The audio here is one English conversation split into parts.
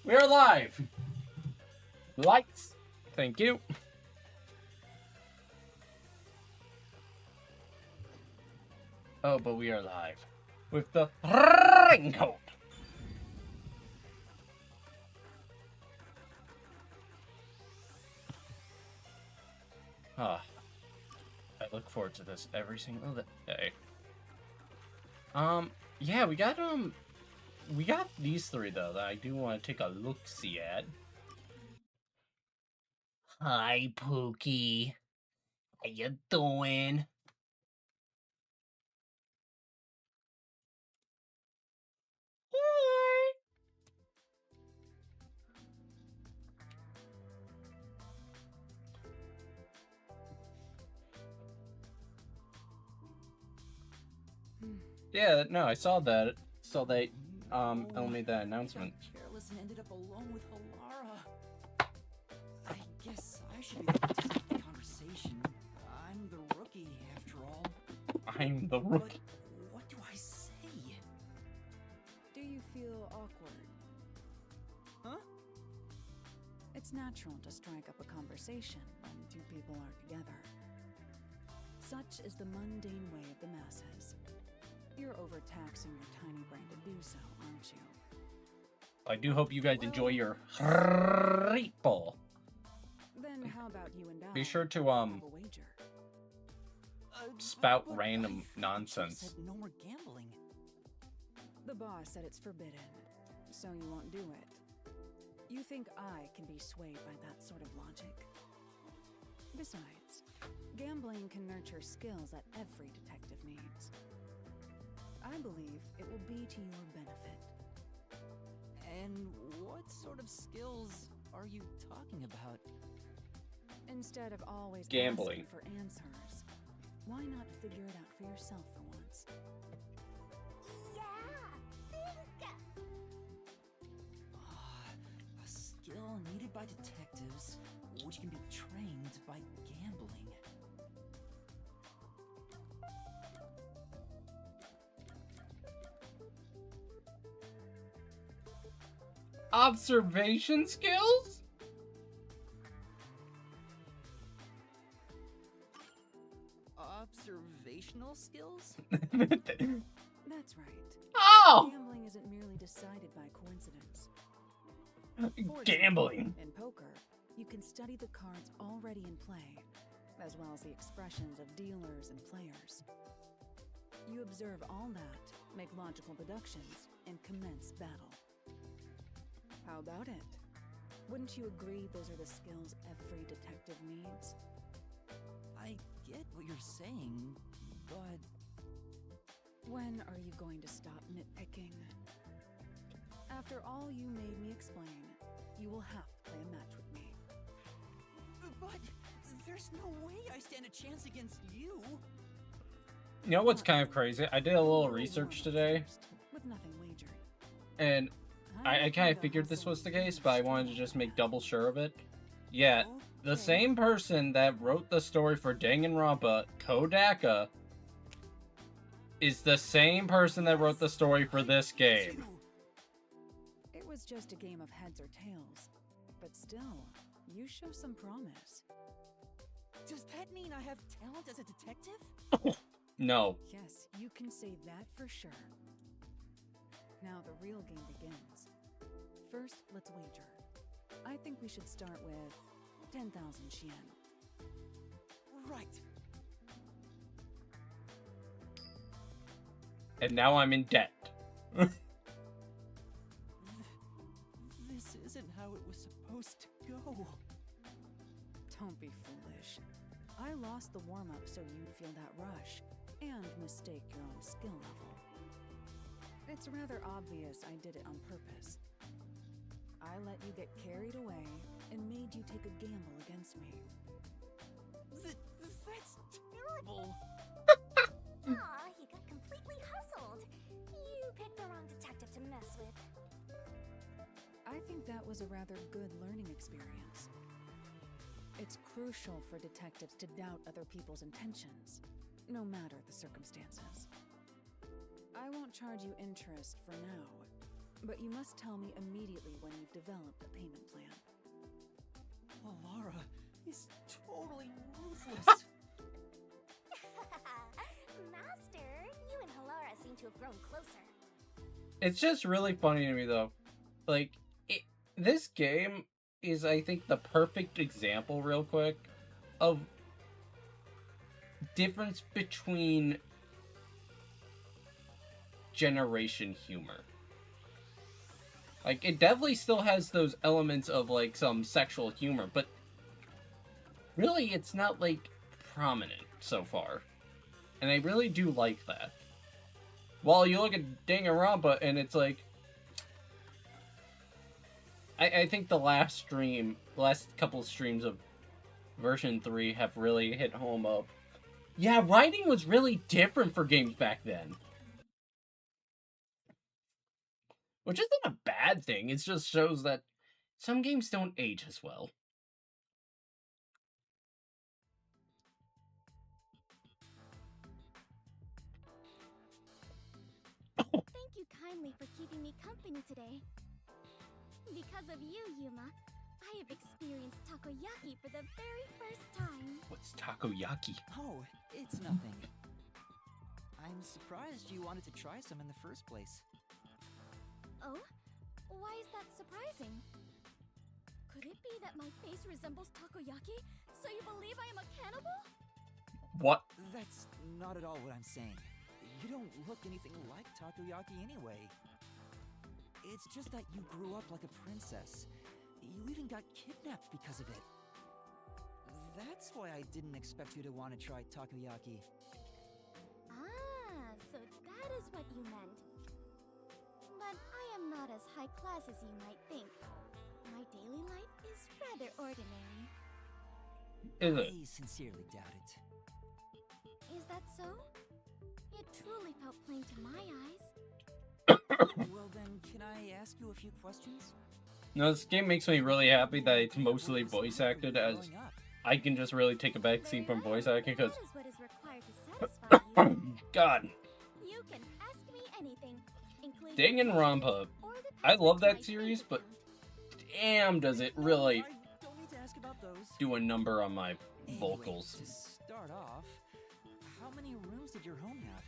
We're live! Lights! Thank you. Oh, but we are live. With the RainCode. I look forward to this every single day. Yeah, we got these three, though, that I do want to take a look-see at. Hi, Pookie. How you doing? Hi. Yeah, no, I saw that. Elle made that announcement. Careless and ended up alone with Halara. I guess I should be able to start the conversation. I'm the rookie, after all. I'm the rookie. But what do I say? Do you feel awkward? Huh? It's natural to strike up a conversation when two people are together. Such is the mundane way of the masses. You're overtaxing your tiny brain to do so, aren't you? I do hope you guys enjoy your repo. Then how about you and I? Be sure to have a wager. spout But random I nonsense. said no more gambling. The boss said it's forbidden, so you won't do it. You think I can be swayed by that sort of logic? Besides, gambling can nurture skills that every detective needs. I believe it will be to your benefit. And what sort of skills are you talking about? Instead of always Gambling. asking for answers, why not figure it out for yourself for once? A skill needed by detectives, which can be trained by gambling. Observation skills? Observational skills? That's right. Oh! Gambling isn't merely decided by coincidence. For Gambling. example, in poker, you can study the cards already in play, as well as the expressions of dealers and players. You observe all that, make logical deductions, and commence battle. How about it? Wouldn't you agree those are the skills every detective needs? I get what you're saying, but... When are you going to stop nitpicking? After all you made me explain, you will have to play a match with me. But there's no way I stand a chance against you. You know what's kind of crazy? I did a little research today, With nothing wagered. and I kind of figured this was the case, but I wanted to just make double sure of it. Yeah, the same person that wrote the story for Danganronpa, Kodaka, is the same person that wrote the story for this game. It was just a game of heads or tails, but still, you show some promise. Does that mean I have talent as a detective? No. Yes, you can say that for sure. Now the real game begins. First, let's wager. I think we should start with 10,000 Yen. Right. And now I'm in debt. This isn't how it was supposed to go. Don't be foolish. I lost the warm-up so you'd feel that rush and mistake your own skill level. It's rather obvious I did it on purpose. I let you get carried away and made you take a gamble against me. That's terrible. Aw, you got completely hustled. You picked the wrong detective to mess with. I think that was a rather good learning experience. It's crucial for detectives to doubt other people's intentions, no matter the circumstances. I won't charge you interest for now, But you must tell me immediately when you've developed a payment plan. Alara is totally ruthless. Master, you and Halara seem to have grown closer. It's just really funny to me, though. Like, this game is, I think, the perfect example, real quick, of difference between generation humor. Like, it definitely still has those elements of, like, some sexual humor, but really, it's not, like, prominent so far. And I really do like that. While you look at Danganronpa, and it's like... I think the last couple of streams of version 3 have really hit home of... Yeah, writing was really different for games back then. Which isn't a bad thing, it just shows that some games don't age as well. Thank you kindly for keeping me company today. Because of you, Yuma, I have experienced takoyaki for the very first time. What's takoyaki? Oh, it's nothing. I'm surprised you wanted to try some in the first place. Oh? Why is that surprising? Could it be that my face resembles takoyaki, so you believe I am a cannibal? What? That's not at all what I'm saying. You don't look anything like takoyaki anyway. It's just that you grew up like a princess. You even got kidnapped because of it. That's why I didn't expect you to want to try takoyaki. Ah, so that is what you meant. But I am not as high class as you might think. My daily life is rather ordinary. Is it? I sincerely doubt it. Is that so? It truly felt plain to my eyes. Well then, can I ask you a few questions? No, this game makes me really happy that it's mostly voice acted, as Growing up. I can just really take a backseat from voice acting, because... That is what is required to satisfy you. God. You can ask me anything, including Danganronpa. or the I love password to my that series, bank but account. damn does it really I don't need to ask about those. do a number on my Anyway, vocals. to start off, how many rooms did your home have?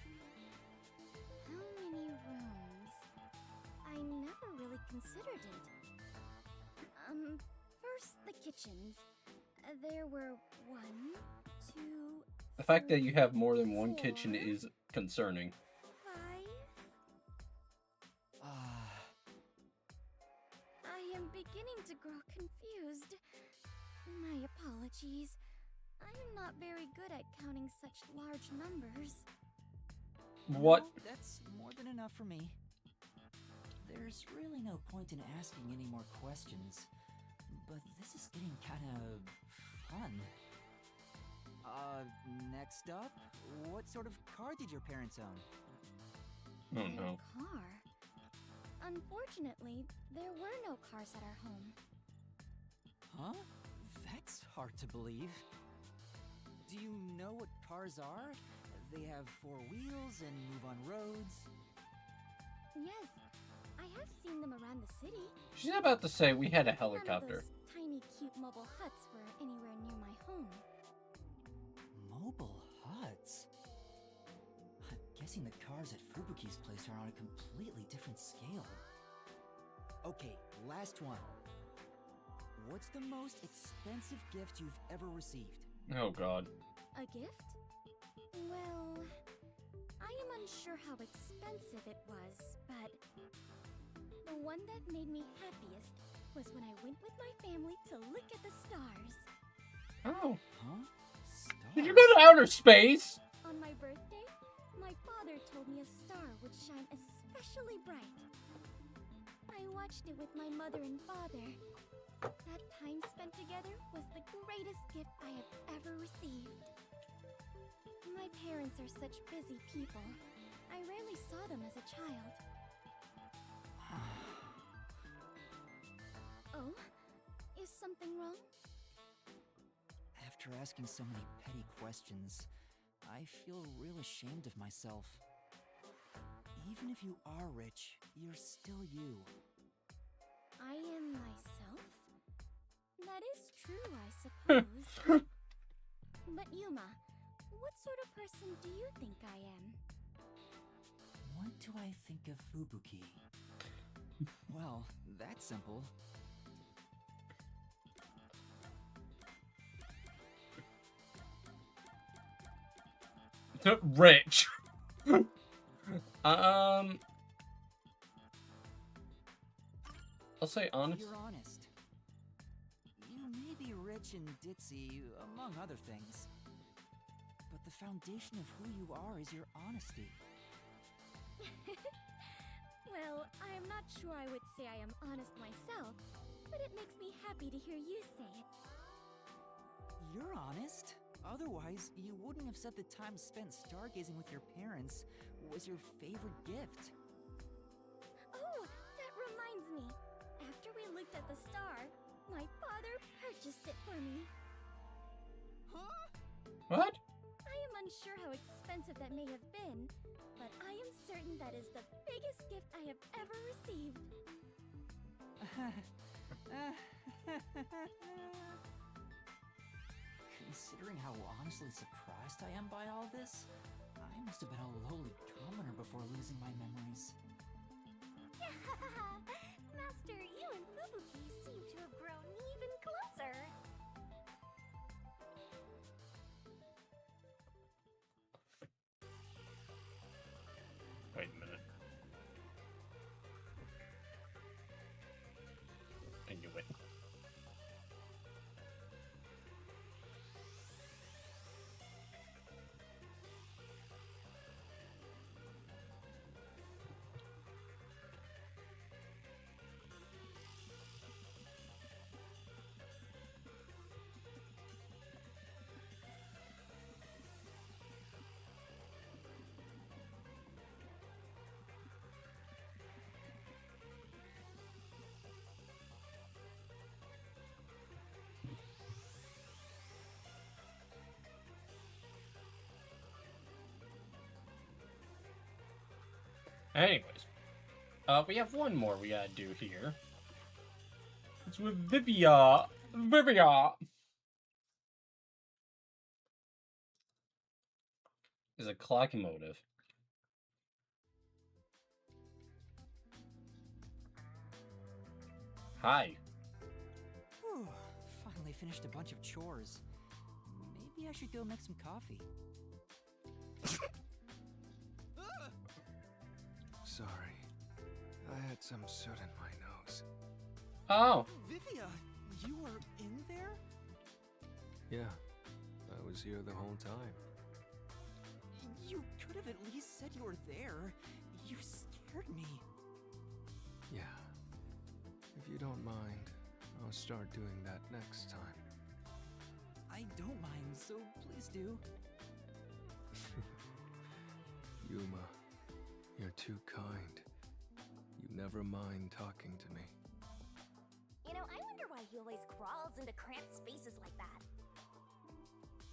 How many rooms? I never really considered it. First the kitchens. There were 1, 2. The fact that you have more than 3, one 4, kitchen is concerning. 5. Ah, I am beginning to grow confused. My apologies. I am not very good at counting such large numbers. What? no, that's more than enough for me. There's really no point in asking any more questions, but this is getting kinda fun. Next up, what sort of car did your parents own? Oh Their no. car. Unfortunately, there were no cars at our home. Huh? That's hard to believe. Do you know what cars are? They have 4 wheels and move on roads. Yes, I have seen them around the city. She's about to say we had a None of helicopter. those tiny, cute mobile huts were anywhere near my home. Mobile huts? I'm guessing the cars at Fubuki's place are on a completely different scale. Okay, last one. What's the most expensive gift you've ever received? Oh god. A gift? Well, I am unsure how expensive it was, but the one that made me happiest was when I went with my family to look at the stars. Oh. Huh? Stars? Did you go to outer space? On my birthday, my father told me a star would shine especially bright. I watched it with my mother and father. That time spent together was the greatest gift I have ever received. My parents are such busy people. I rarely saw them as a child. Oh? Is something wrong? After asking so many petty questions, I feel real ashamed of myself. Even if you are rich, you're still you. I am myself? That is true, I suppose. But Yuma, what sort of person do you think I am? What do I think of Fubuki? Well, that's simple. Rich. I'll say honest. You're honest. You may be rich and ditzy, among other things. But the foundation of who you are is your honesty. Well, I'm not sure I would say I am honest myself, but it makes me happy to hear you say it. You're honest? Otherwise, you wouldn't have said the time spent stargazing with your parents was your favorite gift. Oh, that reminds me. After we looked at the star, my father purchased it for me. Huh? What? I am unsure how expensive that may have been, but I am certain that is the biggest gift I have ever received. Considering how honestly surprised I am by all this, I must have been a lowly commoner before losing my memories. Master, you and Fubuki seem to have grown even closer. Wait a minute. I knew it. Anyways, we have one more we gotta do here. It's with Vivia. Is a clock motive. Hi. Whew, finally finished a bunch of chores. Maybe I should go make some coffee. Sorry. I had some soot in my nose. Oh. Vivia, you were in there? Yeah, I was here the whole time. You could have at least said you were there. You scared me. Yeah. If you don't mind, I'll start doing that next time. I don't mind, so please do. Yuma, you're too kind. You never mind talking to me. You know, I wonder why he always crawls into cramped spaces like that.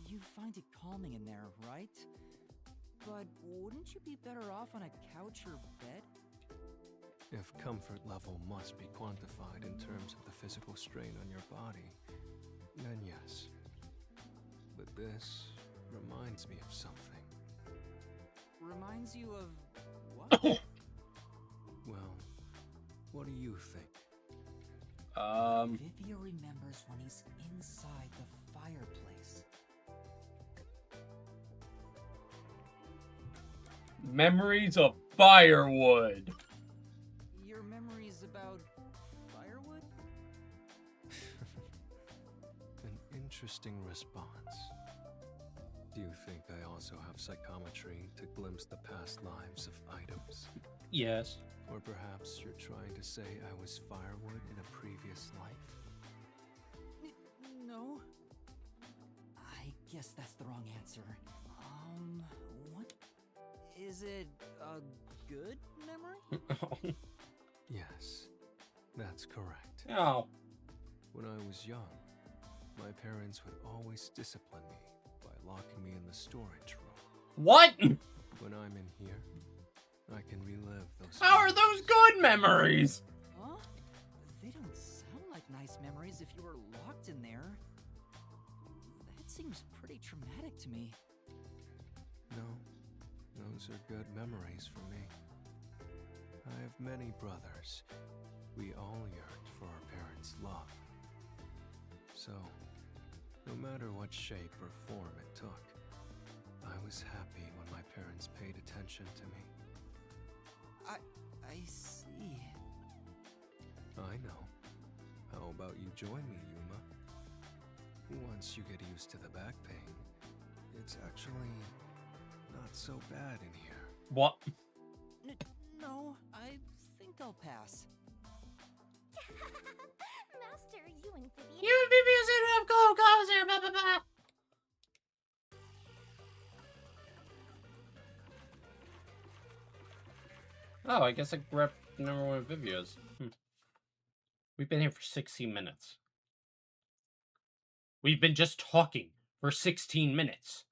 You find it calming in there, right? But wouldn't you be better off on a couch or bed? If comfort level must be quantified in terms of the physical strain on your body, then yes. But this reminds me of something. Reminds you of what? Well, what do you think? Vivia remembers when he's inside the fireplace. Memories of firewood. Your memories about firewood? An interesting response. Do you think I also have psychometry to glimpse the past lives of items? Yes. Or perhaps you're trying to say I was firewood in a previous life? No. I guess that's the wrong answer. What? Is it a good memory? Yes, that's correct. Oh. When I was young, my parents would always discipline me by locking me in the storage room. What? When I'm in here, I can relive those. How are those good memories? Huh? They don't if you were locked in there. That seems pretty traumatic to me. No, those are good memories for me. I have many brothers. We all yearned for our parents' love. So, no matter what shape or form it took, I was happy when my parents paid attention to me. I see. I know. How about you join me, Yuma? Once you get used to the back pain, it's actually not so bad in here. What? No, I think I'll pass. Master, you and Vivian. You and Vivian's in have goes here, blah, blah, blah. Oh, I guess I grabbed number one of Vivia's. We've been here for 16 minutes. We've been just talking for 16 minutes.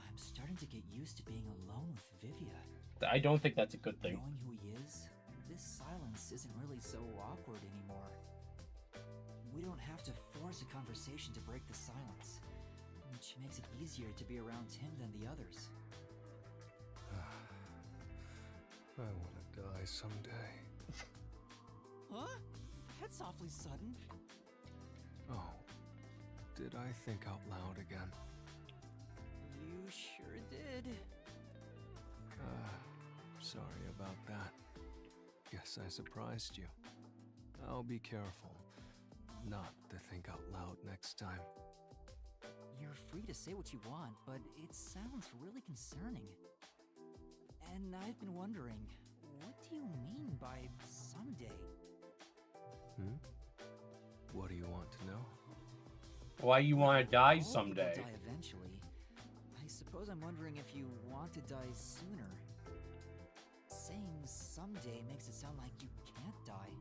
I'm starting to get used to being alone with Vivia. I don't think that's a good thing. Knowing who he is, this silence isn't really so awkward anymore. We don't have to force a conversation to break the silence, which makes it easier to be around him than the others. I want to die someday. Huh? That's awfully sudden. Oh, did I think out loud again? You sure did. Sorry about that. Guess I surprised you. I'll be careful not to think out loud next time. You're free to say what you want, but it sounds really concerning. And I've been wondering, what do you mean by someday? What do you want to know? Why you want to die All someday? people die eventually. I suppose I'm wondering if you want to die sooner. Saying someday makes it sound like you can't die.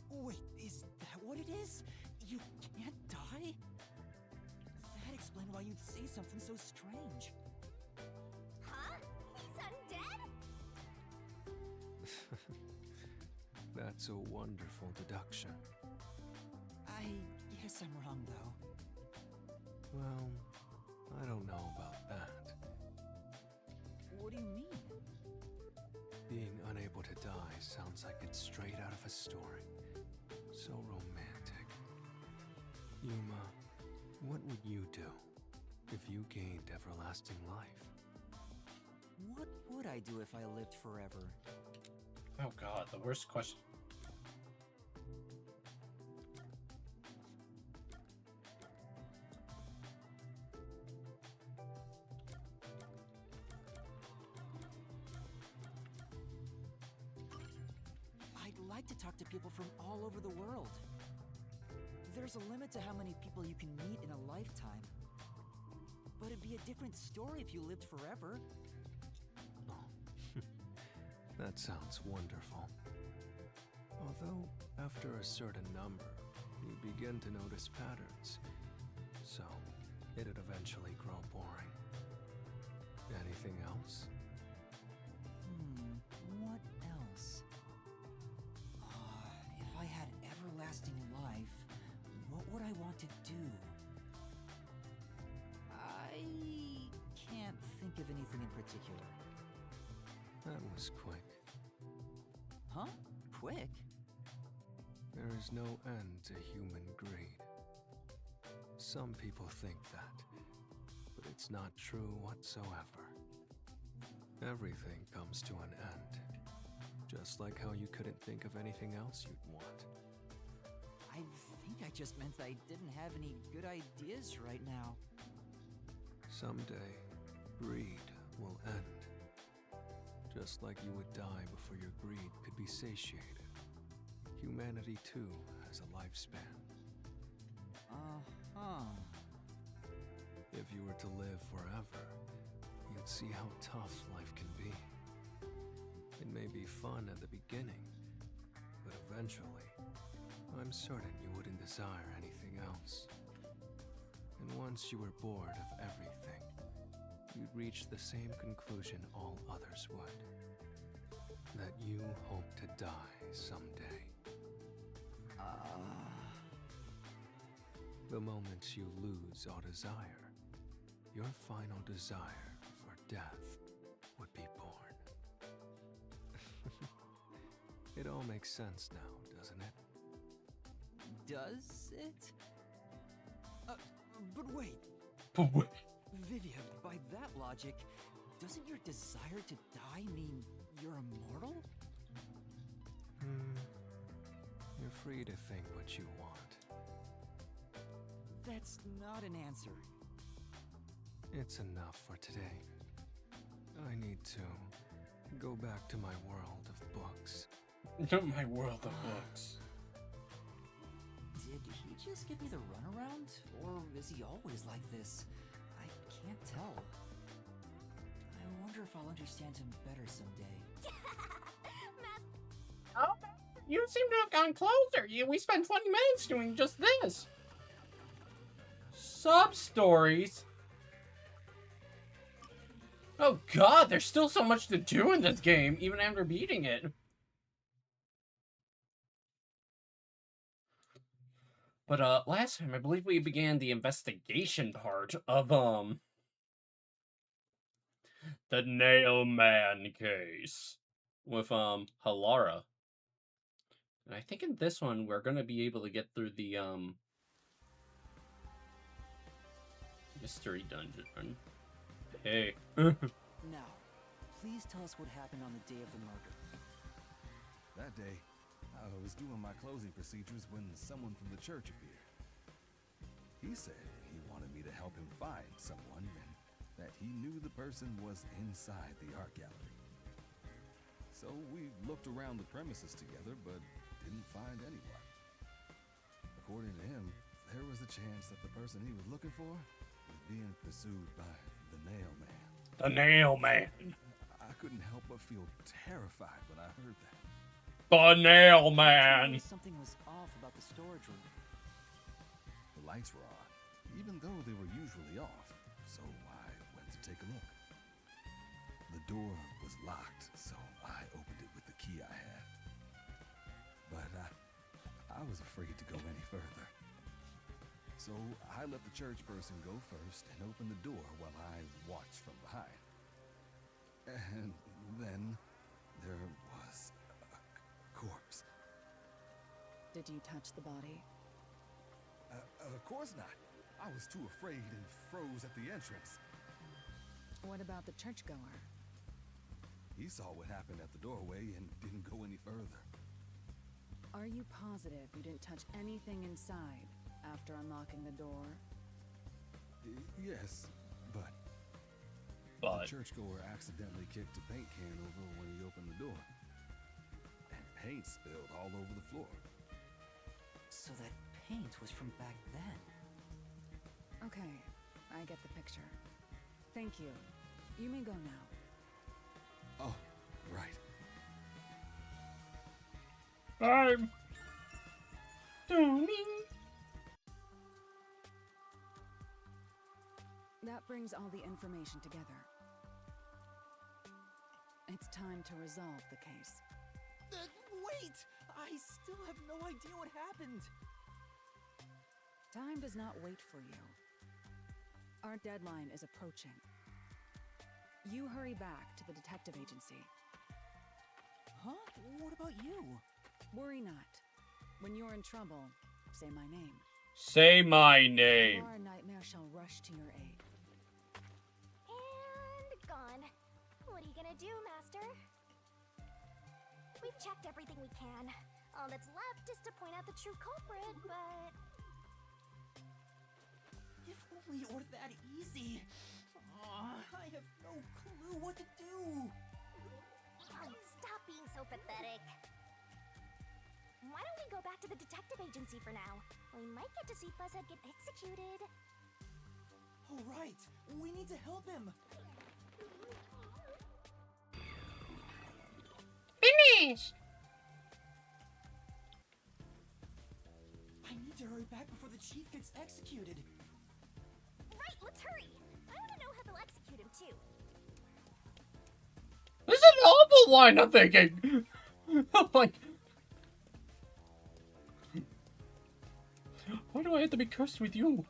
Wait, is that what it is? You can't die? That explains why you'd say something so strange. Huh? He's undead? That's a wonderful deduction. I guess I'm wrong, though. Well, I don't know about that. What do you mean? Being unable to die sounds like it's straight out of a story. So romantic. Yuma, what would you do if you gained everlasting life? What would I do if I lived forever? Oh god, the worst question. I'd like to talk to people from all over the world. There's a limit to how many people you can meet in a lifetime. But it'd be a different story if you lived forever. Oh, that sounds wonderful. Although, after a certain number, you begin to notice patterns. So, it'd eventually grow boring. Anything else? What else? If I had everlasting life, what would I want to do? I can't think of anything in particular. That was quick. Huh? Quick? There is no end to human greed. Some people think that, but it's not true whatsoever. Everything comes to an end, just like how you couldn't think of anything else you'd want. I think I just meant I didn't have any good ideas right now. Someday, greed will end. Just like you would die before your greed could be satiated. Humanity, too, has a lifespan. If you were to live forever, you'd see how tough life can be. It may be fun at the beginning, but eventually, I'm certain you wouldn't desire anything else. And once you were bored of everything, you'd reach the same conclusion all others would. That you hope to die someday. The moment you lose all desire, your final desire for death would be born. It all makes sense now, doesn't it? Does it? But wait, Vivian, by that logic, doesn't your desire to die mean you're immortal? You're free to think what you want. That's not an answer. It's enough for today. I need to go back to my world of books. My world of books. Did he just give me the runaround? Or is he always like this? I can't tell. I wonder if I'll understand him better someday. Oh, you seem to have gone closer. We spent 20 minutes doing just this. Sub-stories? Oh god, there's still so much to do in this game, even after beating it. But, last time, I believe we began the investigation part of, the Nail Man case with, Halara. And I think in this one, we're gonna be able to get through the, mystery dungeon. Hey. Now, please tell us what happened on the day of the murder. That day, I was doing my closing procedures when someone from the church appeared. He said he wanted me to help him find someone and that he knew the person was inside the art gallery. So we looked around the premises together, but didn't find anyone. According to him, there was a chance that the person he was looking for was being pursued by the Nail Man. The Nail Man. I couldn't help but feel terrified when I heard that. The Nail Man. Something was off about the storage room. The lights were on, even though they were usually off, so I went to take a look. The door was locked, so I opened it with the key I had. But I was afraid to go any further. So I let the church person go first and open the door while I watched from behind. And then there was a corpse. Did you touch the body? Of course not. I was too afraid and froze at the entrance. What about the churchgoer? He saw what happened at the doorway and didn't go any further. Are you positive you didn't touch anything inside after unlocking the door? Yes, but the churchgoer accidentally kicked a paint can over when he opened the door. And paint spilled all over the floor. So that paint was from back then. Okay, I get the picture. Thank you. You may go now. Oh, right. I'm tuning. That brings all the information together. It's time to resolve the case. Wait! I still have no idea what happened. Time does not wait for you. Our deadline is approaching. You hurry back to the detective agency. Huh? What about you? Worry not. When you're in trouble, say my name. Say my name. Our nightmare shall rush to your aid. And gone. What are you gonna do, Master? We've checked everything we can. All that's left is to point out the true culprit, but... If only it were that easy. I have no clue what to do. Stop being so pathetic. Why don't we go back to the detective agency for now? We might get to see Fuzzhead get executed. All right, we need to help him. Finish. I need to hurry back before the chief gets executed. Right, let's hurry. I want to know how they'll execute him too. whole line of thinking. Like, why do I have to be cursed with you?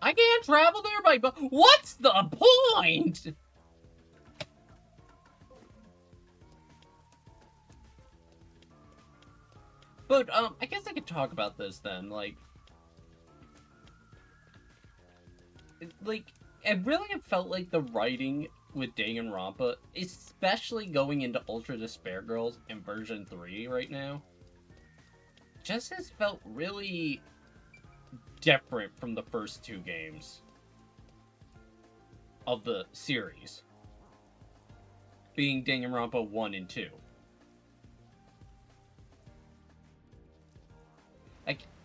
I can't travel there by boat. What's the point? But, I guess I could talk about this then, like, it really felt like the writing with Danganronpa, especially going into Ultra Despair Girls in version 3 right now, just has felt really different from the first 2 games of the series, being Danganronpa 1 and 2.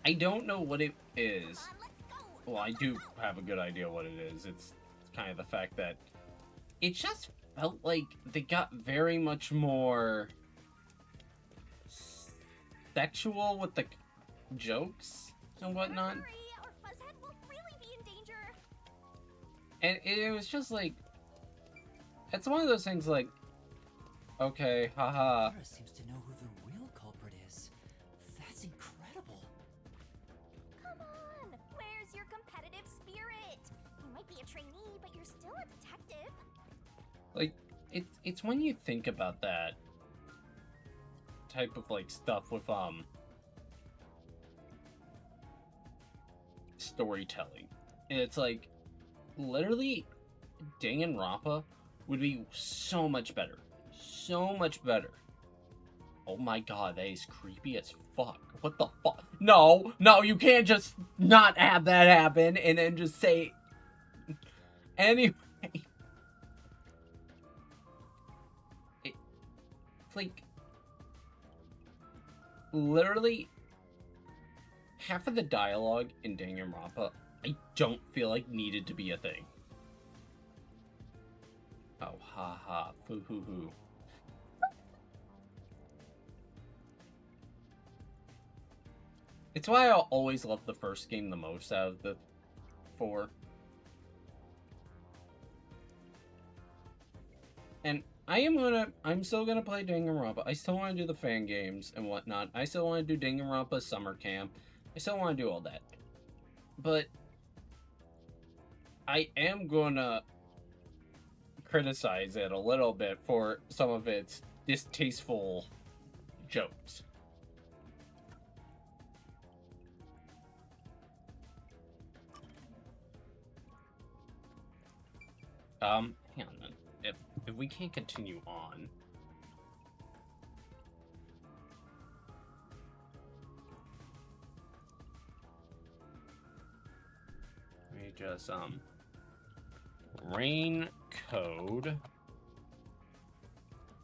I don't know what it is. Well, I do have a good idea what it is. It's kind of the fact that it just felt like they got very much more sexual with the jokes and whatnot. And it was just like, it's one of those things like, okay, haha. Laura seems to know who the real culprit is. That's incredible. Come on, where's your competitive spirit? You might be a trainee, but you're still a detective. Like, it's when you think about that type of, like, stuff with, storytelling. And it's like, literally, Danganronpa would be so much better. So much better. Oh my god, that is creepy as fuck. What the fuck? No, you can't just not have that happen and then just say... Anyway. It's like... Literally, half of the dialogue in Danganronpa, I don't feel like needed to be a thing. Oh, haha, foo hoo hoo. It's why I always love the first game the most out of the 4. And I'm still gonna play Danganronpa. I still want to do the fan games and whatnot. I still want to do Danganronpa Summer Camp. I still want to do all that. But I am gonna criticize it a little bit for some of its distasteful jokes. Hang on then. If we can't continue on. Let me just, RainCode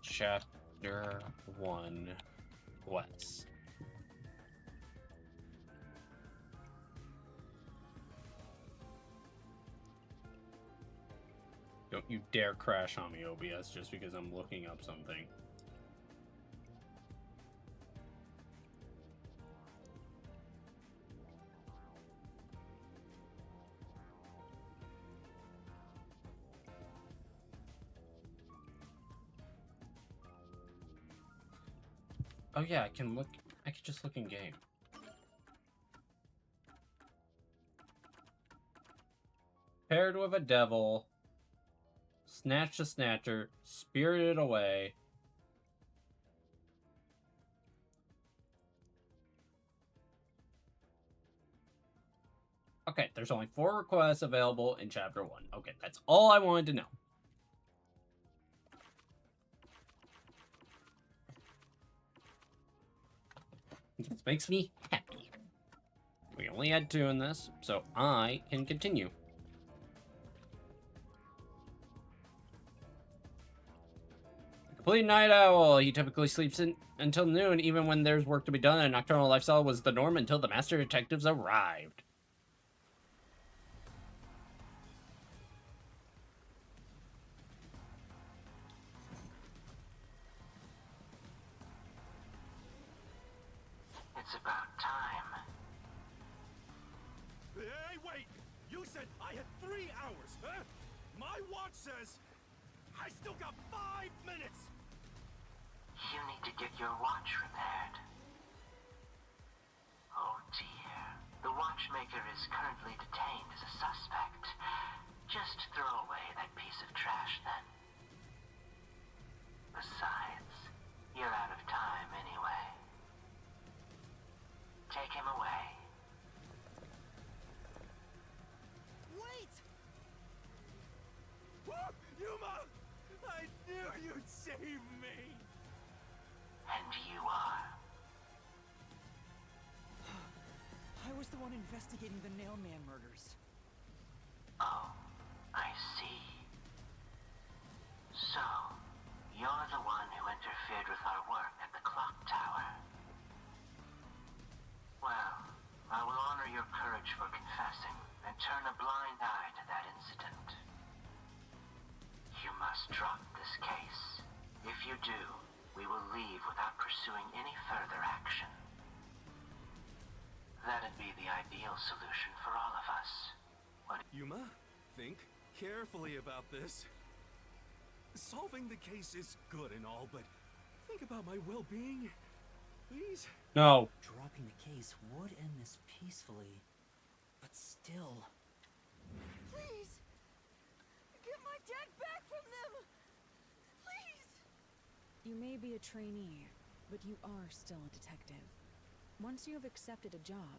Chapter 1 West. Don't you dare crash on me, OBS, just because I'm looking up something. Oh yeah, I can just look in game. Paired with a devil. Snatch the Snatcher, Spirited Away. Okay, there's only 4 requests available in Chapter 1. Okay, that's all I wanted to know. This makes me happy. We only had 2 in this, so I can continue. Complete night owl. He typically sleeps until noon, even when there's work to be done. A nocturnal lifestyle was the norm until the master detectives arrived. It's about time. Hey, wait! You said I had 3 hours, huh? My watch says I still got 5 minutes! You need to get your watch repaired. Oh dear. The watchmaker is currently detained as a suspect. Just throw away that piece of trash then. Besides, you're out of time anyway. Take him away. Wait! Yuma! I knew you'd save me! And you are. I was the one investigating the Nailman murders. Oh, I see. So, you're the one who interfered with our work at the clock tower. Well, I will honor your courage for confessing and turn a blind eye to that incident. You must drop this case. If you do, we will leave without pursuing any further action. That'd be the ideal solution for all of us. What? Yuma, think carefully about this. Solving the case is good and all, but think about my well-being, please? No. Dropping the case would end this peacefully, but still. Please! Get my dad back from them! Please! You may be a trainee, but you are still a detective. Once you have accepted a job,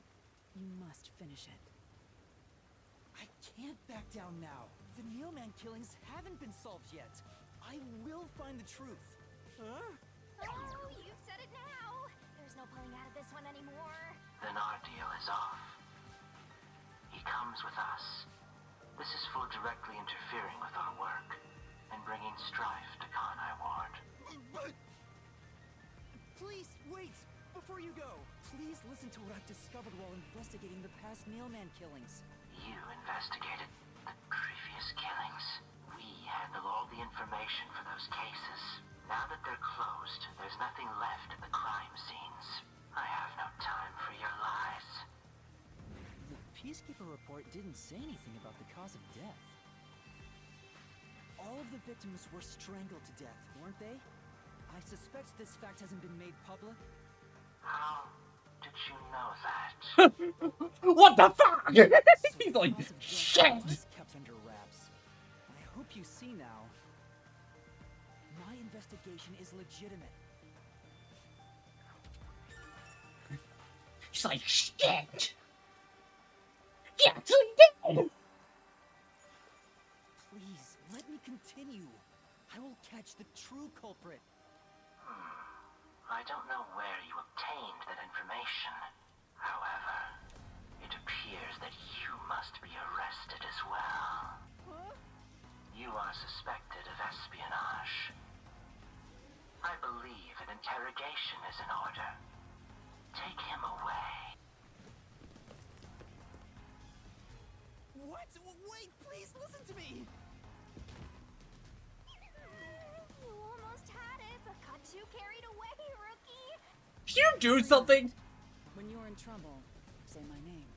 you must finish it. I can't back down now. The Nailman killings haven't been solved yet. I will find the truth. Huh? Oh, you've said it now! There's no pulling out of this one anymore. Then our deal is off. He comes with us. This is for directly interfering with our work and bringing strife to Conai Ward. But Please, wait! Before you go, please listen to what I've discovered while investigating the past Nailman killings. You investigated the previous killings. We handle all the information for those cases. Now that they're closed, there's nothing left at the crime scenes. I have no time for your lies. The Peacekeeper report didn't say anything about the cause of death. All of the victims were strangled to death, weren't they? I suspect this fact hasn't been made public. How did you know that? What the fuck? He's So like, the cause of death shit. was kept under wraps. I hope you see now. My investigation is legitimate. He's like, shit. He actually did. Please, let me continue. I will catch the true culprit. I don't know where you obtained that information. However, it appears that you must be arrested as well. Huh? You are suspected of espionage. I believe an interrogation is in order. Take him away. What? Wait, please listen to me! You almost had it, but got too carried away, rookie! Can you do something? When you're in trouble, say my name.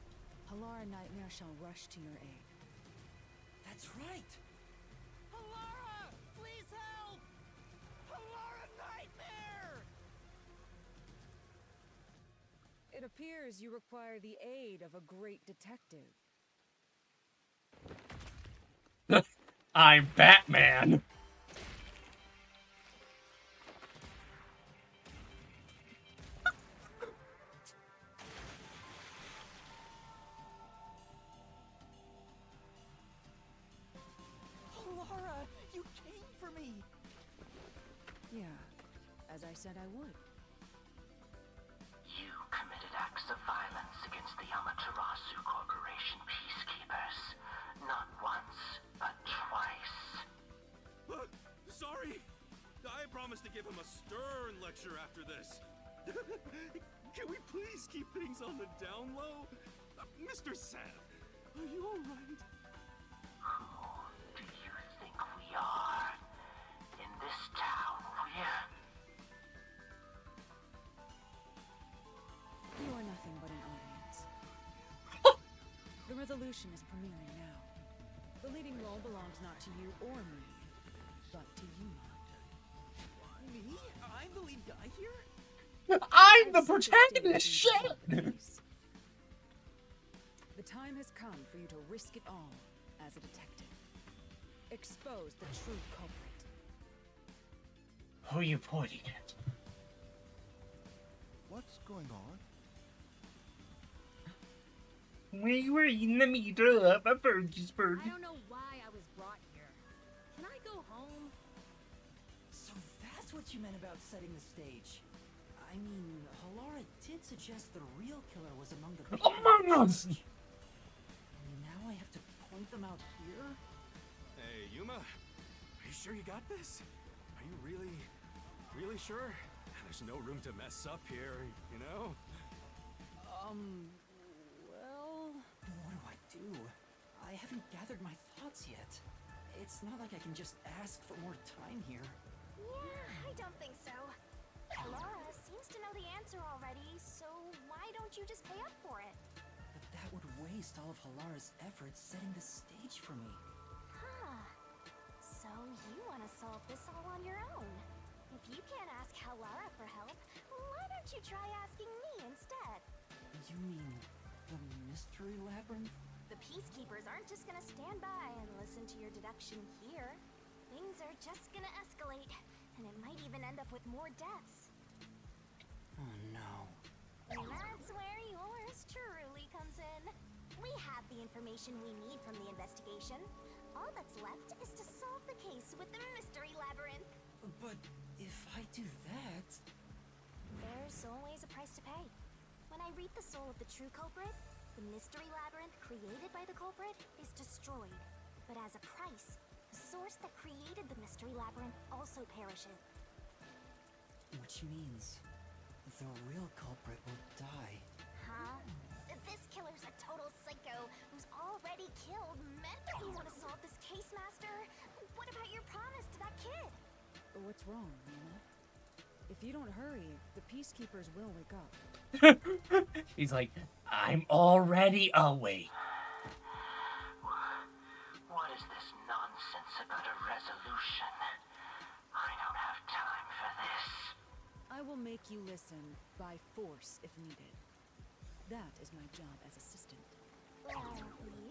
Halara Nightmare shall rush to your aid. That's right! Halara! Please help! Halara Nightmare! It appears you require the aid of a great detective. I'm Batman. Halara, you came for me! Yeah, as I said I would. You committed acts of violence against the Amaterasu Corporation peacekeepers. Not once, but twice. Sorry! I promised to give him a stern lecture after this. Can we please keep things on the down low? Mr. Sav, are you alright? Who do you think we are? In this town, You are nothing but an audience. The Resolution is premiering now. The leading role belongs not to you or me, but to Yuma. Me? I'm the lead guy here? I'm the I've set protagonist! stage Shit! for the case. The time has come for you to risk it all as a detective. Expose the true culprit. Who are you pointing at? What's going on? We were in the middle of a Fergisburg. I don't know why I was brought here. Can I go home? So that's what you meant about setting the stage. I mean, Halara did suggest the real killer was among the people. Among Us! Now I have to point them out here? Hey, Yuma, are you sure you got this? Are you really sure? There's no room to mess up here, you know? Well... What do? I haven't gathered my thoughts yet. It's not like I can just ask for more time here. Yeah, I don't think so. Laura seems to know the answer already, so why don't you just pay up for it? But that would waste all of Halara's efforts setting the stage for me. Huh. So you want to solve this all on your own? If you can't ask Halara for help, why don't you try asking me instead? You mean the mystery labyrinth? The peacekeepers aren't just gonna stand by and listen to your deduction here. Things are just gonna escalate, and it might even end up with more deaths. Oh no. And that's where yours truly comes in. We have the information we need from the investigation. All that's left is to solve the case with the mystery labyrinth. But if I do that... There's always a price to pay. When I reap the soul of the true culprit, the mystery labyrinth created by the culprit is destroyed. But as a price, the source that created the mystery labyrinth also perishes. Which means the real culprit will die. Huh? This killer's a total psycho who's already killed men. You want to solve this case, Master? What about your promise to that kid? What's wrong, Yuma? If you don't hurry, the peacekeepers will wake up. He's like, I'm already awake. What is this nonsense about a resolution? I don't have time for this. I will make you listen by force if needed. That is my job as assistant. Well,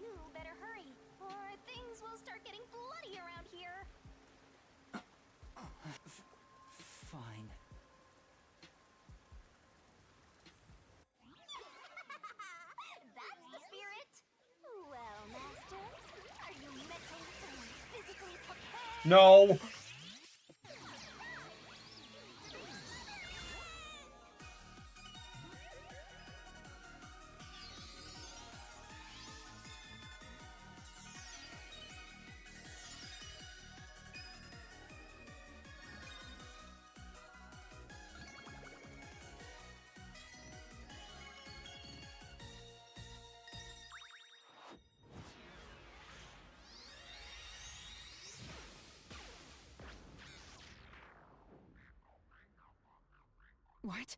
you better hurry, or things will start getting bloody around here. Fine. That's the spirit. Well, Master, are you mentally and physically prepared? No! What?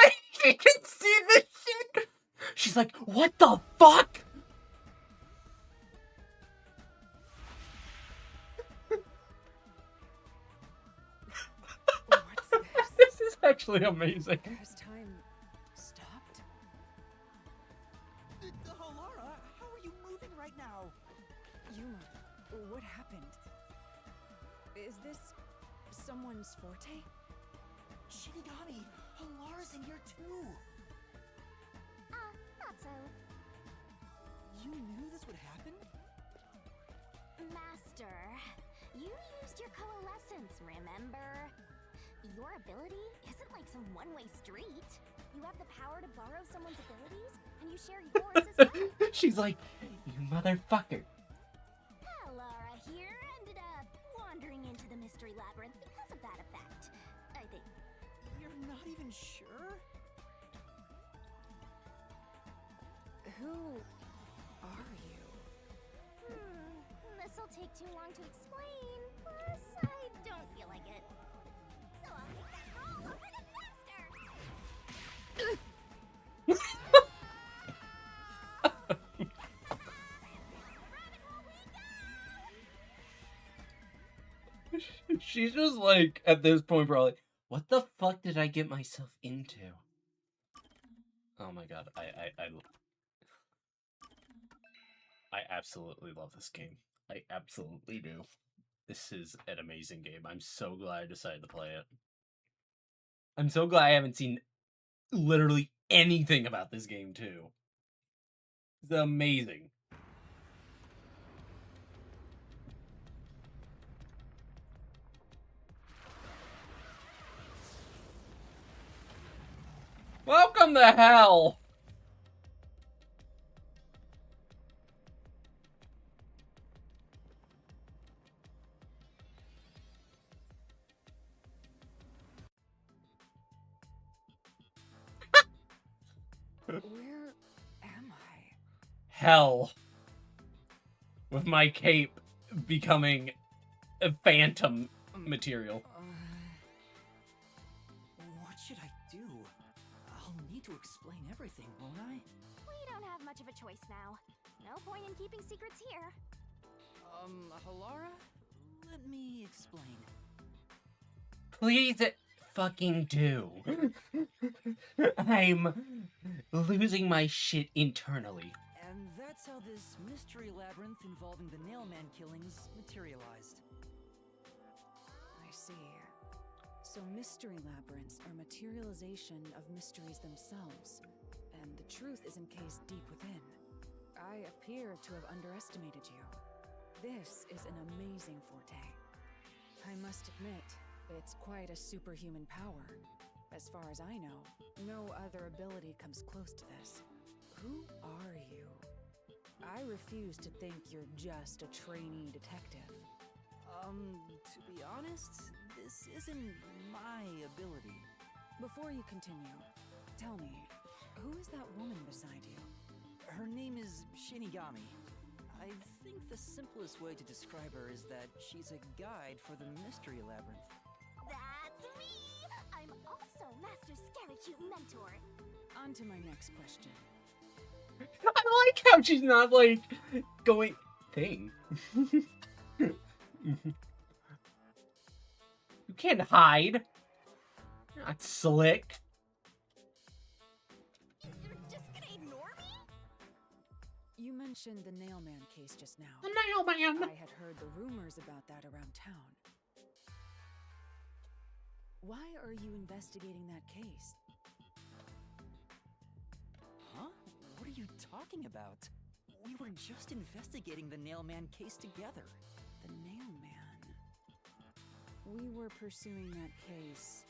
Wait, she can see this shit! She's like, what the fuck? What's this? This is actually amazing. Has time stopped? Halara, how are you moving right now? Yuma, what happened? Is this someone's forte? Shinigami, Halara's in here too. Not so. You knew this would happen? Master, you used your coalescence, remember? Your ability isn't like some one-way street. You have the power to borrow someone's abilities, and you share yours as well. She's like, you motherfucker. Laura here ended up wandering into the mystery labyrinth because of that effect, I think. You're not even sure? Who are you? This'll take too long to explain, plus I don't feel like it. So I'll make that call over the master! She's just like, at this point, probably, what the fuck did I get myself into? Oh my god, I absolutely love this game. I absolutely do. This is an amazing game. I'm so glad I decided to play it. I'm so glad I haven't seen literally anything about this game, too. It's amazing. Welcome to hell! Where am I? Hell. With my cape becoming a phantom material. What should I do? I'll need to explain everything, won't I? We don't have much of a choice now. No point in keeping secrets here. Halara? Let me explain. Please fucking do. I'm losing my shit internally. And that's how this mystery labyrinth involving the Nailman killings materialized. I see. So mystery labyrinths are materialization of mysteries themselves, and the truth is encased deep within. I appear to have underestimated you. This is an amazing forte. I must admit, it's quite a superhuman power. As far as I know, no other ability comes close to this. Who are you? I refuse to think you're just a trainee detective. To be honest, this isn't my ability. Before you continue, tell me, who is that woman beside you? Her name is Shinigami. I think the simplest way to describe her is that she's a guide for the mystery labyrinth. That's me! I'm also Master Scaracute Mentor. On to my next question. I like how she's not, like, going... Thing. You can't hide. You're not slick. You're just gonna ignore me? You mentioned the Nailman case just now. The Nailman! I had heard the rumors about that around town. Why are you investigating that case? Huh? What are you talking about? We were just investigating the Nailman case together. The Nailman. We were pursuing that case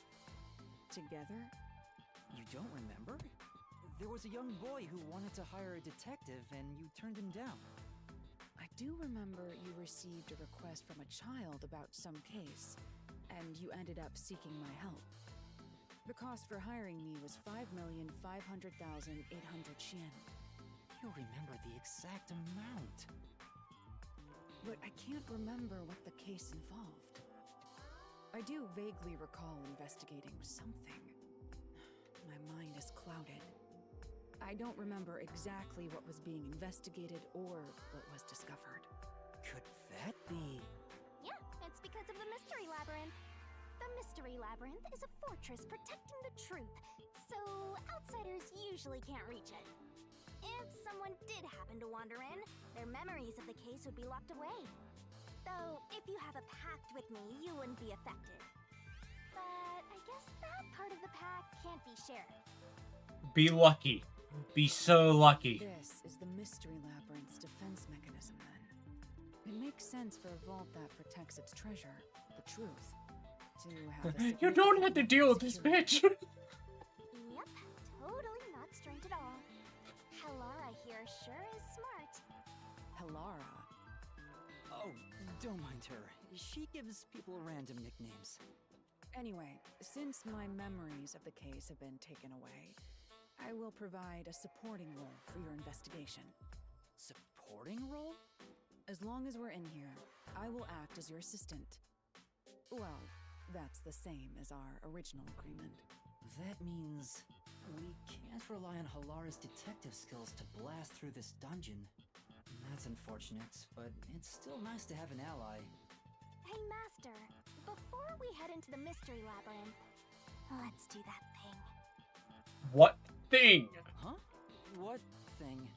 together? You don't remember? There was a young boy who wanted to hire a detective and you turned him down. I do remember you received a request from a child about some case, and you ended up seeking my help. The cost for hiring me was 5,500,800 yen. You remember the exact amount. But I can't remember what the case involved. I do vaguely recall investigating something. My mind is clouded. I don't remember exactly what was being investigated or what was discovered. Could that be? Yeah, it's because of the Mystery Labyrinth. The Mystery Labyrinth is a fortress protecting the truth, so outsiders usually can't reach it. If someone did happen to wander in, their memories of the case would be locked away. Though, if you have a pact with me, you wouldn't be affected. But I guess that part of the pact can't be shared. Be lucky. Be so lucky. This is the Mystery Labyrinth's defense mechanism, then. It makes sense for a vault that protects its treasure, the truth, to have a You don't have to deal with this bitch. Yep, totally not strange at all. Halara here sure is smart. Halara. Oh, don't mind her. She gives people random nicknames. Anyway, since my memories of the case have been taken away, I will provide a supporting role for your investigation. Supporting role? As long as we're in here, I will act as your assistant. Well, that's the same as our original agreement. That means we can't rely on Halara's detective skills to blast through this dungeon. That's unfortunate, but it's still nice to have an ally. Hey, Master, before we head into the mystery labyrinth, let's do that thing. What thing? Huh? What thing?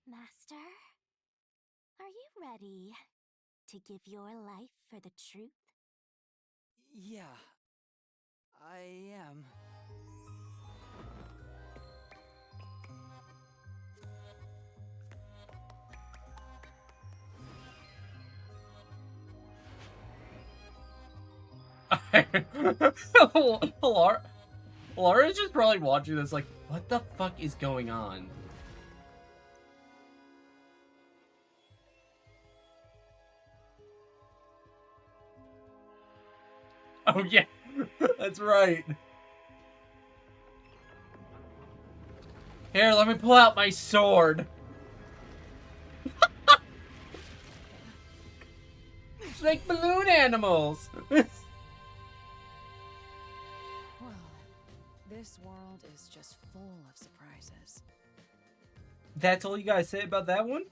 Master, are you ready to give your life for the truth? Yeah, I am. Laura's just probably watching this like, what the fuck is going on? Oh yeah, that's right. Here, let me pull out my sword. It's like balloon animals. Well, this world is just full of surprises. That's all you guys say about that one?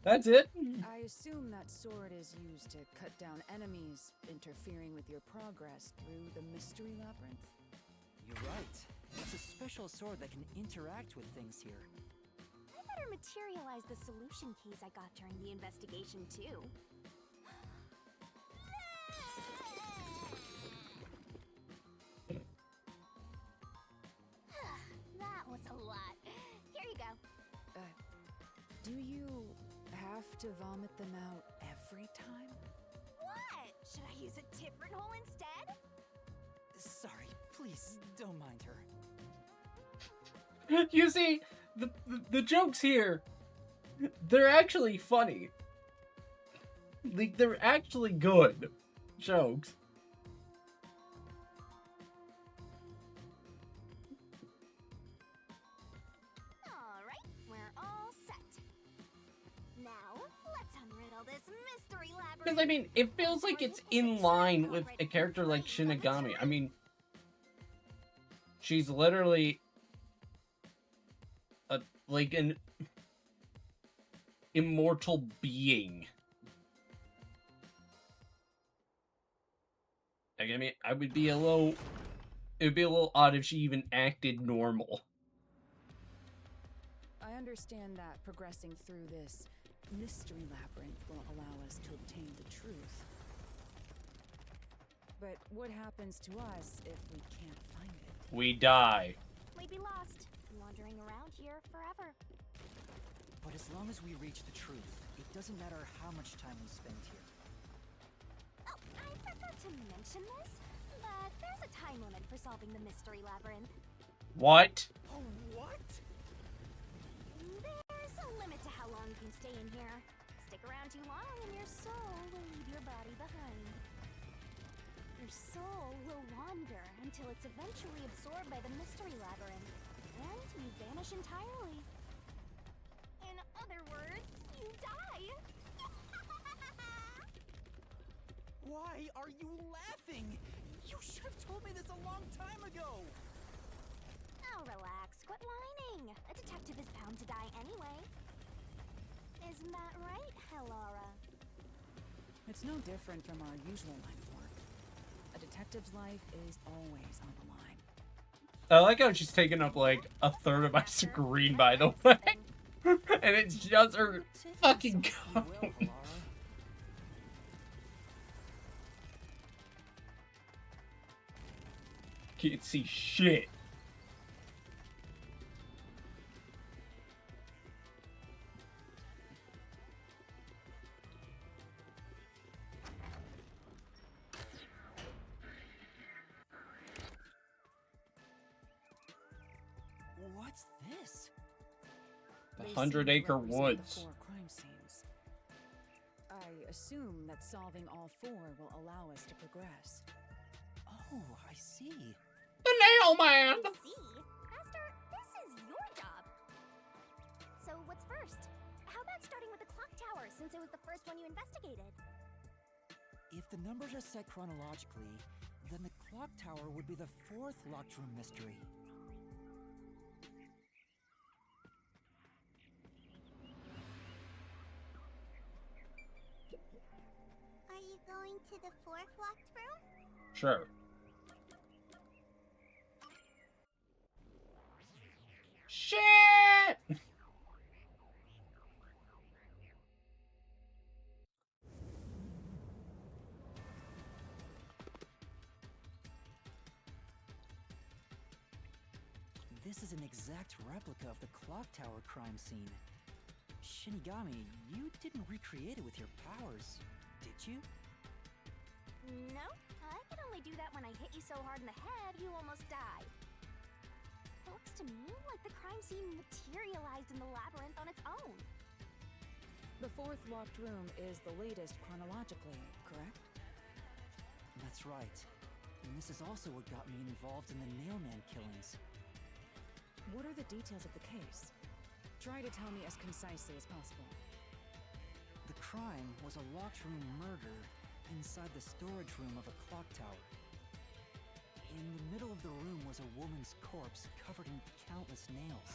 That's it? I assume that sword is used to cut down enemies, interfering with your progress through the mystery labyrinth. You're right. It's a special sword that can interact with things here. I better materialize the solution keys I got during the investigation, too. That was a lot. Here you go. Do you have to vomit them out every time? What? Should I use a different hole instead? Sorry, please don't mind her. You see, the jokes here, they're actually funny. Like, they're actually good jokes. Alright, we're all set. Now, let's unriddle this mystery labyrinth. Because, I mean, it feels like it's in line with a character like Shinigami. I mean, she's literally like an immortal being. Like, I mean, it would be a little odd if she even acted normal. I understand that progressing through this mystery labyrinth will allow us to obtain the truth. But what happens to us if we can't find it? We die. We'd be lost, wandering around here forever. But as long as we reach the truth, it doesn't matter how much time we spend here. Oh, I forgot to mention this, but there's a time limit for solving the mystery labyrinth. What? Oh, what? There's a limit to how long you can stay in here. Stick around too long and your soul will leave your body behind. Your soul will wander until it's eventually absorbed by the mystery labyrinth, and you vanish entirely. In other words, you die. Why are you laughing? You should have told me this a long time ago! Oh, relax. Quit whining. A detective is bound to die anyway. Isn't that right, Hellara? It's no different from our usual line of work. A detective's life is always on the line. I like how she's taking up like a third of my screen, by the way. And it's just her fucking Well, code. Hellara. Can't see shit. What's this? The They 100-acre seem to represent woods. the 4 crime scenes. I assume that solving all 4 will allow us to progress. Oh, I see. The nail man! See? Master, this is your job. So what's first? How about starting with the clock tower, since it was the first one you investigated? If the numbers are set chronologically, then the clock tower would be the 4th locked room mystery. Going to the fourth locked room? Sure. Shit! This is an exact replica of the clock tower crime scene. Shinigami, you didn't recreate it with your powers, did you? No, I can only do that when I hit you so hard in the head you almost died. It looks to me like the crime scene materialized in the labyrinth on its own. The fourth locked room is the latest chronologically, correct? That's right. And this is also what got me involved in the Nailman killings. What are the details of the case? Try to tell me as concisely as possible. The crime was a locked room murder inside the storage room of a clock tower. In the middle of the room was a woman's corpse covered in countless nails.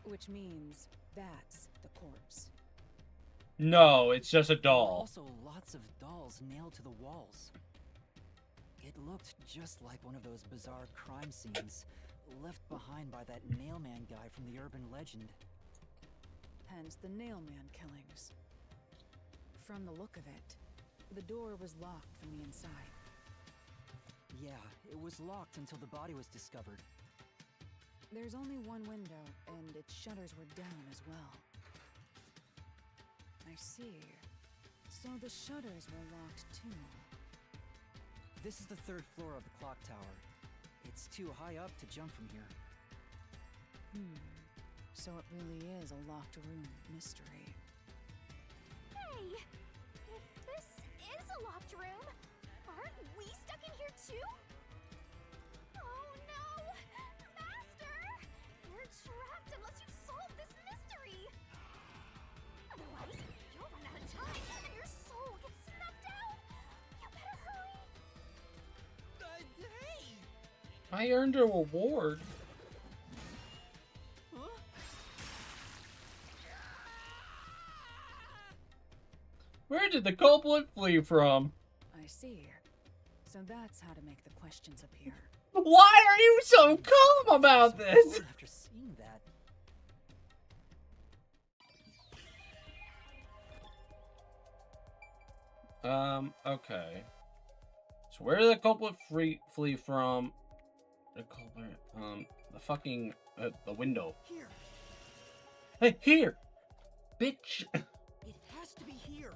Which means that's the corpse. No, it's just a There were doll. also lots of dolls nailed to the walls. It looked just like one of those bizarre crime scenes left behind by that Nailman guy from the urban legend. Hence the Nailman killings. From the look of it, the door was locked from the inside. Yeah, it was locked until the body was discovered. There's only one window, and its shutters were down as well. I see. So the shutters were locked too. This is the third floor of the clock tower. It's too high up to jump from here. So it really is a locked room mystery. Hey! If this is a locked room, aren't we stuck in here too? Oh no! Master! We're trapped unless you solve this mystery! Otherwise, you'll run out of time and your soul gets snuffed out! You better hurry! Hey! I earned an award. Where did the culprit flee from? I see. So that's how to make the questions appear. Why are you so calm about this? After seeing that, Okay. So where did the culprit flee from? The culprit, the fucking, the window. here! Hey, here! Bitch! It has to be here!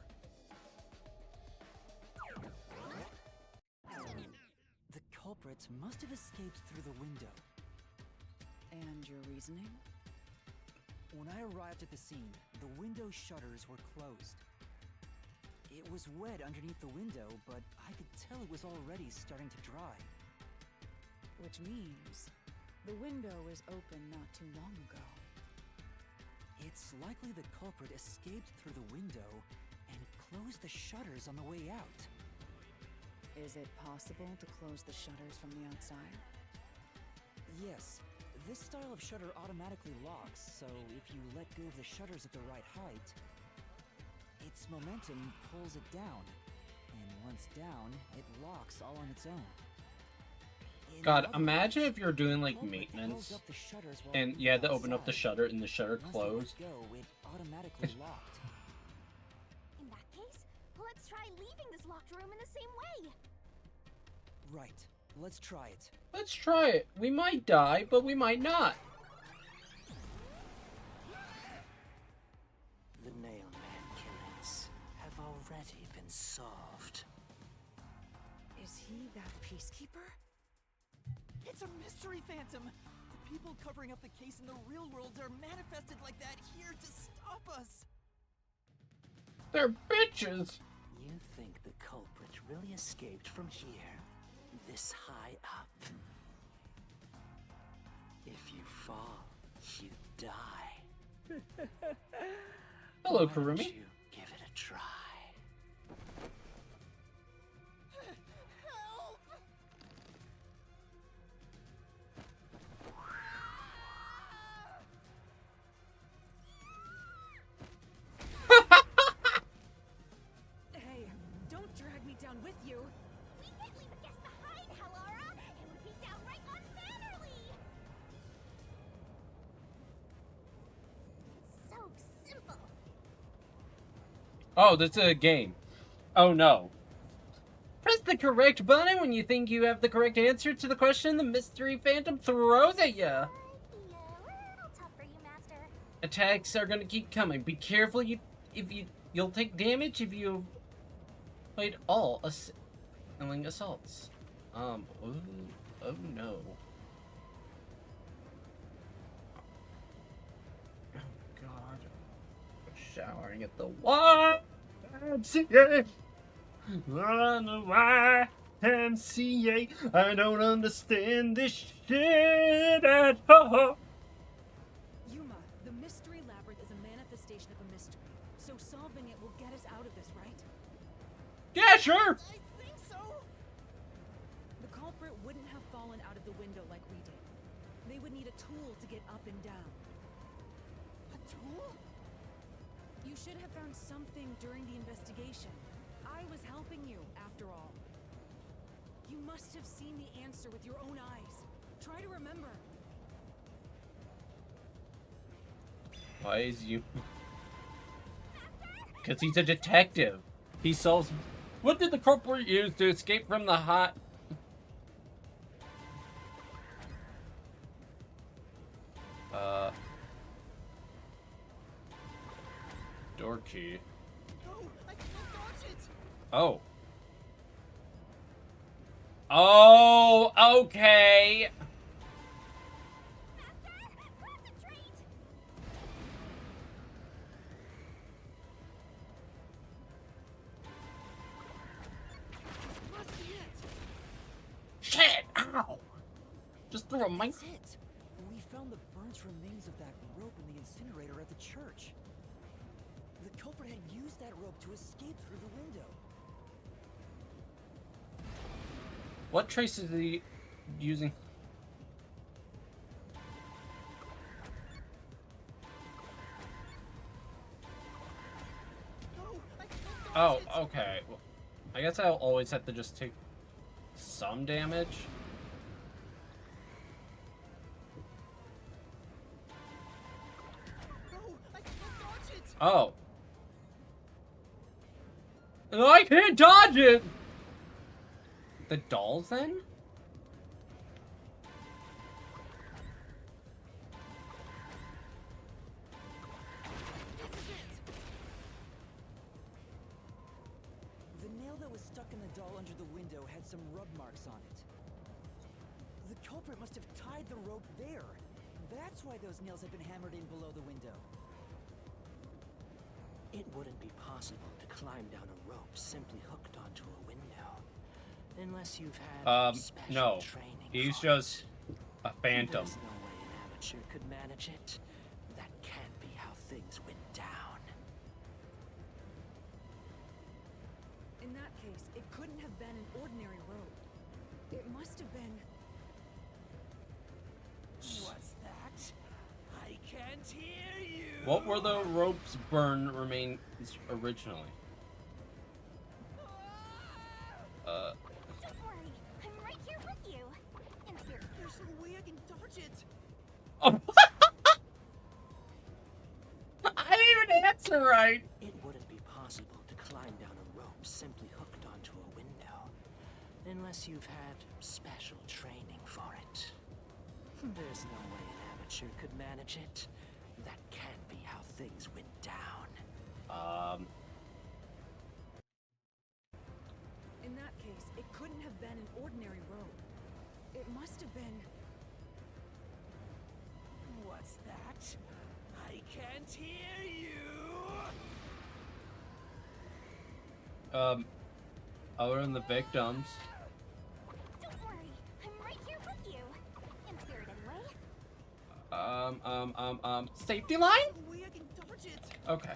The culprit must have escaped through the window. And your reasoning? When I arrived at the scene, the window shutters were closed. It was wet underneath the window, but I could tell it was already starting to dry. Which means the window was open not too long ago. It's likely the culprit escaped through the window and closed the shutters on the way out. Is it possible to close the shutters from the outside? Yes, this style of shutter automatically locks, so if you let go of the shutters at the right height, its momentum pulls it down, and once down, it locks all on its own. In God, other imagine words, if you're doing like culprit maintenance held up the shutters while and moving you had to open up the outside. shutter and the shutter Once they let closed. go, it automatically locked. In that case, let's try leaving this locked room in the same way! Right, let's try it. Let's try it. We might die, but we might not. The Nailman killings have already been solved. Is he that peacekeeper? It's a mystery phantom! The people covering up the case in the real world are manifested like that here to stop us! They're bitches. You think the culprit really escaped from here, this high up? If you fall, you die. Hello, Why don't Kurumi. you give it a try? Help! Hey, don't down with you. We can't leave a guest behind, Hallara! It would be downright unmannerly! It's so simple. Oh, that's a game. Oh no. Press the correct button when you think you have the correct answer to the question the mystery phantom throws at you. Yeah, we're a little tough for you, Master. Attacks are gonna keep coming. Be careful. You'll take damage if you played all assailing assaults. Oh no. Oh God. Showering at the YMCA. On the YMCA. I don't understand this shit at all. Yuma, the mystery labyrinth is a manifestation of a mystery. So solving it will get us out of this, right? Yeah, sure. I think so. The culprit wouldn't have fallen out of the window like we did. They would need a tool to get up and down. A tool? You should have found something during the investigation. I was helping you, after all. You must have seen the answer with your own eyes. Try to remember. Why is you? Because he's a detective. He solves. What did the culprit use to escape from the hot? Door key. No, I can't dodge it. Oh. Oh, okay. Concentrate! Must be it. Shit! Ow! Just threw a mic. That's it. We found the burnt remains of that rope in the incinerator at the church. The culprit had used that rope to escape through the window. What traces are he using? No, I can't Oh, dodge it. okay. Well, I guess I'll always have to just take some damage. No, I can't dodge it. Oh. No, I can't dodge it! The dolls, then? This is it. The nail that was stuck in the doll under the window had some rub marks on it. The culprit must have tied the rope there. That's why those nails had been hammered in below the window. It wouldn't be possible to climb down a rope simply hooked onto a window. Unless you've had special no. training. He's for just it. a phantom. There's no way an amateur could manage it. That can't be how things went down. In that case, it couldn't have been an ordinary rope. It must have been... What's that? I can't hear you. What were the rope's burn remains originally? Don't worry, I'm right here with you. In spirit. There's no way I can dodge it. Oh. I didn't even answer right. It wouldn't be possible to climb down a rope simply hooked onto a window. Unless you've had special training for it. There's no way an amateur could manage it. That can't be how things went down. In that case, it couldn't have been an ordinary rope. It must have been... What's that? I can't hear you. Other than the victims. Don't worry, I'm right here with you. In spirit, anyway. Safety line? There's no way I can dodge it. Okay.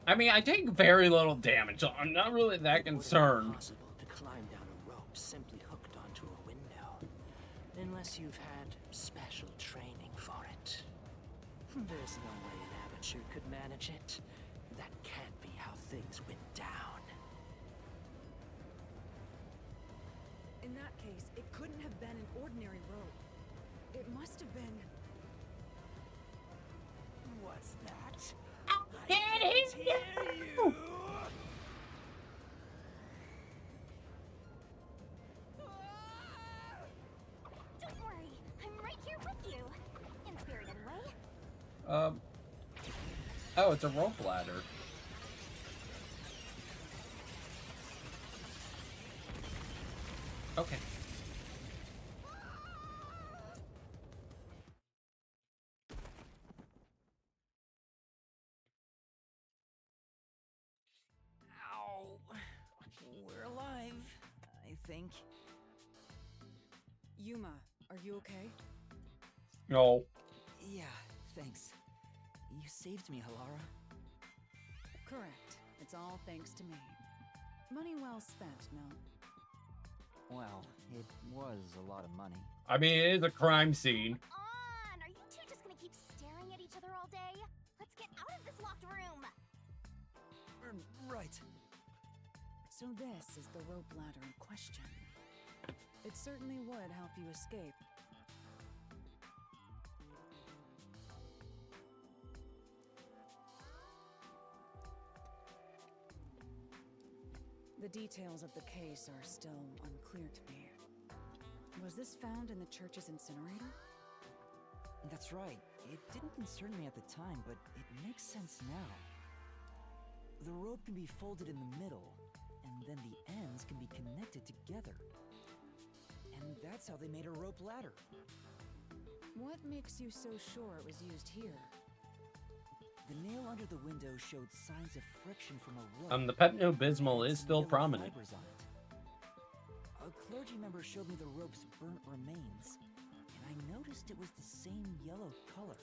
I mean, I take very little damage, so I'm not really that concerned. It wouldn't be possible to climb down a rope simply hooked onto a window. Unless you've had special training for it. There's no way an amateur could manage it. That can't be how things went down. that case, it couldn't have been an ordinary rope. It must have been... What's that? Can't hear you! Don't worry, I'm right here with you. In spirit, anyway. Oh, it's a rope ladder. Okay. Ow. We're alive, I think. Yuma, are you okay? No. Yeah, thanks. You saved me, Halara. Correct. It's all thanks to me. Money well spent, no? Well, it was a lot of money. I mean, it is a crime scene. Come on! Are you two just gonna keep staring at each other all day? Let's get out of this locked room! Right. So this is the rope ladder in question. It certainly would help you escape. The details of the case are still unclear to me. Was this found in the church's incinerator? That's right. It didn't concern me at the time, but it makes sense now. The rope can be folded in the middle, and then the ends can be connected together. And that's how they made a rope ladder. What makes you so sure it was used here? The nail under the window showed signs of friction from a rope. The Pepto-Bismol is Some still yellow prominent. fibers on it. A clergy member showed me the rope's burnt remains, and I noticed it was the same yellow color.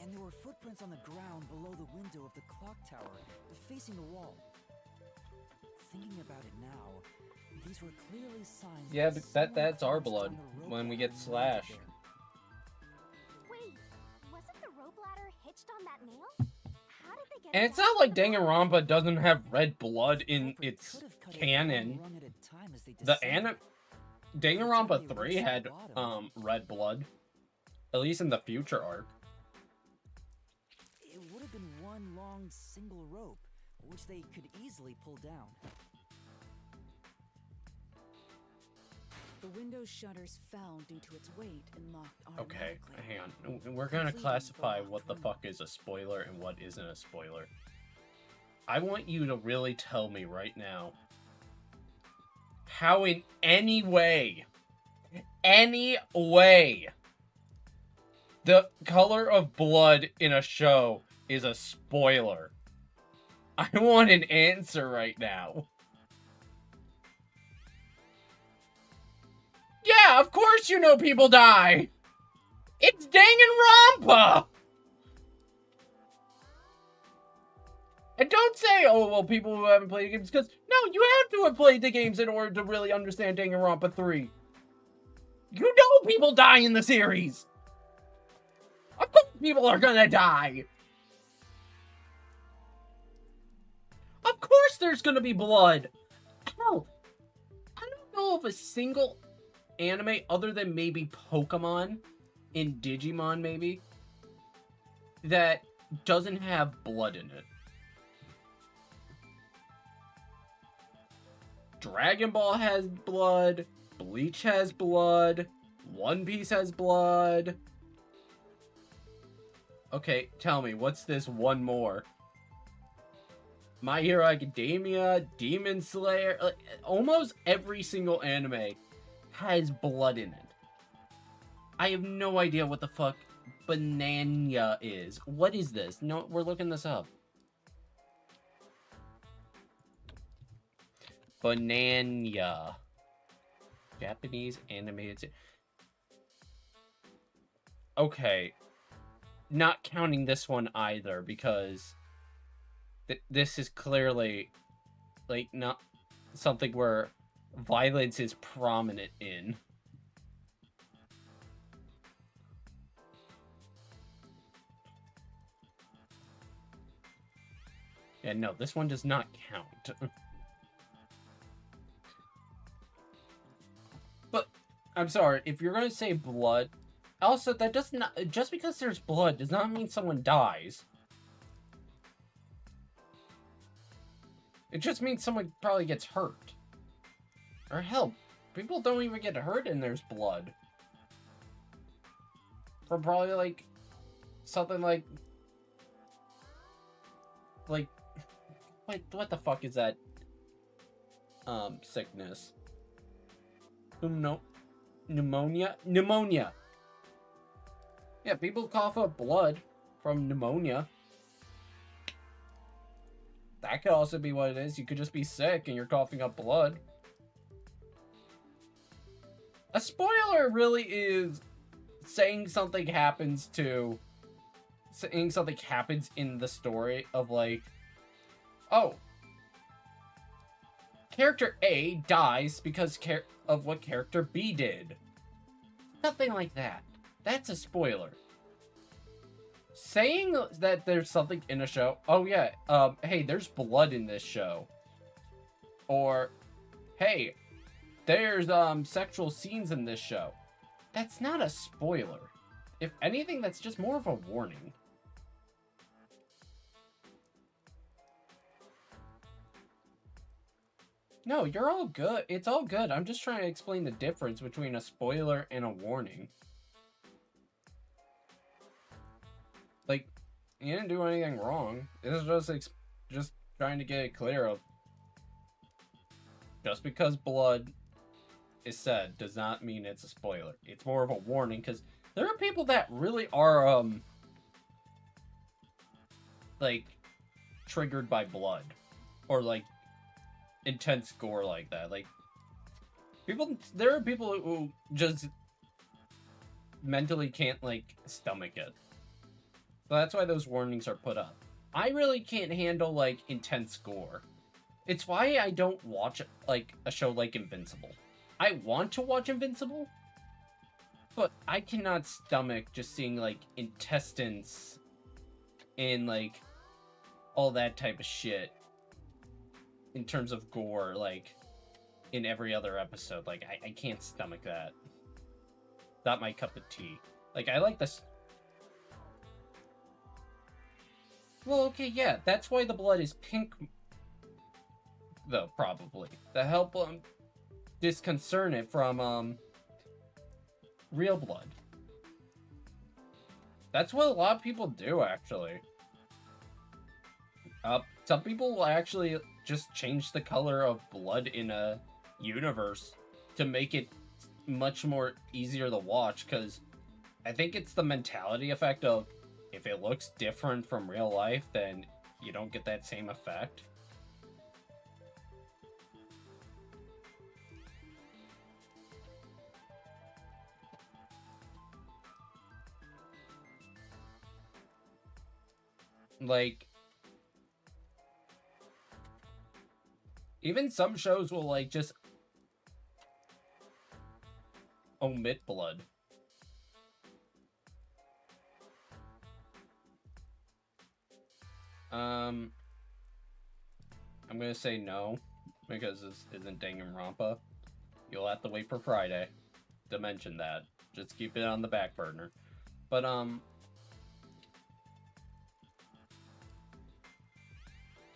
And there were footprints on the ground below the window of the clock tower, facing the wall. Thinking about it now, these were clearly signs. Yeah, but someone that's our punched blood on the rope when we ladder get and left it slashed. there. Wait, wasn't the rope ladder hitched on that nail? How did they get And it it's back not like to the rope? Danganronpa doesn't have red blood in Culprit its could have cut it canon. one rung at a time as they The descended. Danganronpa 3 had red blood. At least in the future arc. It would have been one long single rope, which they could easily pull down. The window's shutters fell due to its weight and locked Okay, automatically. hang on. We're gonna classify what the fuck is a spoiler and what isn't a spoiler. I want you to really tell me right now how in any way, the color of blood in a show is a spoiler. I want an answer right now. Yeah, of course you know people die! It's Danganronpa! And don't say, oh, well, people who haven't played the games, because, no, you have to have played the games in order to really understand Danganronpa 3. You know people die in the series! Of course people are gonna die! Of course there's gonna be blood! Hell, I don't know of a single anime other than maybe Pokemon in Digimon, maybe, that doesn't have blood in it. Dragon Ball has blood, Bleach has blood, One Piece has blood. Okay, tell me, what's this one more? My Hero Academia, Demon Slayer, like, almost every single anime has blood in it. I have no idea what the fuck banana is. What is this? No, we're looking this up. Banana. Japanese animated. Okay. Not counting this one either, because this is clearly, like, not something where violence is prominent in. Yeah, no, this one does not count. I'm sorry, if you're gonna say blood, also that does not, just because there's blood does not mean someone dies. It just means someone probably gets hurt. Or hell, people don't even get hurt and there's blood. From probably like something like wait, what the fuck is that sickness? Pneumonia? Pneumonia. Yeah, people cough up blood from pneumonia. That could also be what it is. You could just be sick and you're coughing up blood. A spoiler really is saying something happens in the story of like, oh, character A dies because of what character B did. Nothing like that. That's a spoiler. Saying that there's something in a show, oh yeah, hey, there's blood in this show. Or, hey, there's sexual scenes in this show. That's not a spoiler. If anything, that's just more of a warning. No, you're all good. It's all good. I'm just trying to explain the difference between a spoiler and a warning. Like, you didn't do anything wrong. This is just trying to get it clear of just because blood is said does not mean it's a spoiler. It's more of a warning, because there are people that really are like triggered by blood or like intense gore like that. Like there are people who just mentally can't like stomach it. So that's why those warnings are put up. I really can't handle like intense gore. It's why I don't watch like a show like Invincible. I want to watch Invincible, but I cannot stomach just seeing like intestines and like all that type of shit in terms of gore, like in every other episode. Like I can't stomach that. Not my cup of tea. Like I like this. Well, okay, yeah, that's why the blood is pink, though, probably. To help disconcern it from real blood. That's what a lot of people do, actually. Some people will actually just change the color of blood in a universe to make it much more easier to watch, because I think it's the mentality effect of if it looks different from real life, then you don't get that same effect. Like, even some shows will like just omit blood. I'm gonna say no, because this isn't Danganronpa. You'll have to wait for Friday to mention that. Just keep it on the back burner. But,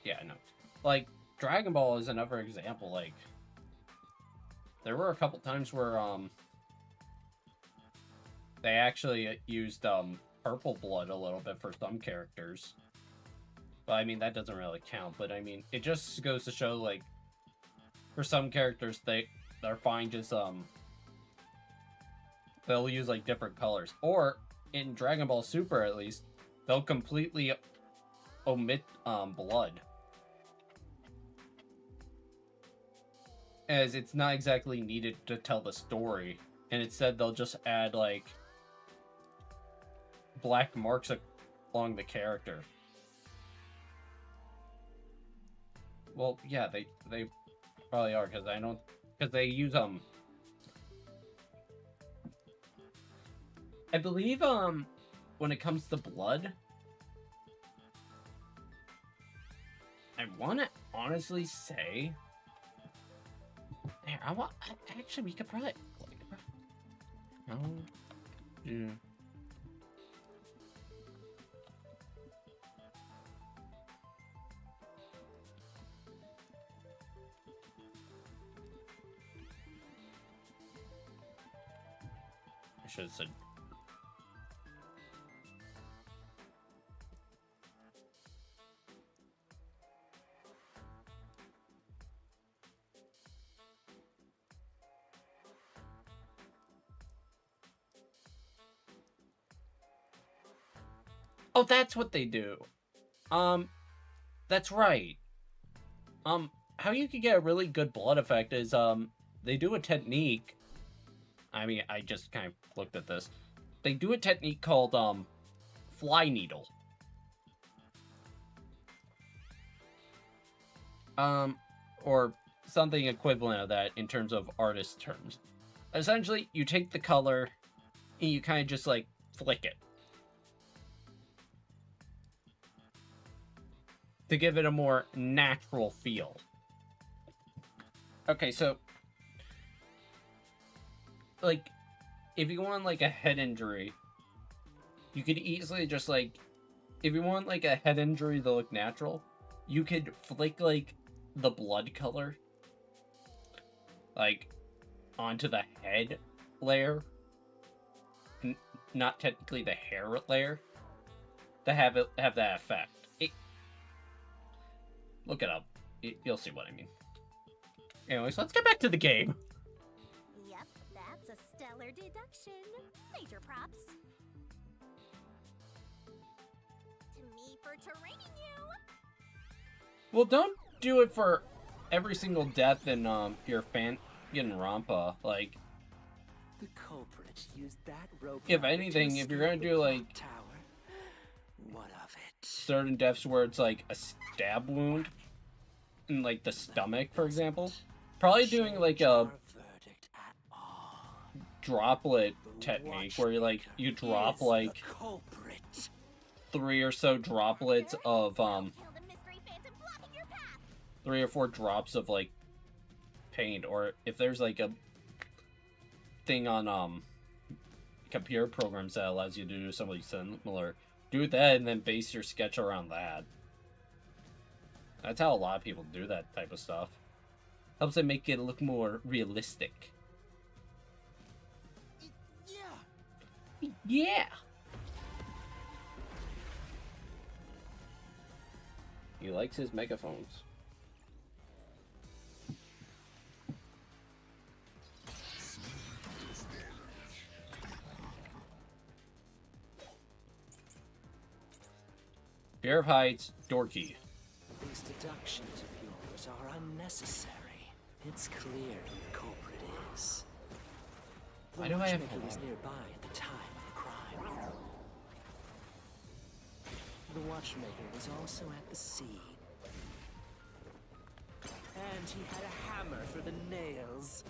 yeah, no. Like, Dragon Ball is another example. Like, there were a couple times where, they actually used, purple blood a little bit for some characters. But, I mean, that doesn't really count. But, I mean, it just goes to show, like, for some characters, they're fine just, they'll use, like, different colors. Or, in Dragon Ball Super, at least, they'll completely omit, blood. As it's not exactly needed to tell the story. And instead, they'll just add, like, black marks along the character. Well, yeah, they probably are, because they use, I believe, when it comes to blood, I want to honestly say, here, actually, we could probably, Oh, yeah. I should have said. Oh, that's what they do. That's right. How you can get a really good blood effect is, they do a technique. I mean, I just kind of looked at this. They do a technique called, fly needle. Or something equivalent of that in terms of artist terms. Essentially, you take the color and you kind of just, like, flick it. To give it a more natural feel. Okay, so, like, if you want, like, a head injury, you could easily just, like, if you want, like, a head injury to look natural, you could flick, like, the blood color, like, onto the head layer, not technically the hair layer, to have that effect. Look it up. You'll see what I mean. Anyways, let's get back to the game. Yep, that's a stellar deduction. Major props. To me for training you. Well, don't do it for every single death in your Rampa. Like, The culprit used that rope. if anything, if you're gonna do like tower, what of it? certain deaths where it's like a stab wound in like the stomach, for example, probably doing like a droplet technique where you drop like 3 or so droplets of 3 or 4 drops of like paint, or if there's like a thing on computer programs that allows you to do something similar, do that and then base your sketch around that. That's how a lot of people do that type of stuff. Helps it make it look more realistic. Yeah. Yeah. He likes his megaphones. Fear of heights, door key. These deductions of yours are unnecessary. It's clear who the culprit is. Why do I have Watchmaker was nearby at the time of the crime. The watchmaker was also at the scene. And he had a hammer for the nails.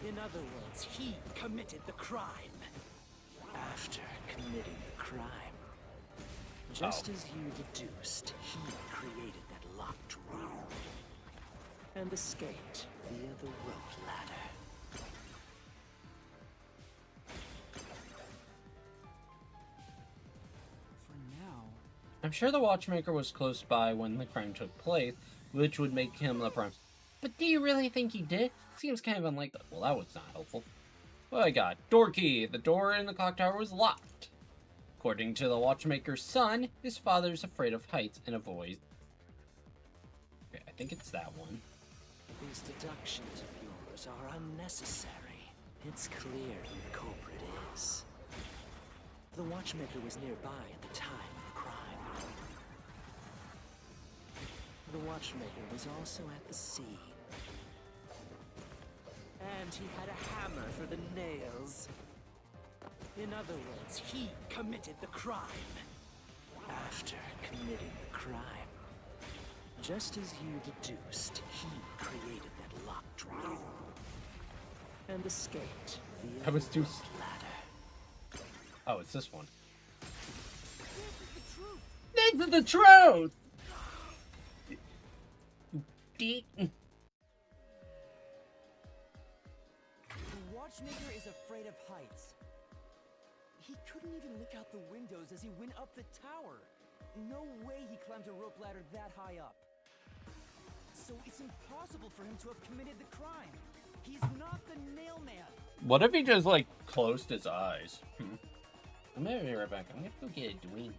In other words, he committed the crime. After committing the crime, just as you deduced, he created that locked room and escaped via the rope ladder. For now. I'm sure the watchmaker was close by when the crime took place, which would make him the prime. But do you really think he did? Seems kind of unlikely. Well, that was not helpful. What I got? Door key. The door in the clock tower was locked. According to the watchmaker's son, his father's afraid of heights and avoids. Okay, I think it's that one. These deductions of yours are unnecessary. It's clear who the culprit is. The watchmaker was nearby at the time of the crime. The watchmaker was also at the scene. And he had a hammer for the nails. In other words, he committed the crime. After committing the crime, just as you deduced, he created that locked room and escaped via I was too. the ladder. Oh, it's this one. This is the truth. This is the truth. The matchmaker is afraid of heights. He couldn't even look out the windows as he went up the tower. No way he climbed a rope ladder that high up. So it's impossible for him to have committed the crime. He's not the nail man. What if he just, like, closed his eyes? I'm gonna be right back. I'm gonna go get a drink.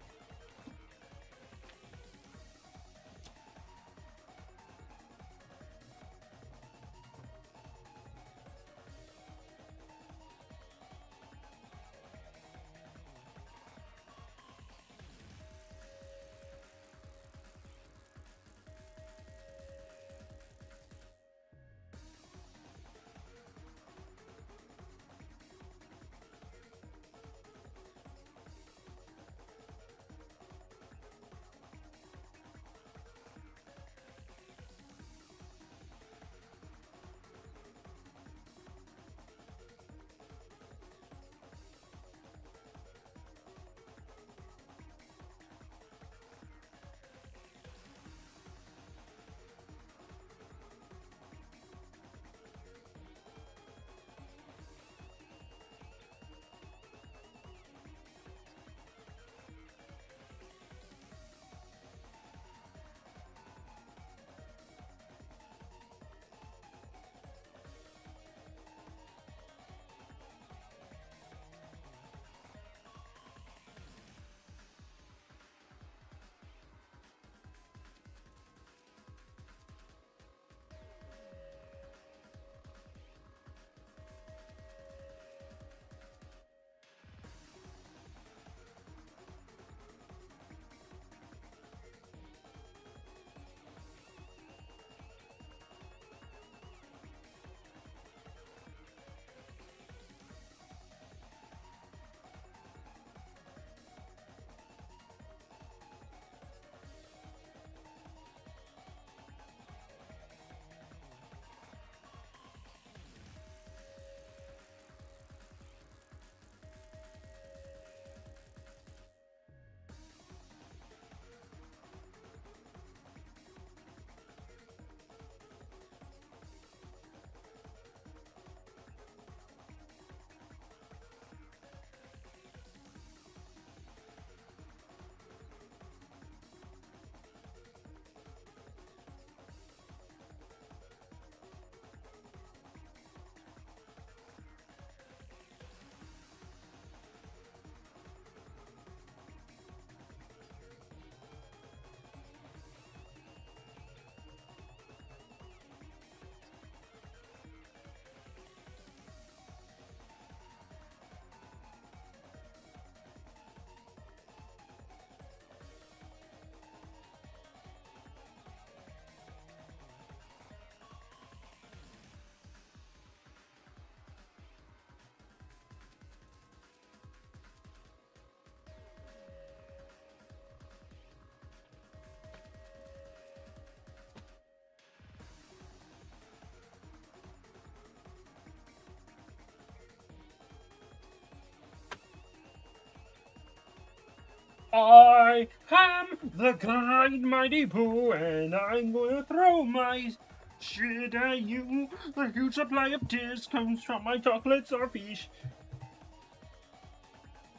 I am the great mighty Pooh, and I'm gonna throw my shit at you. The huge supply of tears comes from my chocolate starfish.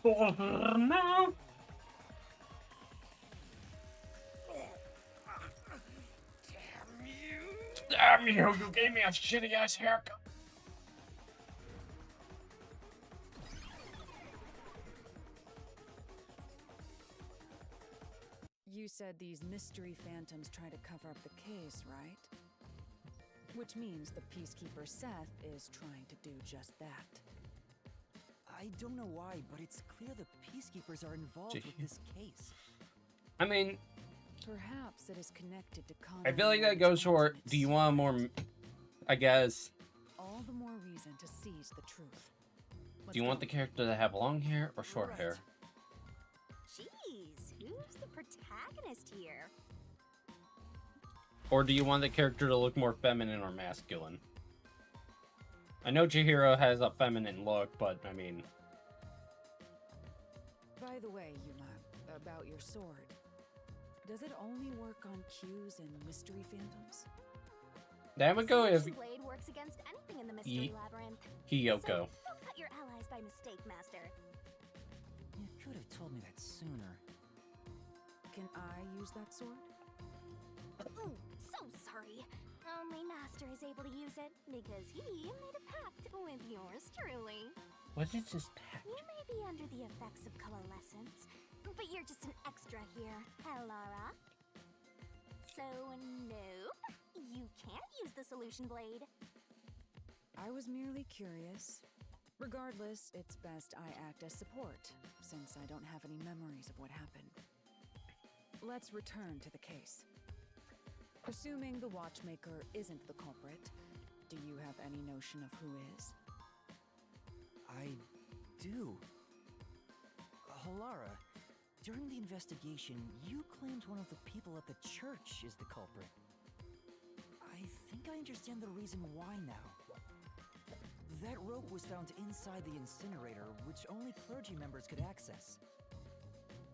For now. Damn you! You gave me a shitty ass haircut. You said these mystery phantoms try to cover up the case, right? Which means the Peacekeeper Seth is trying to do just that. I don't know why, but it's clear the Peacekeepers are involved with this case. I mean, perhaps it is connected to Connor. I feel like that goes for, do you want more, I guess. All the more reason to seize the truth. Do you want the character to have long hair or short hair? Jeez, who's the protagonist here? Or do you want the character to look more feminine or masculine? I know Chihiro has a feminine look, but I mean... By the way, Yuma, about your sword. Does it only work on cues and mystery phantoms? That would go if Solution blade works against anything in the mystery labyrinth. Hiyoko. So don't cut your allies by mistake, Master. You could have told me that sooner. Can I use that sword? Ooh, so sorry. Only Master is able to use it because he made a pact with yours truly. What is this pack? You may be under the effects of coalescence, but you're just an extra here, Elara. So, nope, you can't use the solution blade. I was merely curious. Regardless, it's best I act as support, since I don't have any memories of what happened. Let's return to the case. Assuming the watchmaker isn't the culprit, do you have any notion of who is? I do. Halara, during the investigation, you claimed one of the people at the church is the culprit. I think I understand the reason why now. That rope was found inside the incinerator, which only clergy members could access.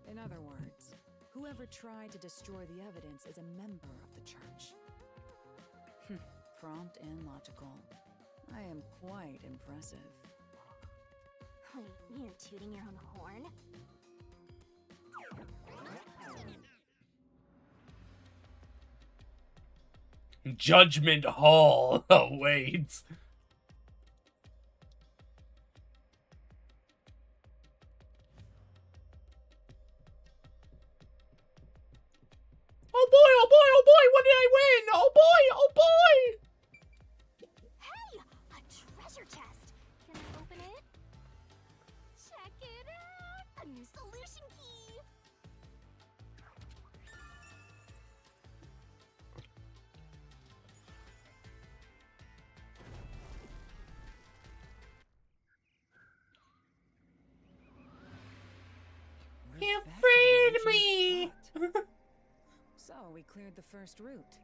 In other words, whoever tried to destroy the evidence is a member of the church. Prompt and logical. I am quite impressive. Wait, you're tooting your own horn? Judgment Hall awaits. Oh boy, oh boy, oh boy, what did I win? Oh boy, oh boy! Hey, a treasure chest! Can I open it? Check it out! A new solution key! You freed me! So, we cleared the first route.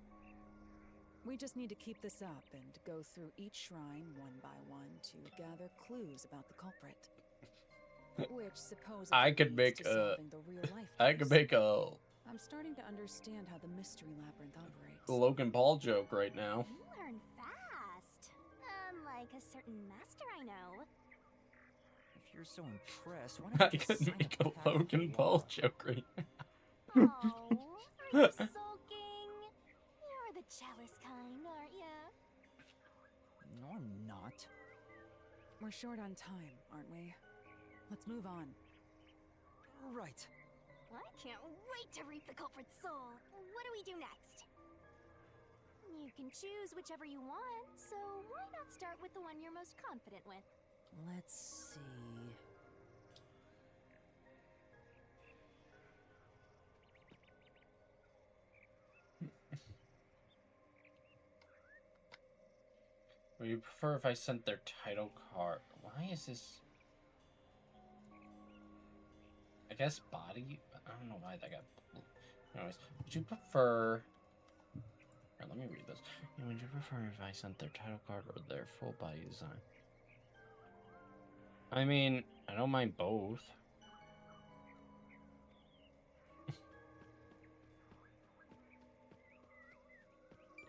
We just need to keep this up and go through each shrine one by one to gather clues about the culprit. Which supposedly I could leads make to solving the real-life I could case. make a I'm starting to understand how the mystery labyrinth operates. Logan Paul joke right now. You learn fast. Unlike a certain master I know. If you're so impressed, why I don't you just could sign make up a to have Logan what Paul you want? joke right now. Oh, are you sulking? You're the jealous kind, aren't ya? No, I'm not. We're short on time, aren't we? Let's move on. Right. I can't wait to reap the culprit's soul. What do we do next? You can choose whichever you want, so why not start with the one you're most confident with? Let's see. Would you prefer if I sent their title card? Why is this? I guess body? I don't know why that got... Anyways, would you prefer... Here, let me read this. Would you prefer if I sent their title card or their full body design? I mean, I don't mind both.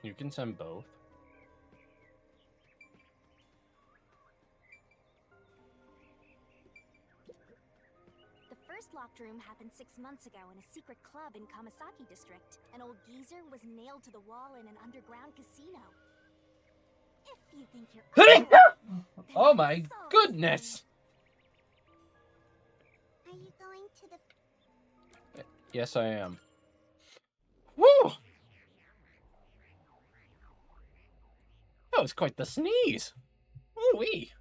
You can send both. The first locked room happened 6 months ago in a secret club in Kamasaki district. An old geezer was nailed to the wall in an underground casino. If you think you're Oh my goodness! Are you going to the... Yes, I am. Woo! That was quite the sneeze. Ooh-wee.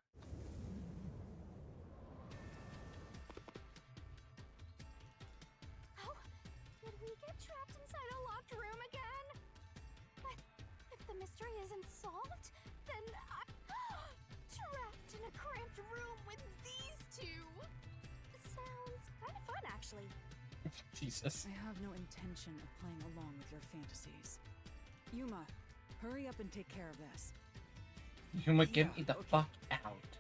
Oh, did we get trapped inside a locked room again? But if the mystery isn't solved, then I'm trapped in a cramped room with these two. Sounds kind of fun, actually. Jesus. I have no intention of playing along with your fantasies. Yuma, hurry up and take care of this. Yuma, get me the fuck out.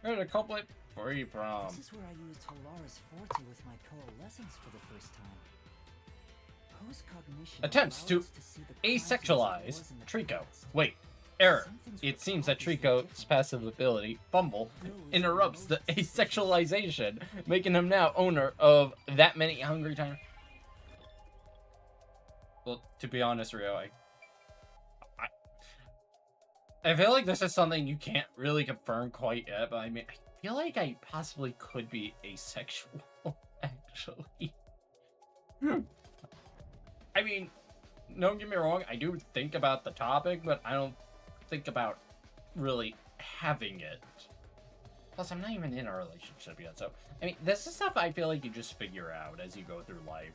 There's a culprit Free prom. This is where I used Halara's Forte with my coalescence for the first time. Post-cognition Attempts to allows us see the crimes as it asexualize was in the Trico. past. Wait, error. Some things It were seems that obviously Trico's different. passive ability, Fumble, Those interrupts the most asexualization, making him now owner of that many hungry time. Well, to be honest, Rio, I feel like this is something you can't really confirm quite yet, but I mean, I feel like I possibly could be asexual, actually. I mean, don't get me wrong, I do think about the topic, but I don't think about really having it. Plus, I'm not even in a relationship yet, so, I mean, this is stuff I feel like you just figure out as you go through life.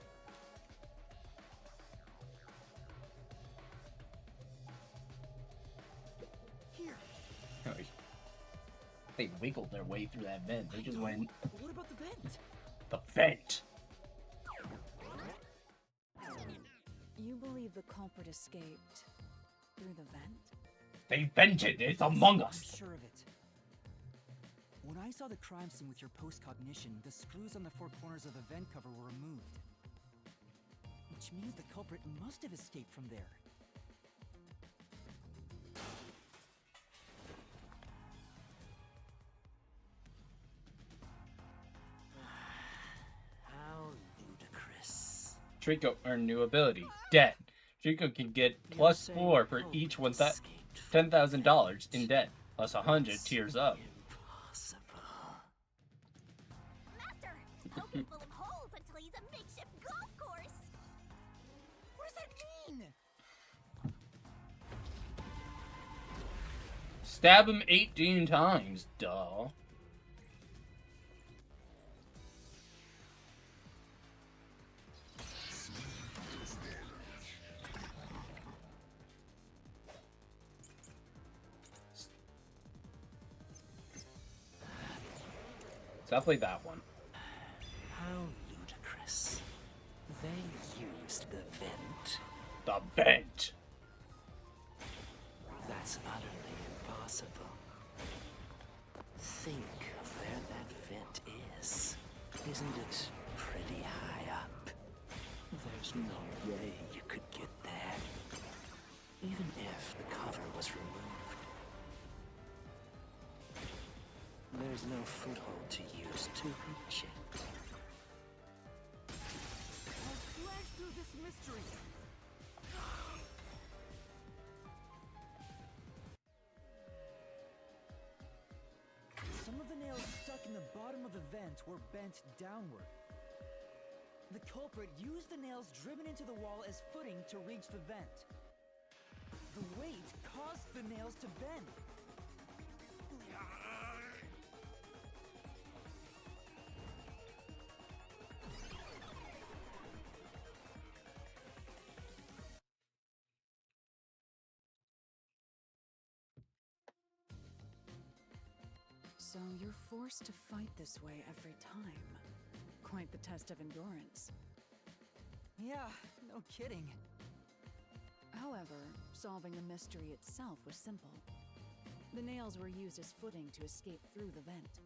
They wiggled their way through that vent. They just went. But what about the vent? The vent! You believe the culprit escaped through the vent? They vented! It's among I'm us! sure of it. When I saw the crime scene with your post-cognition, the screws on the four corners of the vent cover were removed. Which means the culprit must have escaped from there. How ludicrous. Trico earned new ability. Debt. Trico can get plus 4 for each $10,000 in debt. Plus 100 tiers up. Impossible. Master, don't be full of holes until he's a makeshift golf course. What does that mean? Stab him 18 times, duh. It's definitely that one. How ludicrous. They used the vent. The vent! That's utterly impossible. Think of where that vent is. Isn't it pretty high up? There's no way you could get there. Even if the cover was removed. There's no foothold to use to reach it. I'll slash through this mystery. Some of the nails stuck in the bottom of the vent were bent downward. The culprit used the nails driven into the wall as footing to reach the vent. The weight caused the nails to bend. So you're forced to fight this way every time. Quite the test of endurance. Yeah, no kidding. However, solving the mystery itself was simple. The nails were used as footing to escape through the vent.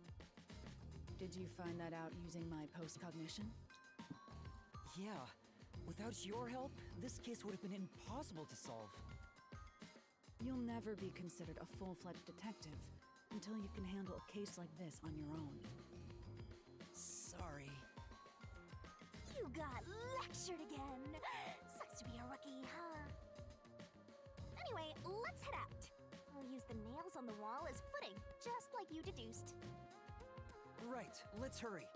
Did you find that out using my post-cognition? Yeah, without your help, this case would have been impossible to solve. You'll never be considered a full-fledged detective until you can handle a case like this on your own. Sorry. You got lectured again. Sucks to be a rookie, huh? Anyway, let's head out. I'll use the nails on the wall as footing, just like you deduced. Right, let's hurry.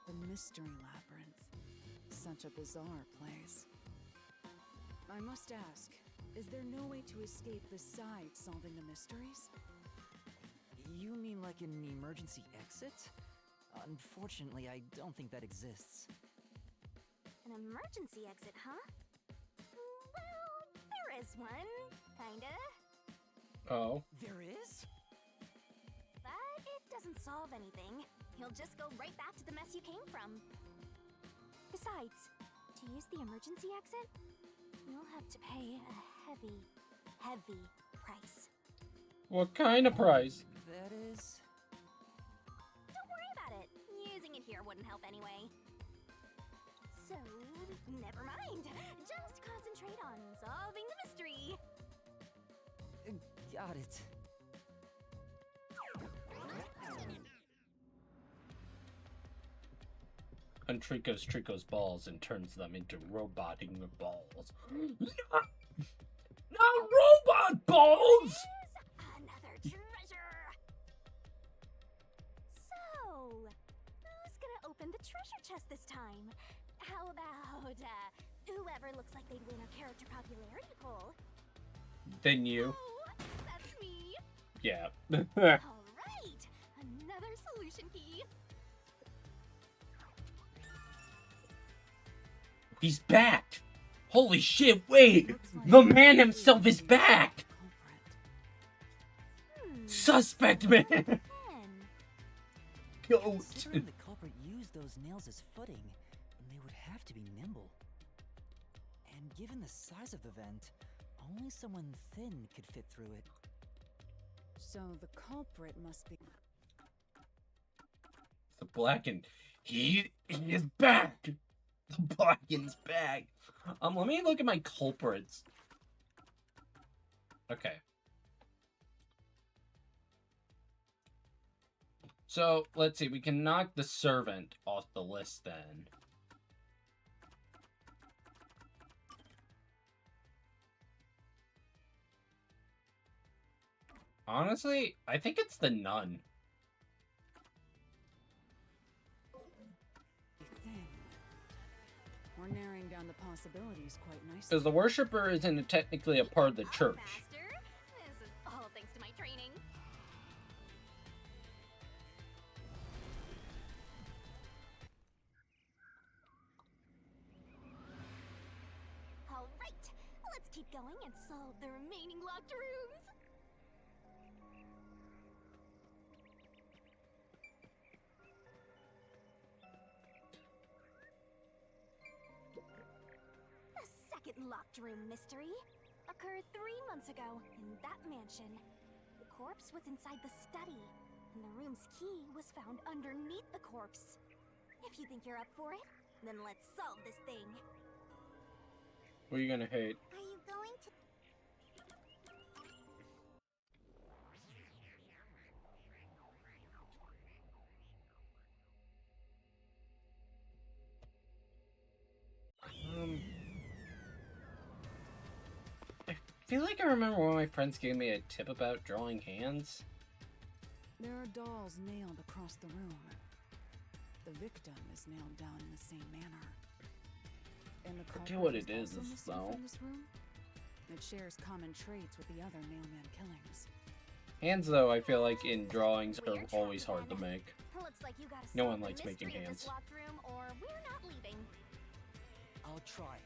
The Mystery Labyrinth. Such a bizarre place. I must ask, is there no way to escape besides solving the mysteries? You mean like an emergency exit? Unfortunately, I don't think that exists. An emergency exit, huh? Well, there is one, kinda. Oh. There is? But it doesn't solve anything. you'll just go right back to the mess you came from. Besides, to use the emergency exit, you'll have to pay a heavy, heavy price. What kind of price? That is... Don't worry about it. Using it here wouldn't help anyway. So, never mind. Just concentrate on solving the mystery. Got it. And Trico's balls and turns them into roboting balls. No robot balls! Another treasure! So, who's gonna open the treasure chest this time? How about, whoever looks like they'd win a character popularity poll? Then you. Oh, that's me! Yeah. Alright, another solution key. He's back! Holy shit, wait! The man himself is back! Suspect man! Goat! Considering the culprit used those nails as footing, they would have to be nimble. And given the size of the vent, only someone thin could fit through it. So the culprit must be... The Blackened. He is back! The Blackened's back! Let me look at my culprits. Okay. So, let's see. We can knock the servant off the list then. Honestly, I think it's the nun. We're narrowing down the possibilities quite nicely. Because the worshiper isn't technically a part of the church. Master, this is all thanks to my training. Alright, let's keep going and solve the remaining locked rooms. The second locked room mystery occurred 3 months ago in that mansion. The corpse was inside the study, and the room's key was found underneath the corpse. If you think you're up for it, then let's solve this thing. What are you gonna hate? Are you going to... I feel like I remember one of my friends gave me a tip about drawing hands. There are dolls nailed across the room. The victim is nailed down in the same manner. And the Forget culprit what it is, also missing though. from this room. It shares common traits with the other nailman killings. Hands, though, I feel like in drawings are always hard to make. Looks like you gotta No solve one the likes making mystery of hands. this locked room, or we're not leaving. I'll try.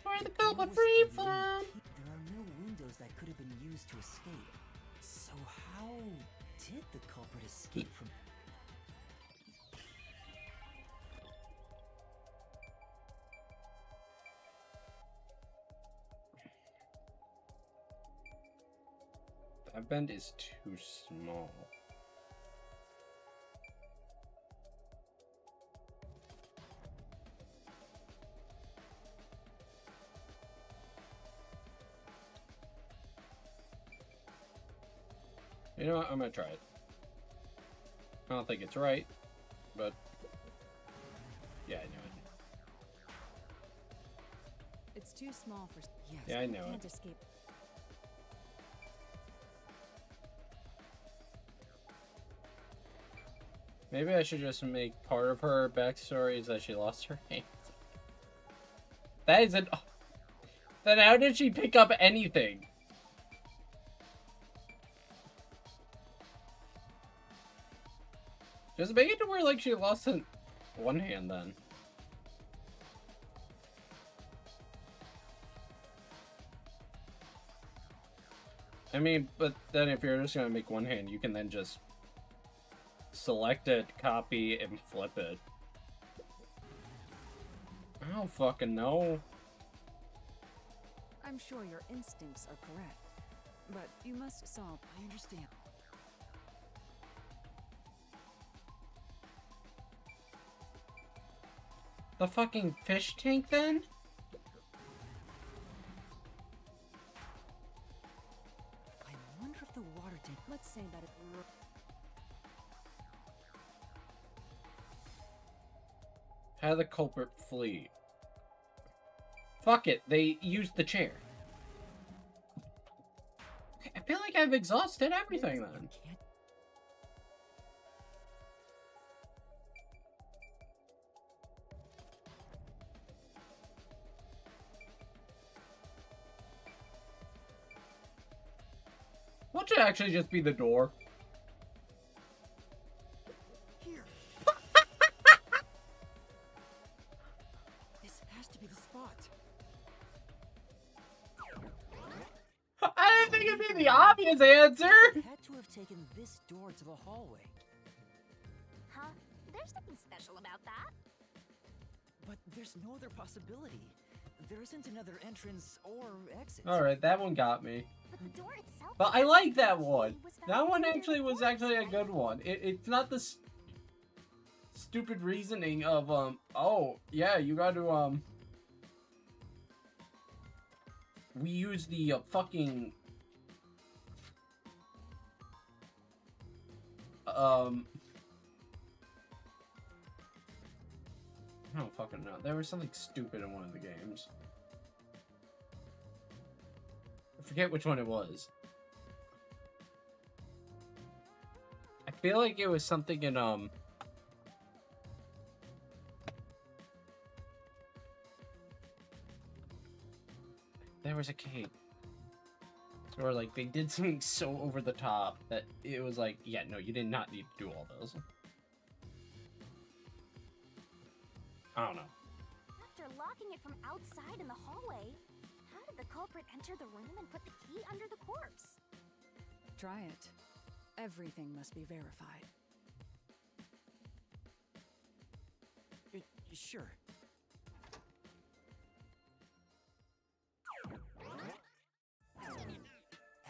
Where the culprit free from? There are no windows that could have been used to escape. So how did the culprit escape from... That bend is too small. You know what? I'm gonna try it. I don't think it's right, but yeah, I know it. It's too small for... Yes, Yeah, I know Can't it. escape. Maybe I should just make part of her backstory is that she lost her hands. That is an... Then how did she pick up anything? Just make it to where, like, she lost one hand, then. I mean, but then if you're just gonna make one hand, you can then just select it, copy, and flip it. I don't fucking know. I'm sure your instincts are correct, but you must solve. I understand. The fucking fish tank, then? I wonder if the water tank. Let's say that it. How did the culprit flee? Fuck it, they used the chair. Okay, I feel like I've exhausted everything then. You can't. What should actually just be the door? Here. This has to be the spot. I didn't think it'd be the obvious answer! Had to have taken this door to the hallway. Huh? There's nothing special about that. But there's no other possibility. There isn't another entrance or exit. Alright, that one got me. But the door itself. But I like that one. was found That one under actually the was corpse, actually a right? good one. It's not the stupid reasoning of, oh, yeah, you got to, we use the fucking, I don't fucking know. There was something stupid in one of the games. I forget which one it was. I feel like it was something in, there was a cake. Or, like, they did something so over the top that it was like, yeah, no, you did not need to do all those. I don't know. After locking it from outside in the hallway, how did the culprit enter the room and put the key under the corpse? Try it. Everything must be verified. Sure.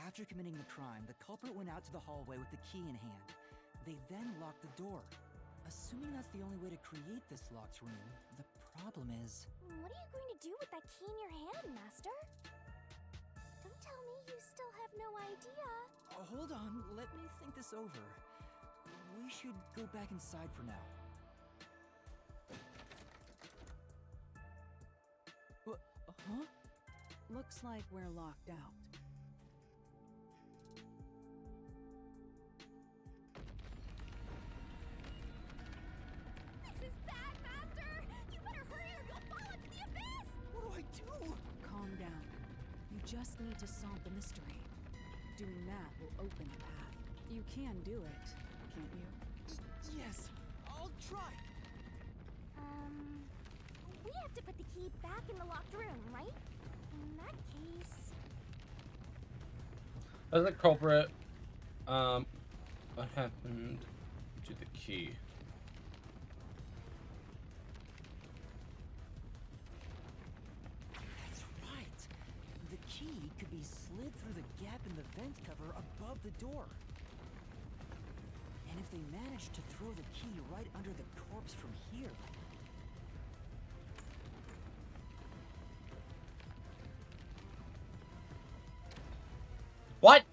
After committing the crime, the culprit went out to the hallway with the key in hand. They then locked the door. Assuming that's the only way to create this locked room, the problem is... What are you going to do with that key in your hand, Master? Don't tell me you still have no idea. Hold on, let me think this over. We should go back inside for now. Huh? Looks like we're locked out. This is bad, Master! You better hurry or you'll fall into the abyss! What do I do? Calm down. You just need to solve the mystery. Doing that will open the path. You can do it, can't you? Yes, I'll try. We have to put the key back in the locked room, right? In that case... As a culprit, what happened to the key? That's right. The key could be slid through the gap in the vent cover above the door. And if they managed to throw the key right under the corpse from here... What?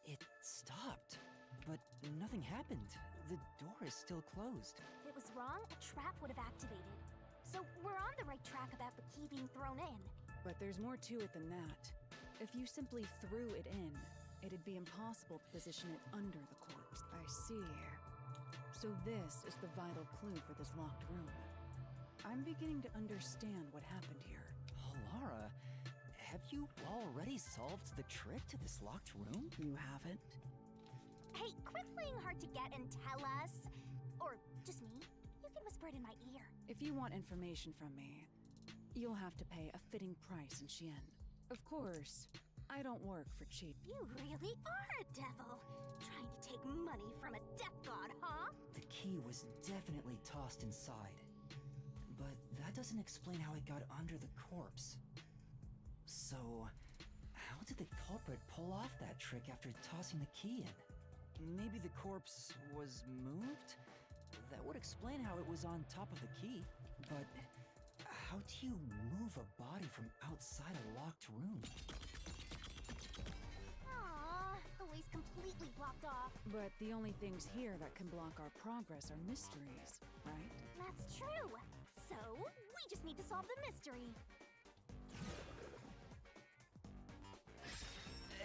It stopped, but nothing happened. The door is still closed. If it was wrong, a trap would have activated. So we're on the right track about the key being thrown in. But there's more to it than that. If you simply threw it in, it'd be impossible to position it under the corpse. I see. So this is the vital clue for this locked room. I'm beginning to understand what happened here. Lara, have you already solved the trick to this locked room? You haven't? Hey, quit playing hard to get and tell us. Or just me. You can whisper it in my ear. If you want information from me, you'll have to pay a fitting price in Xian. Of course. I don't work for cheap. You really are a devil. Trying to take money from a death god, huh? The key was definitely tossed inside. But that doesn't explain how it got under the corpse. So, how did the culprit pull off that trick after tossing the key in? Maybe the corpse was moved? That would explain how it was on top of the key. But how do you move a body from outside a locked room? Aww, the way's completely blocked off. But the only things here that can block our progress are mysteries, right? That's true. So, we just need to solve the mystery.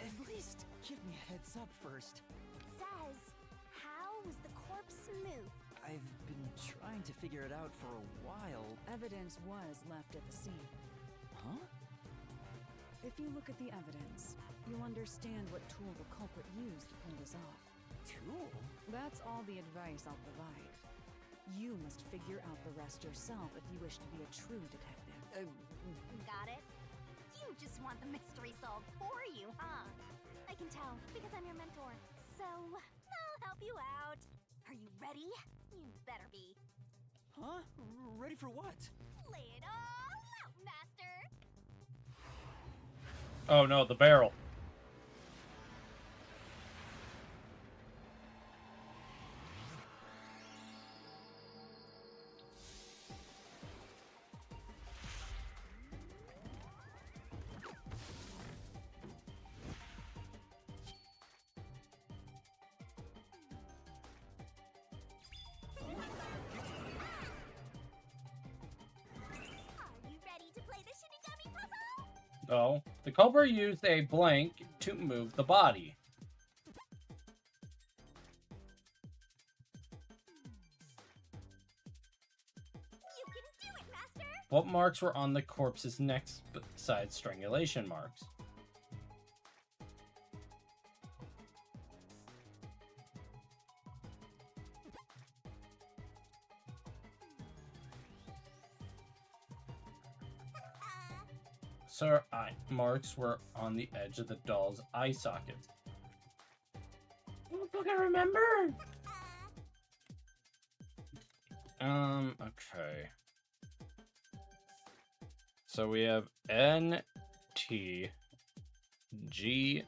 At least give me a heads up first. It says, how was the corpse moved? I've been trying to figure it out for a while. Evidence was left at the scene. Huh? If you look at the evidence, you'll understand what tool the culprit used to pull this off. Tool? That's all the advice I'll provide. You must figure out the rest yourself if you wish to be a true detective. Got it? You just want the mystery solved for you, huh? I can tell, because I'm your mentor. So, I'll help you out. Are you ready? You better be. Huh? Ready for what? Lay it all out, Master! Oh no, the barrel. Are you ready to play the Shinigami puzzle? No. The culprit used a blank to move the body. You can do it, Master! What marks were on the corpse's neck besides strangulation marks? Sir, eye marks were on the edge of the doll's eye socket. I don't fucking remember. Okay. So we have N T G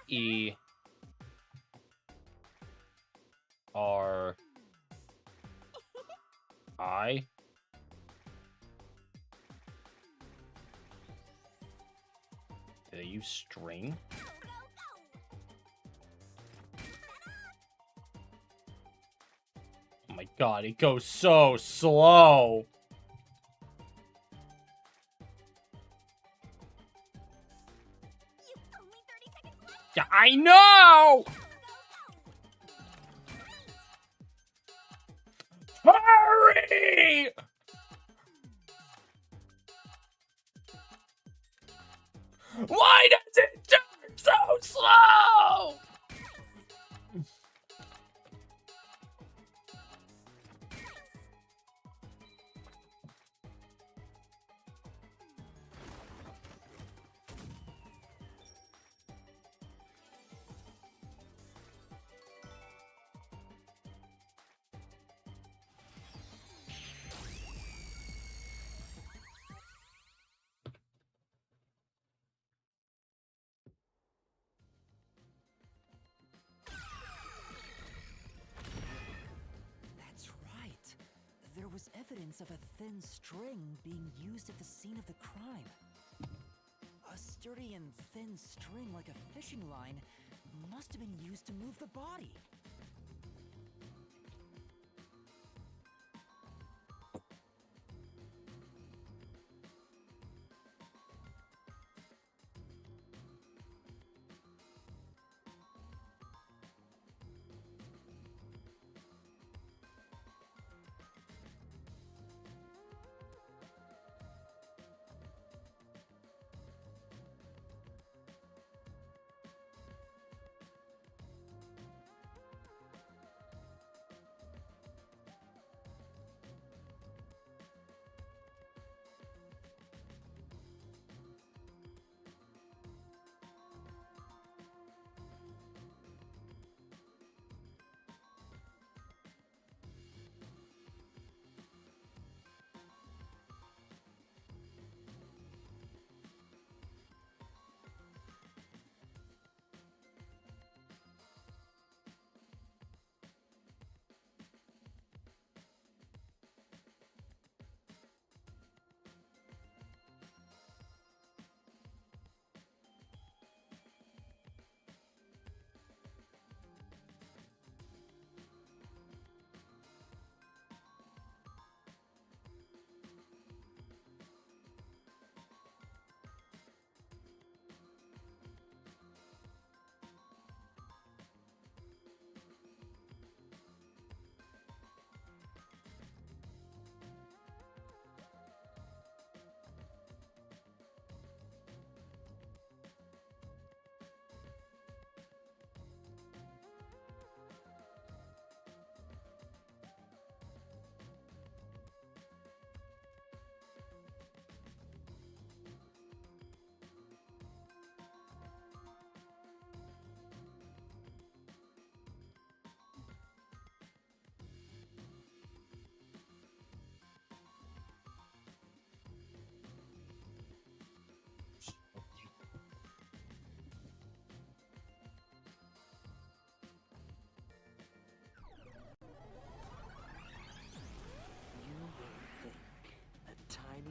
E R I. Did they use string? Oh my god, it goes so slow. Yeah, I know! Hurry! Why does it turn so slow? That's right. There was evidence of a thin string being used at the scene of the crime. A sturdy and thin string like a fishing line must have been used to move the body.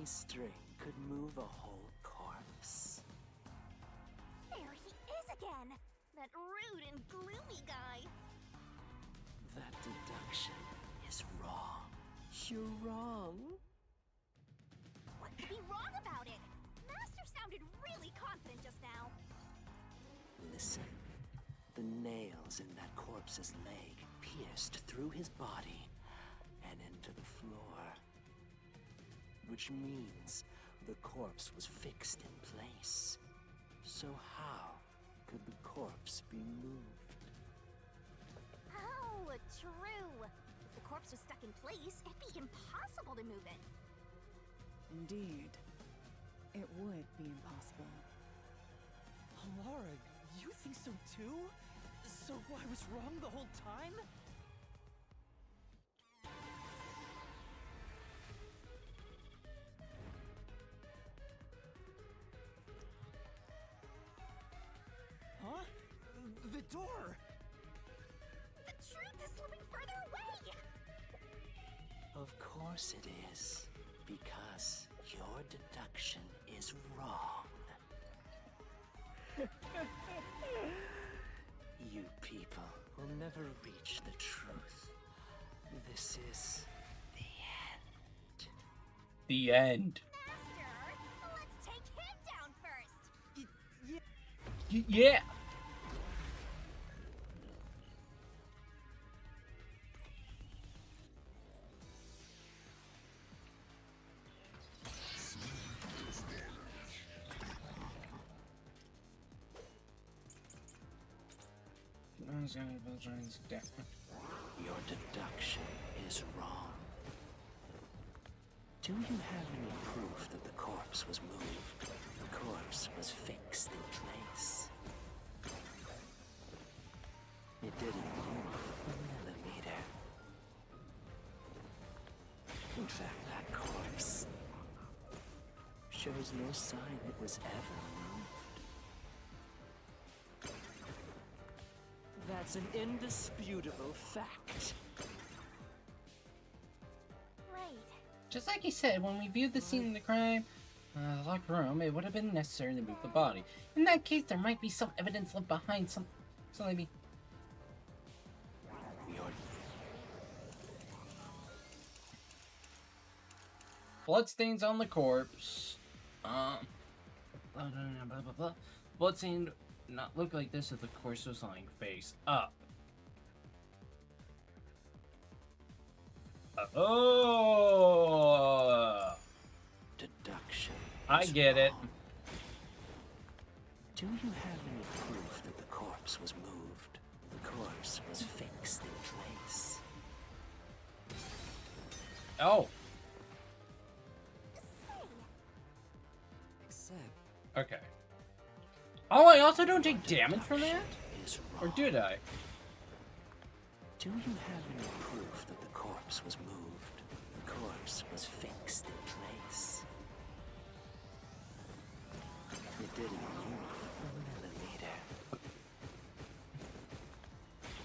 string could move a whole corpse. There he is again! That rude and gloomy guy! That deduction is wrong. You're wrong. What could be wrong about it? Master sounded really confident just now. Listen. The nails in that corpse's leg pierced through his body and into the floor. Which means the corpse was fixed in place. So how could the corpse be moved? Oh, true. If the corpse was stuck in place, it'd be impossible to move it. Indeed. It would be impossible. Laura, you think so too? So I was wrong the whole time? Huh? The door! The truth is slipping further away! Of course it is. Because your deduction is wrong. You people will never reach the truth. This is the end. The end. Master, let's take him down first! Yeah. Your deduction is wrong. Do you have any proof that the corpse was moved? The corpse was fixed in place. It didn't move a millimeter. In fact, that corpse shows no sign it was ever moved. That's an indisputable fact. Right. Just like he said, when we viewed the scene of the crime, the locked room, it would have been necessary to move the body. In that case, there might be some evidence left behind, something. Bloodstains on the corpse. Blah, blah, blah, blah. Bloodstain not look like this if the corpse was lying face up. Oh! Deduction. I get it. Do you have any proof that the corpse was moved? The corpse was fixed in place. Oh. Except... Okay. Oh, I also don't take damage from that? Or did I? Do you have any proof that the corpse was moved? The corpse was fixed in place. It didn't move a millimeter.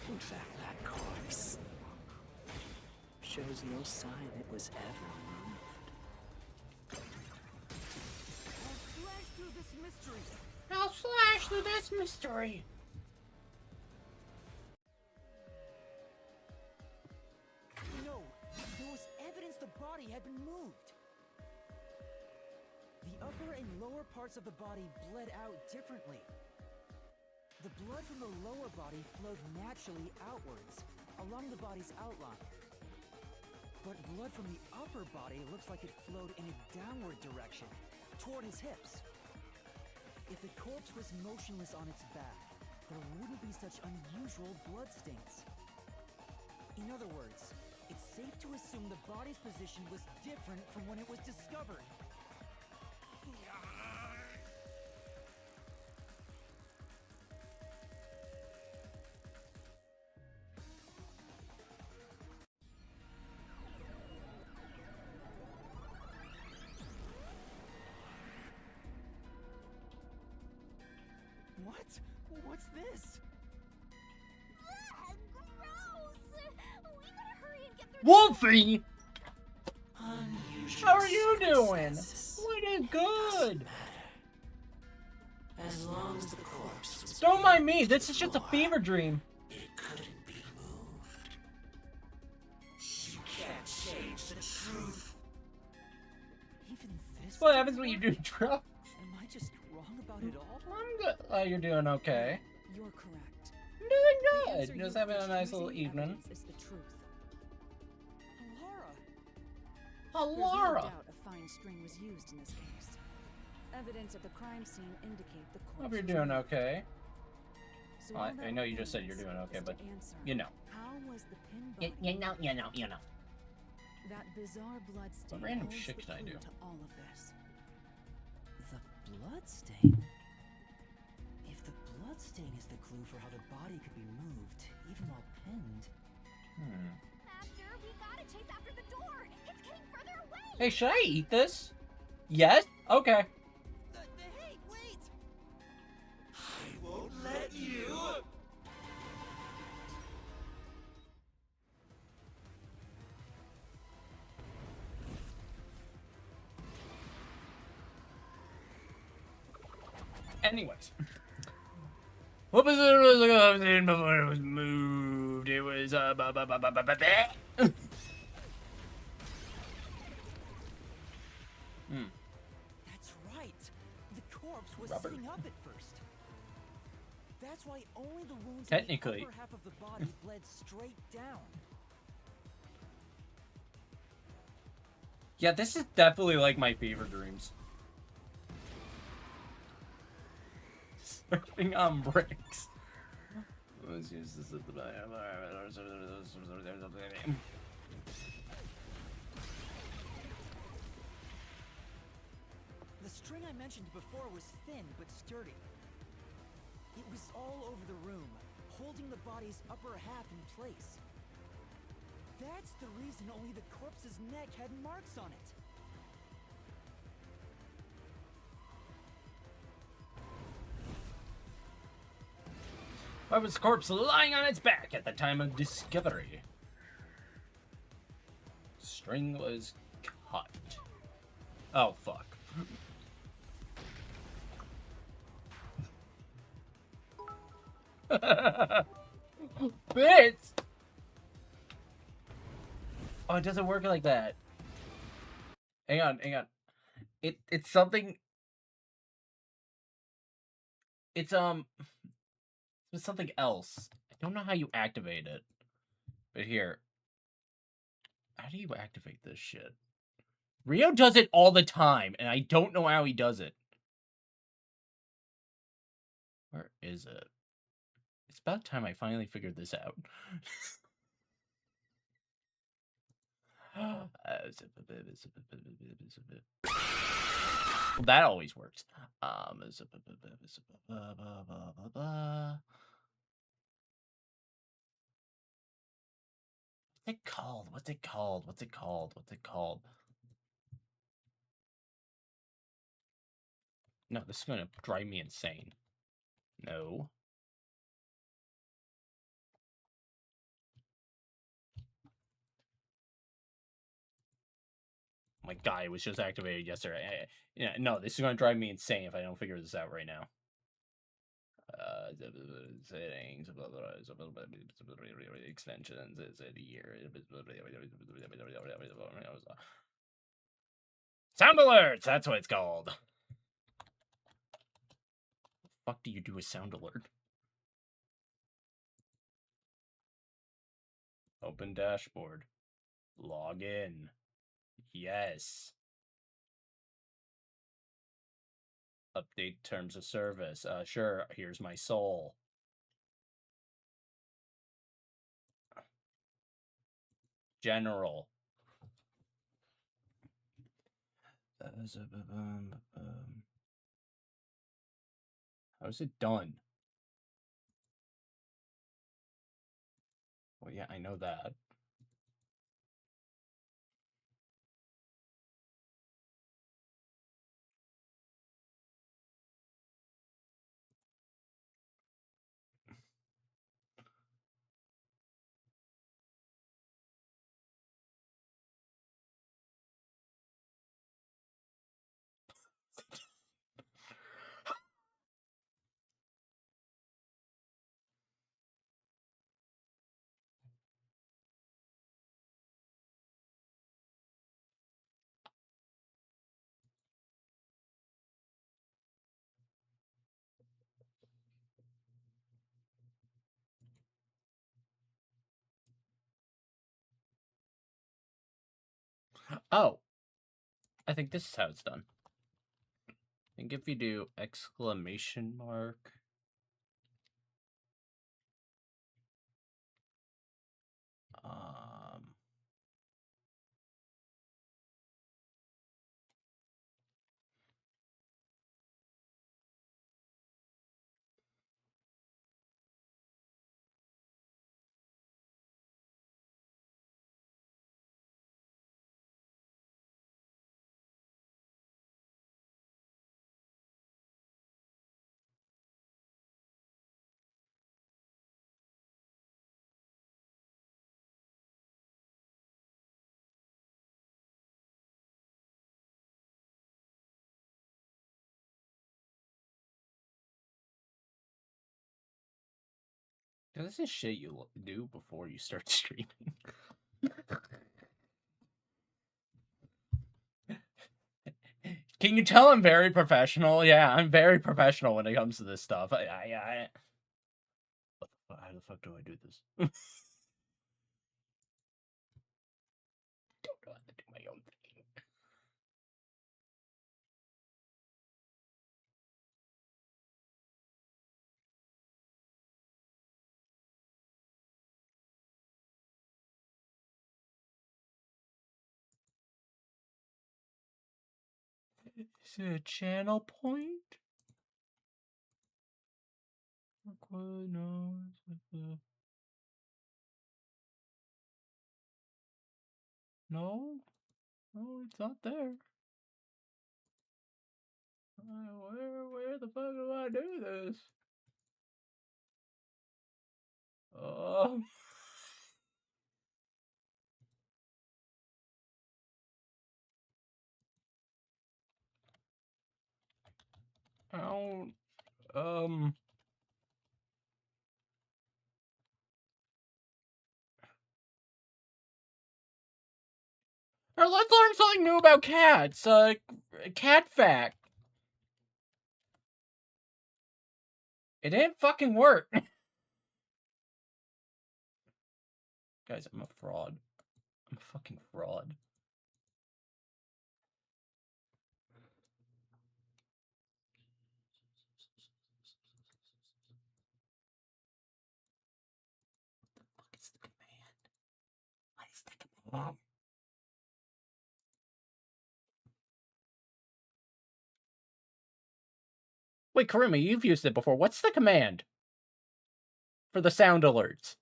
In fact, that corpse shows no sign it was ever moved. I'll slash through this mystery! I'll slash through this mystery! No! There was evidence the body had been moved! The upper and lower parts of the body bled out differently. The blood from the lower body flowed naturally outwards, along the body's outline. But blood from the upper body looks like it flowed in a downward direction, toward his hips. If the corpse was motionless on its back, there wouldn't be such unusual bloodstains. In other words, it's safe to assume the body's position was different from when it was discovered. What? What's this? Ugh, gross! We gotta hurry and get through. Wolfie! Unusual How are you doing? What is good? As long as the corpse was Don't mind me. This is just a fever dream. it couldn't be moved. You can't change the truth. Even this. What happens when you do drugs? Am I just wrong about it all? I'm good. Oh, you're doing okay. You're correct. I'm The doing answer good. Just you've having a reached nice little using the evening. evidence is the truth. Alara. There's no Alara. doubt a fine string was used in this case. Evidence at the crime scene indicate the corpse. Hope you're was doing moved. okay. So I all that know you just said you're remains doing okay, is but to answer, you know. how was the pin You body know. That bizarre blood stain random holds shit the can I clue do? to all of this. The blood stain. If the blood stain is the clue for how the body could be moved, even while pinned. Master, we gotta chase after the door. It's getting further away. Hey, should I eat this? Yes? Okay. Hey, wait! I won't let you. Anyways. What was it before it was moved? It was That's right. The corpse was Rubber. sitting up at first. That's why only the wounds Technically. in the upper half of the body bled straight down. Yeah, this is definitely like my fever dreams. Surfing on bricks. Let's use this at the The string I mentioned before was thin but sturdy. It was all over the room, holding the body's upper half in place. That's the reason only the corpse's neck had marks on it. Why was the corpse lying on its back at the time of discovery? String was cut. Oh, fuck. Bits! Oh, it doesn't work like that. Hang on. It's something. It's something else. I don't know how you activate it. But here. How do you activate this shit? Rio does it all the time, and I don't know how he does it. Where is it? It's about time I finally figured this out. Well, that always works. What's it called? What's it called? What's it called? What's it called? No, this is gonna drive me insane. No. My guy was just activated yesterday. Yeah, no, this is gonna drive me insane if I don't figure this out right now. Settings, extensions, year. Sound alerts. That's what it's called. What the fuck do you do with sound alert? Open dashboard. Log in. Yes. Update terms of service. Sure. Here's my soul. General. How is it done? Well, yeah, I know that. Oh. I think this is how it's done. I think if you do exclamation mark. This is shit you do before you start streaming. Can you tell I'm very professional? Yeah, I'm very professional when it comes to this stuff. How the fuck do I do this? Don't know how to do my own thing. Is it a channel point? No, no, it's not there. Where the fuck do I do this? Oh. I don't, Or let's learn something new about cats. Cat fact. It didn't fucking work. Guys, I'm a fraud. I'm a fucking fraud. What the fuck is the command? What is the command? Wait, Karima, you've used it before. What's the command? For the sound alerts.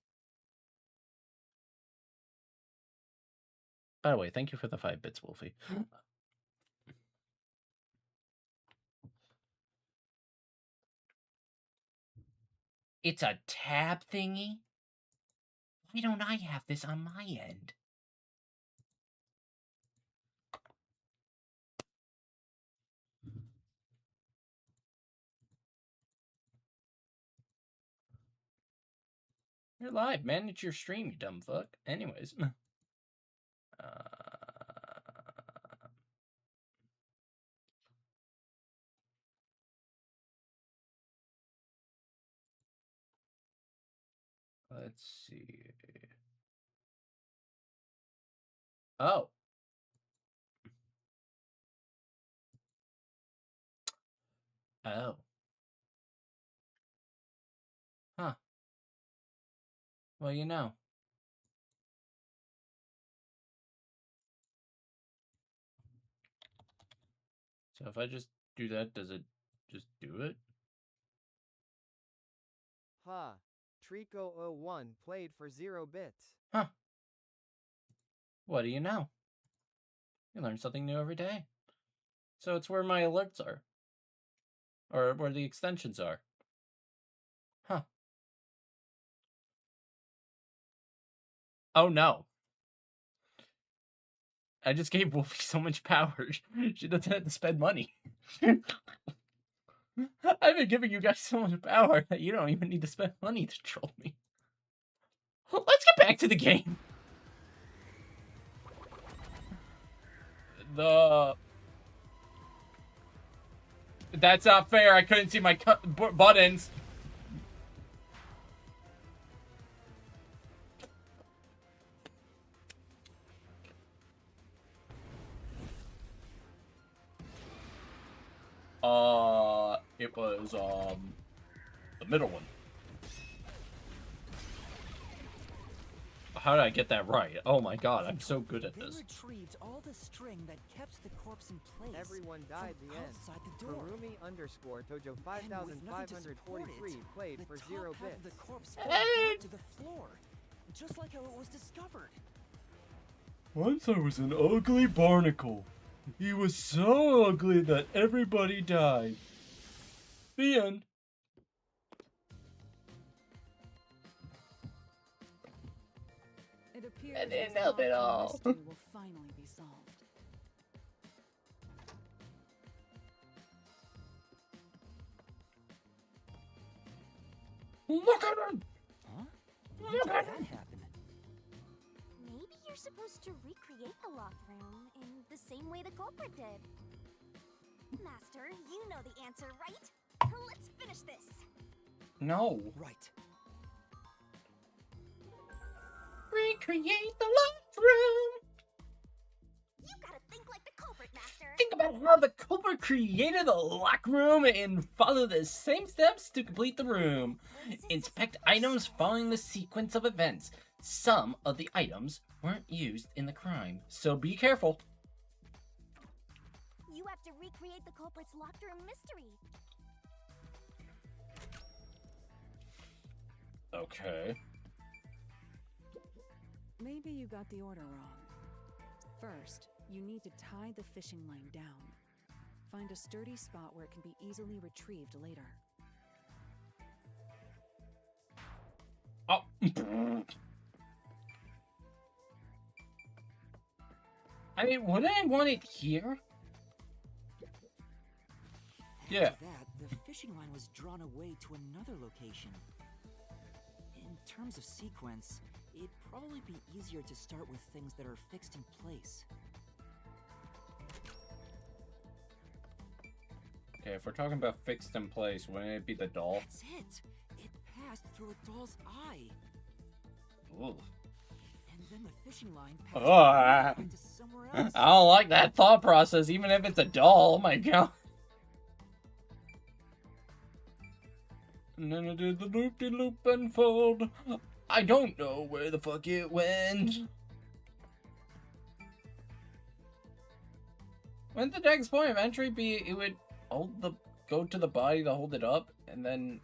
By the way, thank you for the 5 bits, Wolfie. It's a tab thingy? Why don't I have this on my end? You're live. Manage your stream, you dumb fuck. Anyways. Let's see. Oh. Oh. Huh. Well, you know. So if I just do that, does it just do it? Ha. Trico01 played for 0 bits. Huh. What do you know? You learn something new every day. So it's where my alerts are. Or where the extensions are. Huh. Oh no. I just gave Wolfie so much power. She doesn't have to spend money. I've been giving you guys so much power that you don't even need to spend money to troll me. Let's get back to the game. That's not fair. I couldn't see my buttons. it was the middle one. How did I get that right? Oh my god, I'm so good at this. They retrieved all the string that kept the corpse in place. Everyone died from the end. outside the door. Karumi underscore Tojo And with nothing to support 5543 it, played the for top 0 half of bits. the corpse fell down to the floor, just like how it was discovered. Once I was an ugly barnacle. He was so ugly that everybody died. The end. It appears I didn't this help at awful all. mystery will finally be solved. Look at him! Huh? When Look did at that him! happen? Maybe you're supposed to recreate the locked room in the same way the culprit did. Master, you know the answer, right? Let's finish this. No. Right. Recreate the locked room. You gotta think like the culprit, Master. Think about how the culprit created the lock room and follow the same steps to complete the room. Inspect items following the sequence of events. Some of the items weren't used in the crime, so be careful. You have to recreate the culprit's locked room mystery. Okay. Maybe you got the order wrong. First, you need to tie the fishing line down. Find a sturdy spot where it can be easily retrieved later. Oh. I mean, wouldn't I want it here? Yeah. After that, the fishing line was drawn away to another location. In terms of sequence, it'd probably be easier to start with things that are fixed in place. Okay, if we're talking about fixed in place, wouldn't it be the doll? That's it! It passed through a doll's eye! Ooh. And then the fishing line passed Oh, to somewhere else. I don't like that thought process, even if it's a doll. Oh my god. And then I did the loop-de-loop and fold. I don't know where the fuck it went. Wouldn't the next point of entry be it would go to the body to hold it up, and then...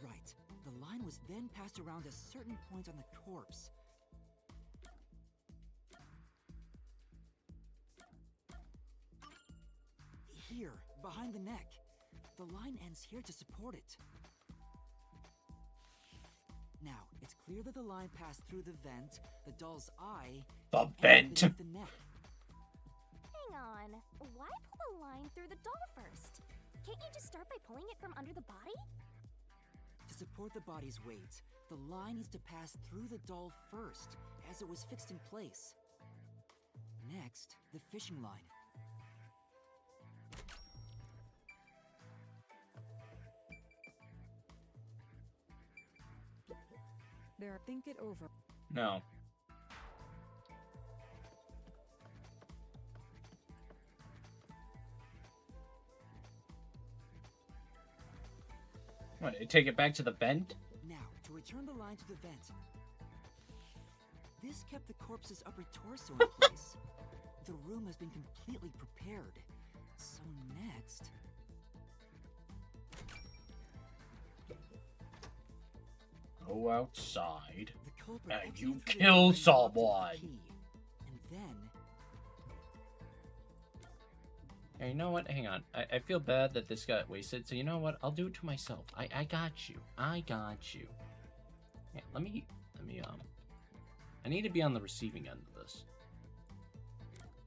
Right. The line was then passed around a certain point on the corpse. Here, behind the neck. The line ends here to support it. Now, it's clear that the line passed through the vent, the doll's eye, The and vent! beneath the neck. Hang on. Why pull a line through the doll first? Can't you just start by pulling it from under the body? To support the body's weight, the line needs to pass through the doll first, as it was fixed in place. Next, the fishing line. There, think it over. No. What, take it back to the vent? Now, to return the line to the vent. This kept the corpse's upper torso in place. The room has been completely prepared. So next... Go outside. The culprit And exited you through the kill door and locked up the someone. key. And then... Hey, you know what? Hang on. I feel bad that this got wasted, so you know what? I'll do it to myself. I got you. I got you. Yeah, let me, I need to be on the receiving end of this.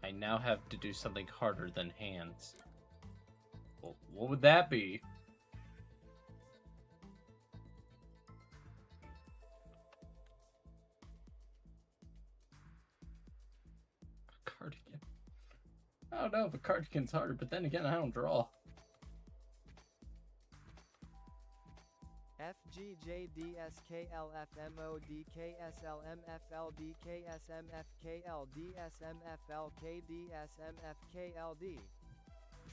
I now have to do something harder than hands. Well, what would that be? A cardigan. I don't know if a cardigan's harder, but then again, I don't draw. FGJDSKLFMODKSLMFLDKSMFKLDSMFLKDSMFKLD.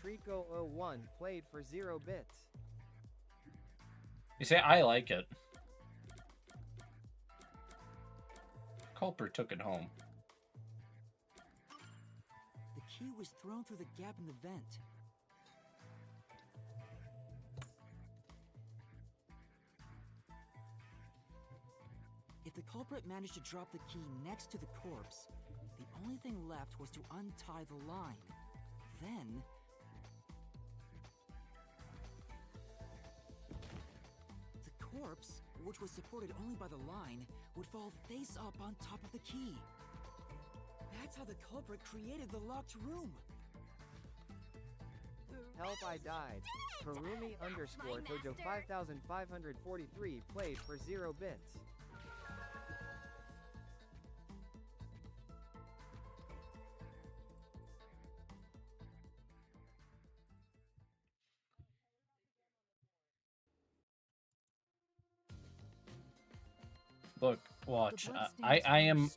Trico01 played for 0 bits. You say I like it. Culprit took it home. The key was thrown through the gap in the vent. If the culprit managed to drop the key next to the corpse, the only thing left was to untie the line. Then... the corpse, which was supported only by the line, would fall face up on top of the key. That's how the culprit created the locked room. Help, I died. Karumi underscore Tojo 5543 played for 0 bits. Look, watch. I am,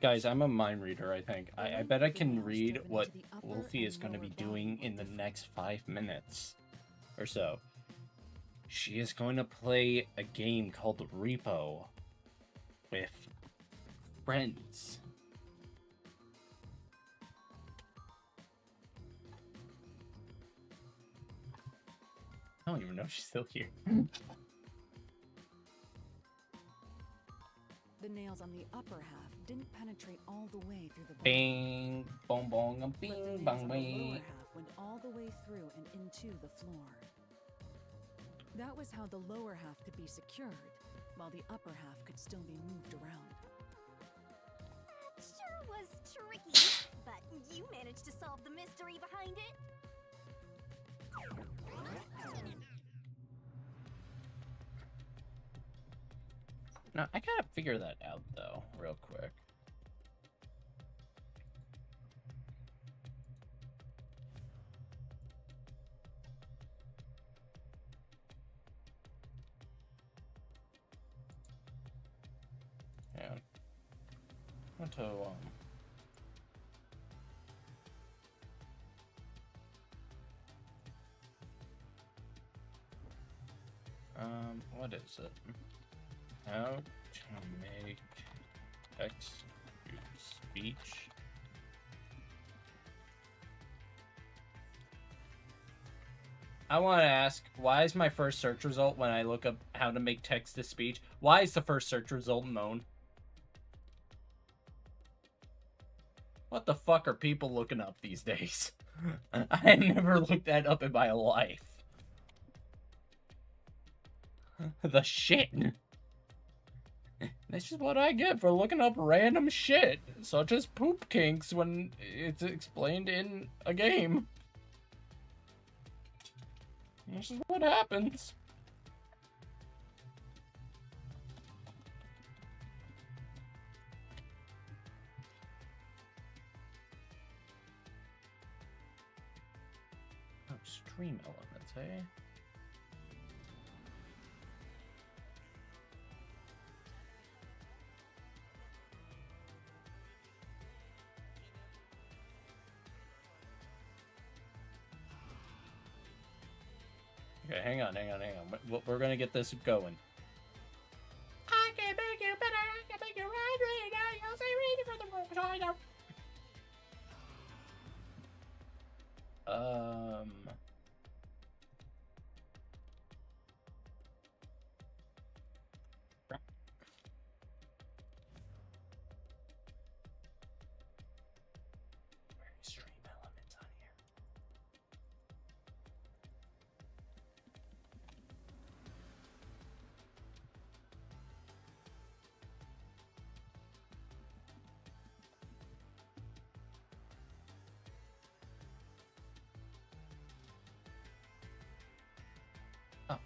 guys, I'm a mind reader, I think. I bet I can read what Wolfie is going to be doing in the next 5 minutes or so. She is going to play a game called Repo with friends. I don't even know if she's still here. The nails on the upper half didn't penetrate all the way through the bone. Bing, bong, bong, bing, But the nails bong, on the bing. lower half went all the way through and into the floor. That was how the lower half could be secured, while the upper half could still be moved around. That sure was tricky, but you managed to solve the mystery behind it. Now, I gotta figure that out, though, real quick. Yeah. What to, what is it? How to make text to speech. I want to ask, why is my first search result when I look up how to make text to speech? Why is the first search result moan? What the fuck are people looking up these days? I never looked that up in my life. The shit. This is what I get for looking up random shit, such as poop kinks when it's explained in a game. This is what happens. Oh, stream elements, eh? Okay, hang on. We're gonna get this going. I can make you better, I can make you right now. You'll say read it for the book, so I know. Stream elements on here. Oh.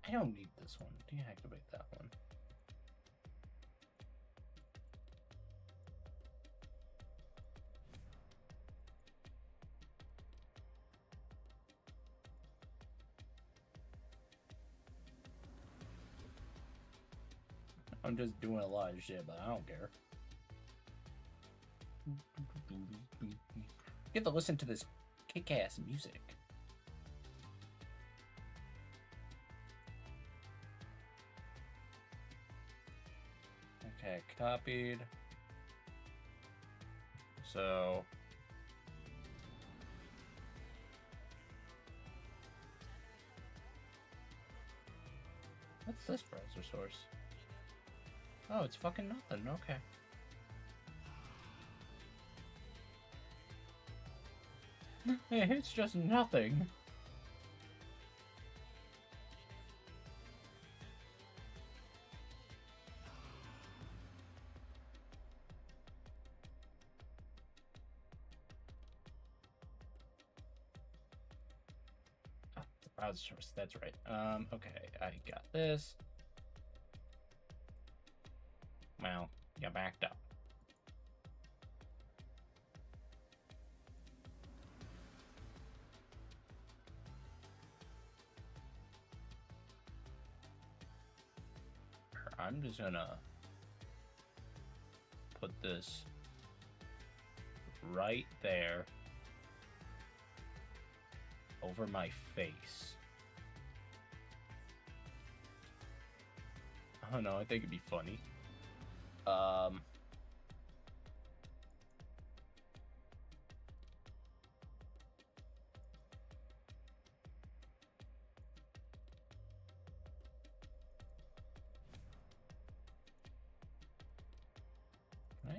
I don't need this one. Deactivate that one. I'm just doing a lot of shit, but I don't care. Get to listen to this kick-ass music. Okay, copied. So what's this browser source? Oh, it's fucking nothing. Okay. It's just nothing. Oh, the browser source. That's right. Okay, I got this. Well, you backed up. I'm just gonna put this right there over my face. Oh no, I think it'd be funny. Can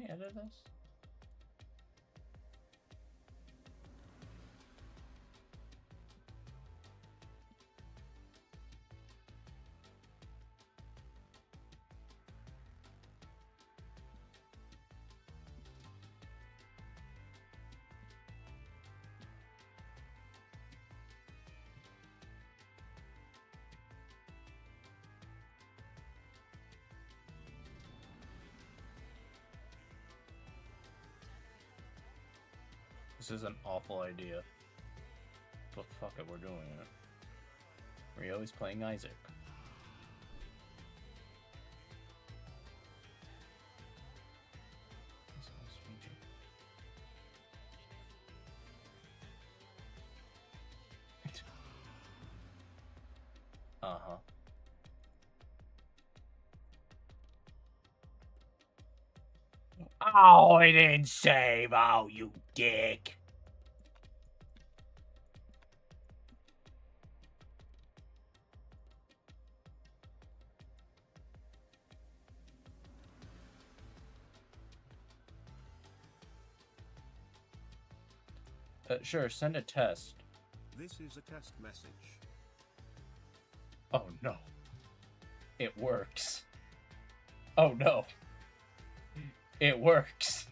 I edit this? This is an awful idea. But fuck it, we're doing it. Rio is playing Isaac. Uh-huh. Oh, it didn't save. Oh, you dick. Sure, send a test. This is a test message. Oh no. It works. Oh no. It works.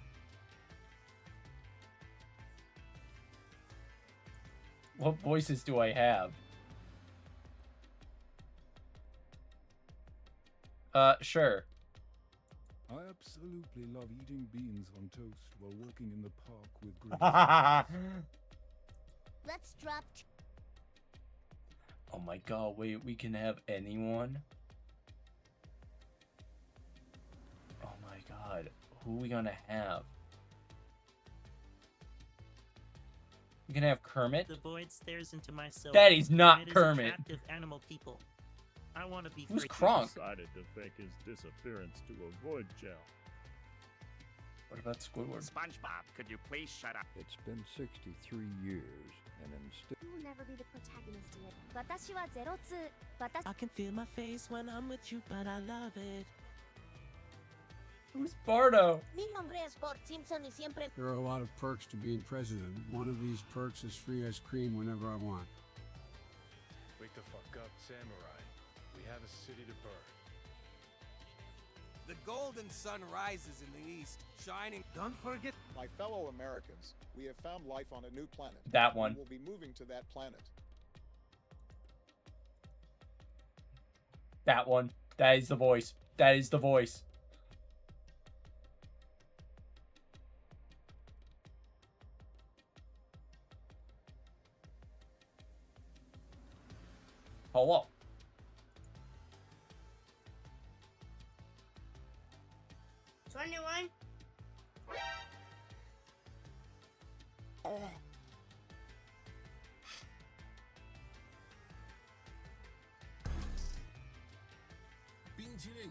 What voices do I have? Sure. I absolutely love eating beans on toast while walking in the park with Grace. Let's drop. Oh my god, wait, we can have anyone? Oh my god, who are we gonna have? We can have Kermit? The void stares into my soul. That is not and it is Kermit. Attractive animal people. I want to be Who's free. Kronk? Decided to fake his disappearance to avoid jail. What about Squidward? SpongeBob, could you please shut up? It's been 63 years, and instead... You will never be the protagonist in it. 私は02. I can feel my face when I'm with you, but I love it. Who's Bardo? Mi nombre es Bart Simpson y siempre... There are a lot of perks to being president. One of these perks is free ice cream whenever I want. Wake the fuck up, samurai. We have a city to burn. The golden sun rises in the east, shining. Don't forget, my fellow Americans, we have found life on a new planet. That one. We'll be moving to that planet. That one. That is the voice. That is the voice. Hello. Want a new one? 빙치링.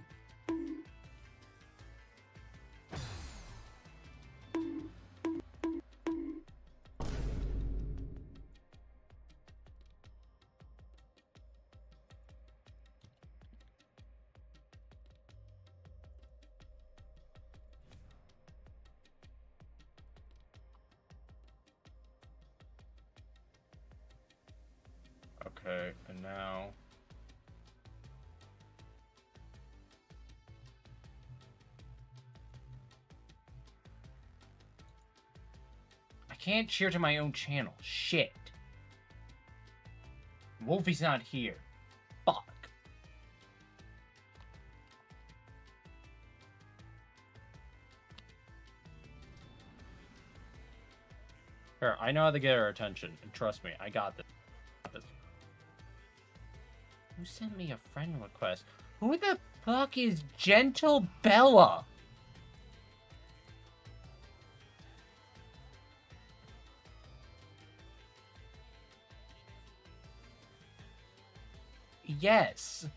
Okay, and now... I can't cheer to my own channel. Shit. Wolfie's not here. Fuck. Here, I know how to get her attention, and trust me, I got this. Who sent me a friend request? Who the fuck is Gentle Bella? Yes.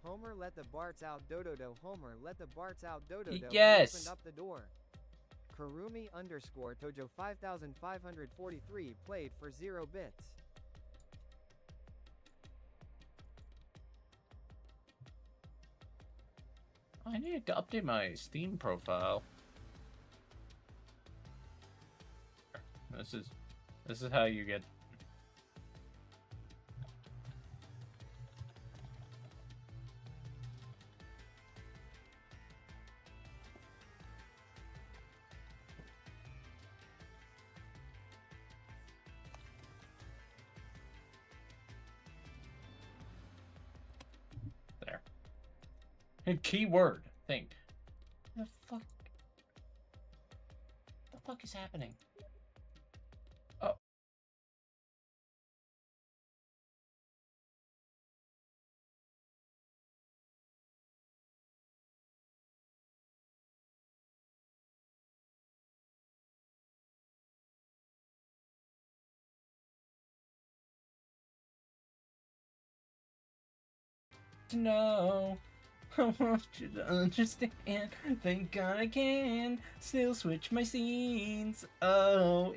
Homer let the Barts out Dododo. Homer let the Barts out Dododo. Yes. He opened up the door. Karumi underscore Tojo 5543 played for 0 bits. I need to update my Steam profile. This is how you get. There. And keyword thing. The fuck? The fuck is happening? Oh. No. I want you to understand. Thank God I can still switch my scenes. Oh,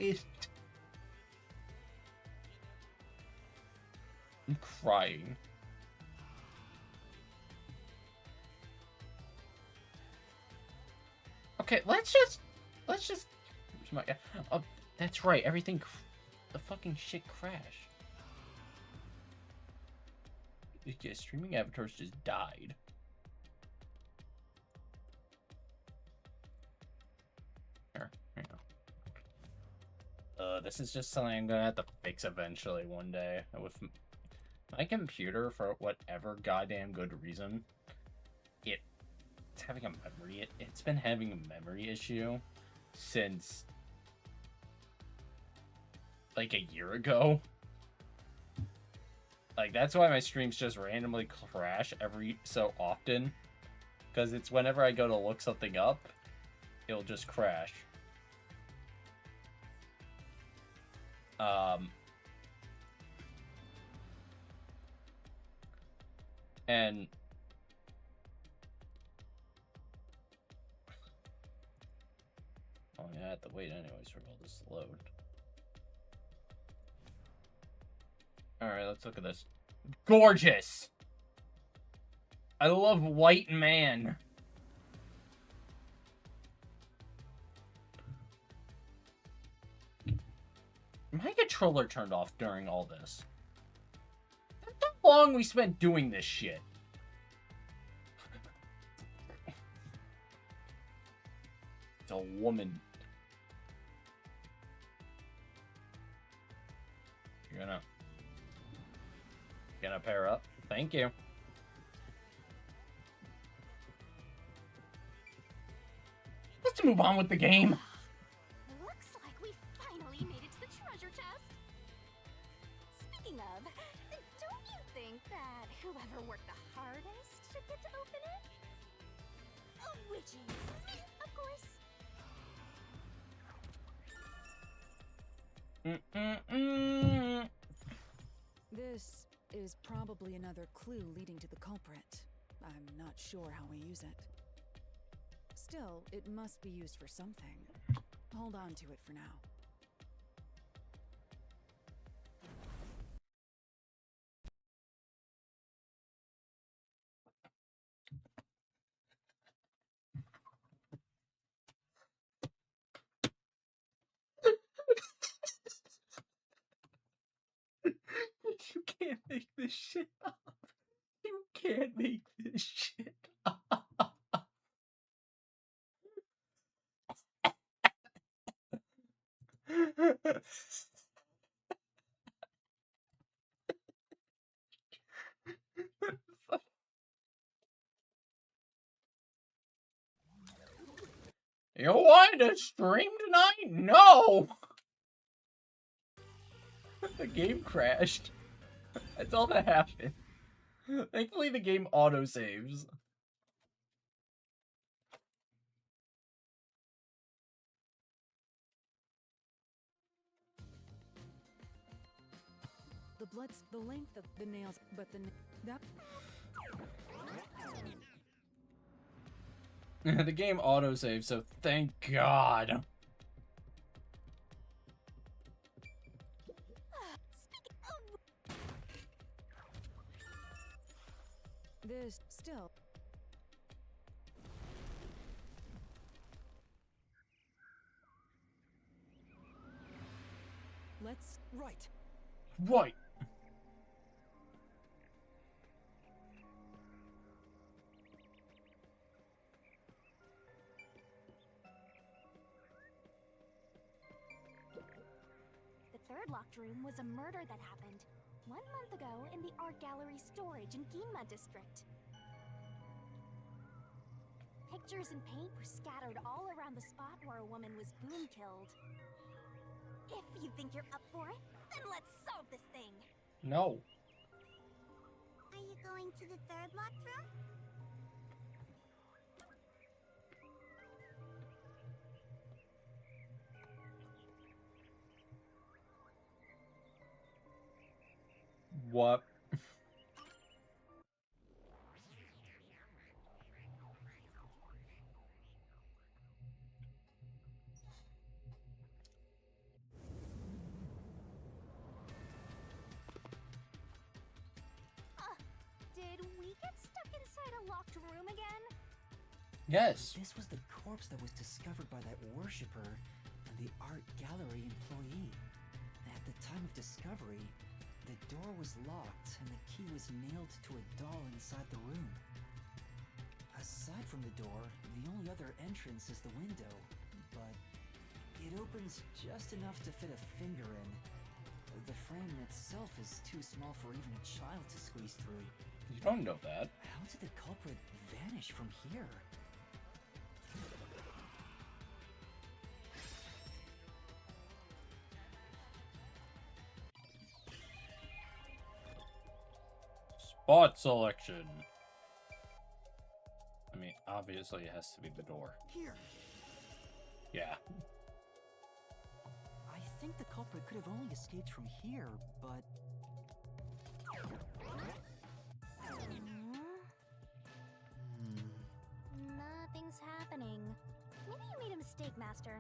I'm crying. Okay, let's just. Oh, that's right. Everything. The fucking shit crashed. Yeah, streaming avatars just died. Here you go. This is just something I'm gonna have to fix eventually one day. With my computer, for whatever goddamn good reason, it's having a memory. It's been having a memory issue since like a year ago. Like, that's why my streams just randomly crash every so often. Because it's whenever I go to look something up, it'll just crash. And oh, I have to wait anyways for all this to load. Alright, let's look at this. Gorgeous! I love white man. My controller turned off during all this. That's how long we spent doing this shit. It's a woman. You're gonna pair up. Thank you. Let's move on with the game. Looks like we finally made it to the treasure chest. Speaking of, don't you think that whoever worked the hardest should get to open it? This is probably another clue leading to the culprit. I'm not sure how we use it. Still, it must be used for something. Hold on to it for now. You can't make this shit up. You can't make this shit up. You want to stream tonight? No! The game crashed. That's all that happened. Thankfully, the game autosaves. The length of the nails, but that. The game autosaves, so thank God. This still. Let's. Right. Right. The third locked room was a murder that happened 1 month ago in the art gallery storage in Ginma district. Pictures and paint were scattered all around the spot where a woman was boom killed. If you think you're up for it, then let's solve this thing. No. Are you going to the third locked room? What? Did we get stuck inside a locked room again? Yes. This was the corpse that was discovered by that worshipper and the art gallery employee. At the time of discovery, the door was locked and the key was nailed to a doll inside the room. Aside from the door, the only other entrance is the window, but it opens just enough to fit a finger in. The frame itself is too small for even a child to squeeze through. You don't know that. How did the culprit vanish from here? Spot selection. I mean, obviously it has to be the door. Here. Yeah. I think the culprit could have only escaped from here, but... Nothing's happening. Maybe you made a mistake, Master.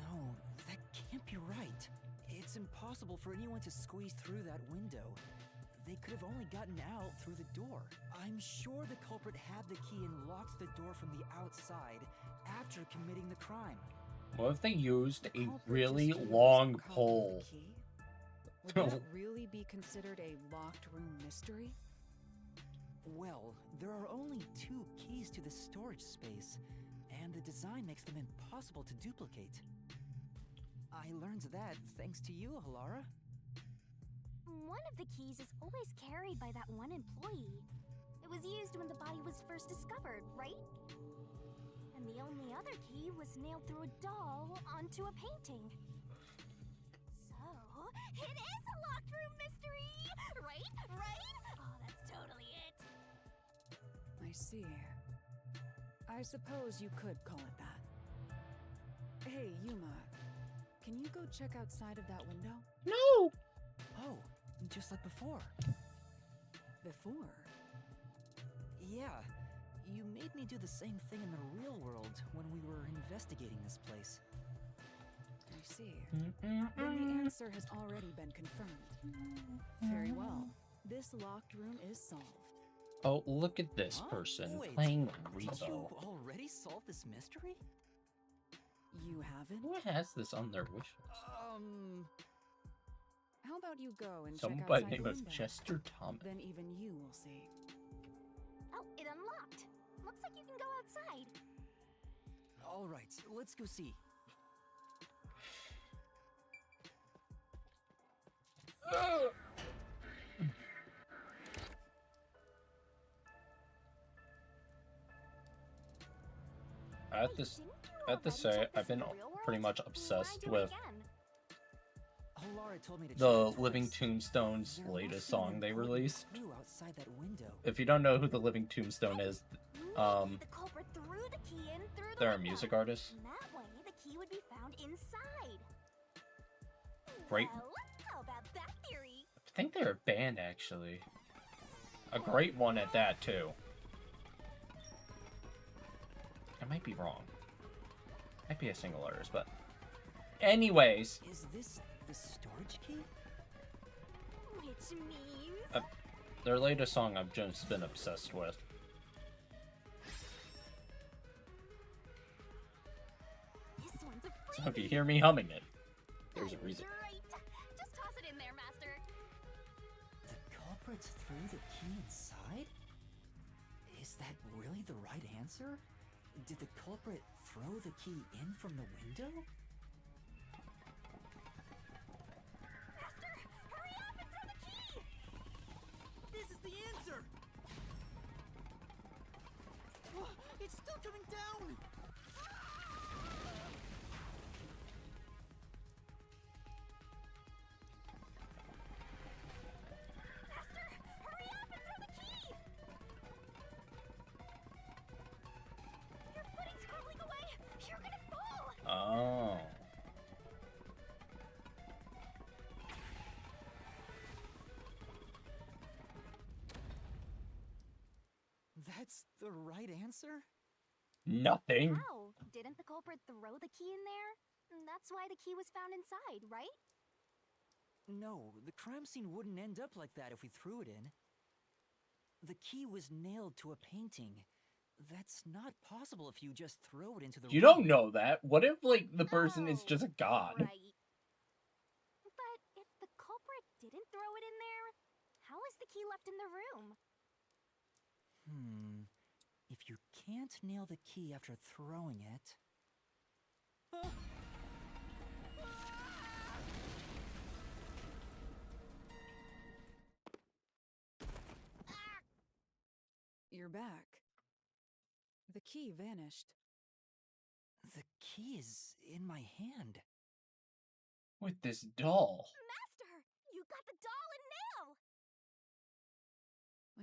No, that can't be right. It's impossible for anyone to squeeze through that window. They could have only gotten out through the door. I'm sure the culprit had the key and locked the door from the outside after committing the crime. What if they used a really long pole? Would that really be considered a locked room mystery? Well, there are only 2 keys to the storage space, and the design makes them impossible to duplicate. I learned that thanks to you, Halara. One of the keys is always carried by that one employee. It was used when the body was first discovered, right? And the only other key was nailed through a doll onto a painting. So, it is a locked room mystery! Right? Right? Oh, that's totally it. I see. I suppose you could call it that. Hey, Yuma. Can you go check outside of that window? No! Oh, just like before. Before? Yeah, you made me do the same thing in the real world when we were investigating this place. I see. Then the answer has already been confirmed. Very well. This locked room is solved. Oh, look at this person playing Did you Rebo. already solve this mystery? You haven't? Who has this on their wish list? How about you go and Someone check by outside the name the of window? Chester Thomas. Then even you will see. Oh, it unlocked. Looks like you can go outside. All right, let's go see. I have to say, I've been pretty much obsessed with Lara told me to the check Living twice. Tombstone's There latest must be song an they important released. clue outside that window. If you don't know who the Living Tombstone is, The culprit threw the key in through the they're a window. music artist. And that way, the key would be found inside. Great. Well, how about that theory? I think they're a band, actually. A great one at that, too. I might be wrong. Might be a single artist, but... Anyways. Is this the storage key? Which means... Their latest song I've just been obsessed with. This one's a So if you hear me humming it, there's a reason. Right. Just toss it in there, Master. The culprits threw the key inside? Is that really the right answer? Did the culprit throw the key in from the window? Master, hurry up and throw the key! This is the answer! Oh, it's still coming down! Master, hurry up and throw the key! Your footing's crumbling away! You're gonna fall! Oh. That's the right answer? Nothing. How? Didn't the culprit throw the key in there? That's why the key was found inside, right? No, the crime scene wouldn't end up like that if we threw it in. The key was nailed to a painting. That's not possible if you just throw it into the You room. don't know that. What if, like, the person is just a god? Right. But if the culprit didn't throw it in there, how is the key left in the room? If you can't nail the key after throwing it... You're back. The key vanished. The key is in my hand. With this doll. Master, you got the doll and nail!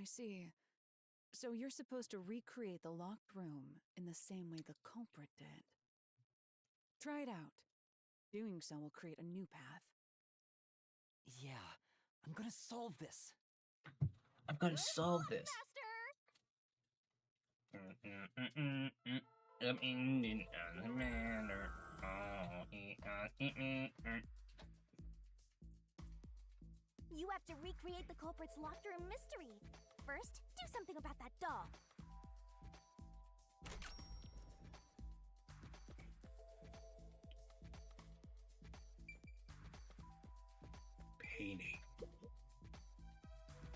I see. So you're supposed to recreate the locked room in the same way the culprit did. Try it out. Doing so will create a new path. Yeah, I'm gonna solve this. I'm gonna solve this. You have to recreate the culprit's locked room mystery. First, do something about that doll. Painting.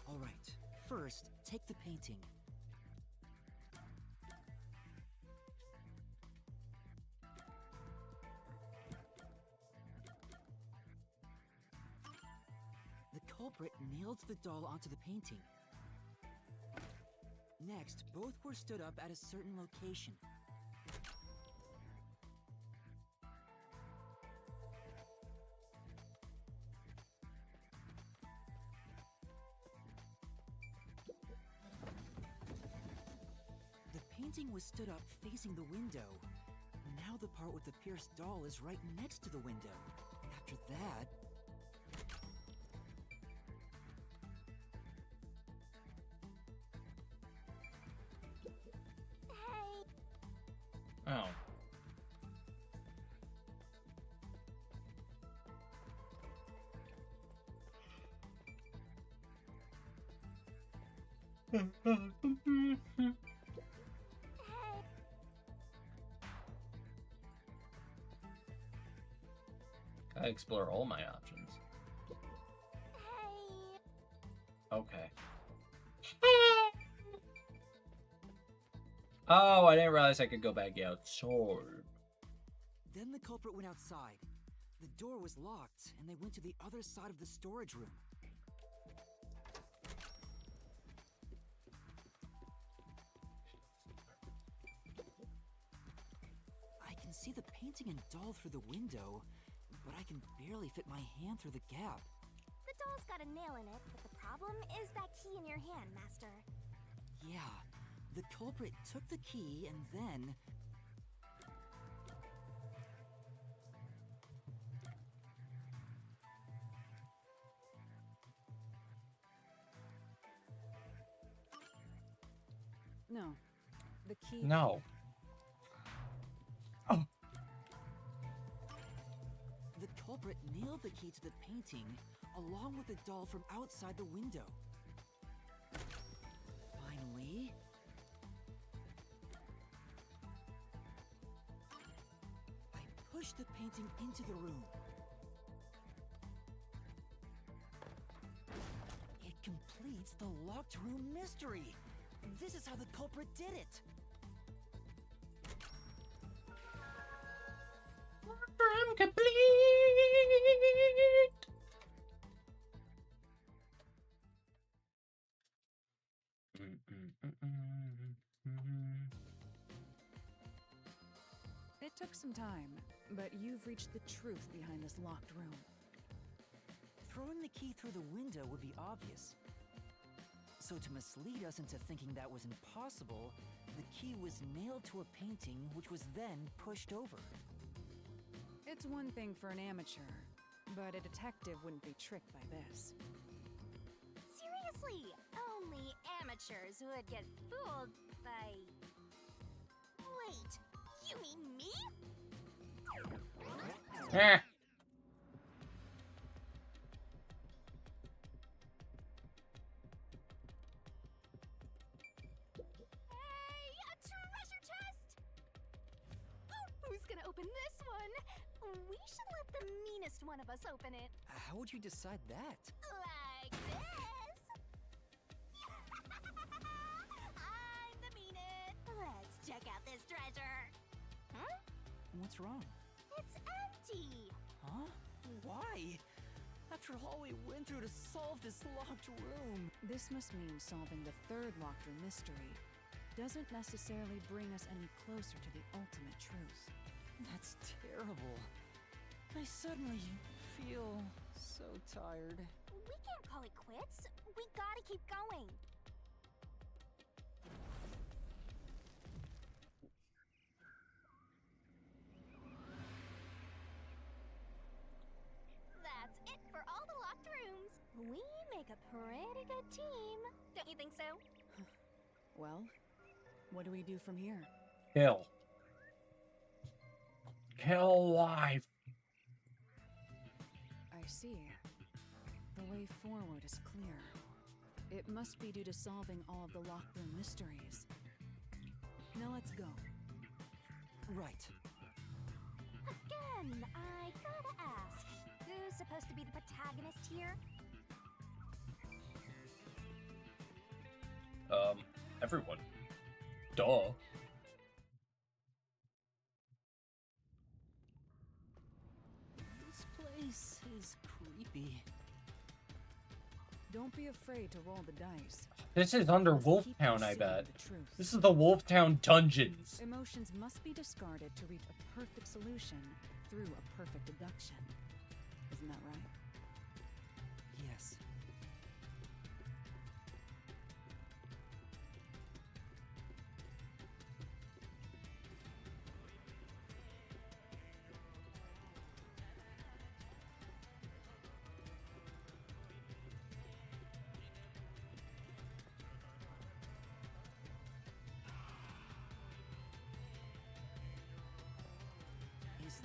All right, first, take the painting. The culprit nailed the doll onto the painting. Next, both were stood up at a certain location. The painting was stood up facing the window. Now now the part with the pierced doll is right next to the window. After that... Oh. I explore all my options. Okay. Oh, I didn't realize I could go back outside. Then the culprit went outside. The door was locked, and they went to the other side of the storage room. I can see the painting and doll through the window, but I can barely fit my hand through the gap. The doll's got a nail in it, but the problem is that key in your hand, Master. Yeah, the culprit took the key and then... No. The key... No. Oh. The culprit nailed the key to the painting, along with the doll from outside the window. Finally... I pushed the painting into the room. It completes the locked room mystery! This is how the culprit did it! Room complete! It took some time, but you've reached the truth behind this locked room. Throwing the key through the window would be obvious. So to mislead us into thinking that was impossible, the key was nailed to a painting which was then pushed over. It's one thing for an amateur, but a detective wouldn't be tricked by this. Seriously, only amateurs would get fooled by... Wait, you mean me? Eh. Hey, a treasure chest! Who's gonna open this one? We should let the meanest one of us open it. How would you decide that? Like this. I'm the meanest. Let's check out this treasure. Huh? What's wrong? It's empty. Huh? Why? After all we went through to solve this locked room. This must mean solving the third locked room mystery doesn't necessarily bring us any closer to the ultimate truth. That's terrible. I suddenly feel so tired. We can't call it quits. We gotta keep going. That's it for all the locked rooms. We make a pretty good team. Don't you think so? Well, what do we do from here? Kill. Kill life. I see. The way forward is clear. It must be due to solving all of the locked room mysteries. Now let's go. Right. Again, I gotta ask, who's supposed to be the protagonist here? Everyone. Duh. This place is creepy. Don't be afraid to roll the dice. This is under Wolftown, I bet. This is the Wolftown dungeons. Emotions must be discarded to reach a perfect solution through a perfect deduction. Isn't that right? Yes.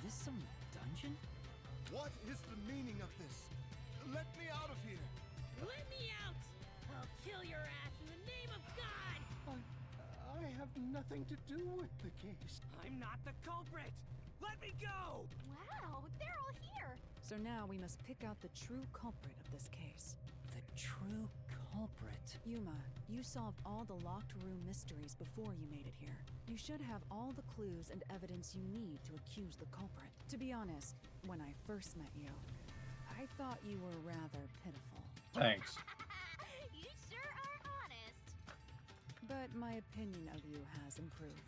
this some dungeon? What is the meaning of this? Let me out of here! Let me out! I'll kill your ass in the name of God! I have nothing to do with the case. I'm not the culprit! Let me go! Wow, they're all here! So now we must pick out the true culprit of this case. The true culprit? Yuma, you solved all the locked room mysteries before you made it here. You should have all the clues and evidence you need to accuse the culprit. To be honest, when I first met you, I thought you were rather pitiful. Thanks. You sure are honest. But my opinion of you has improved.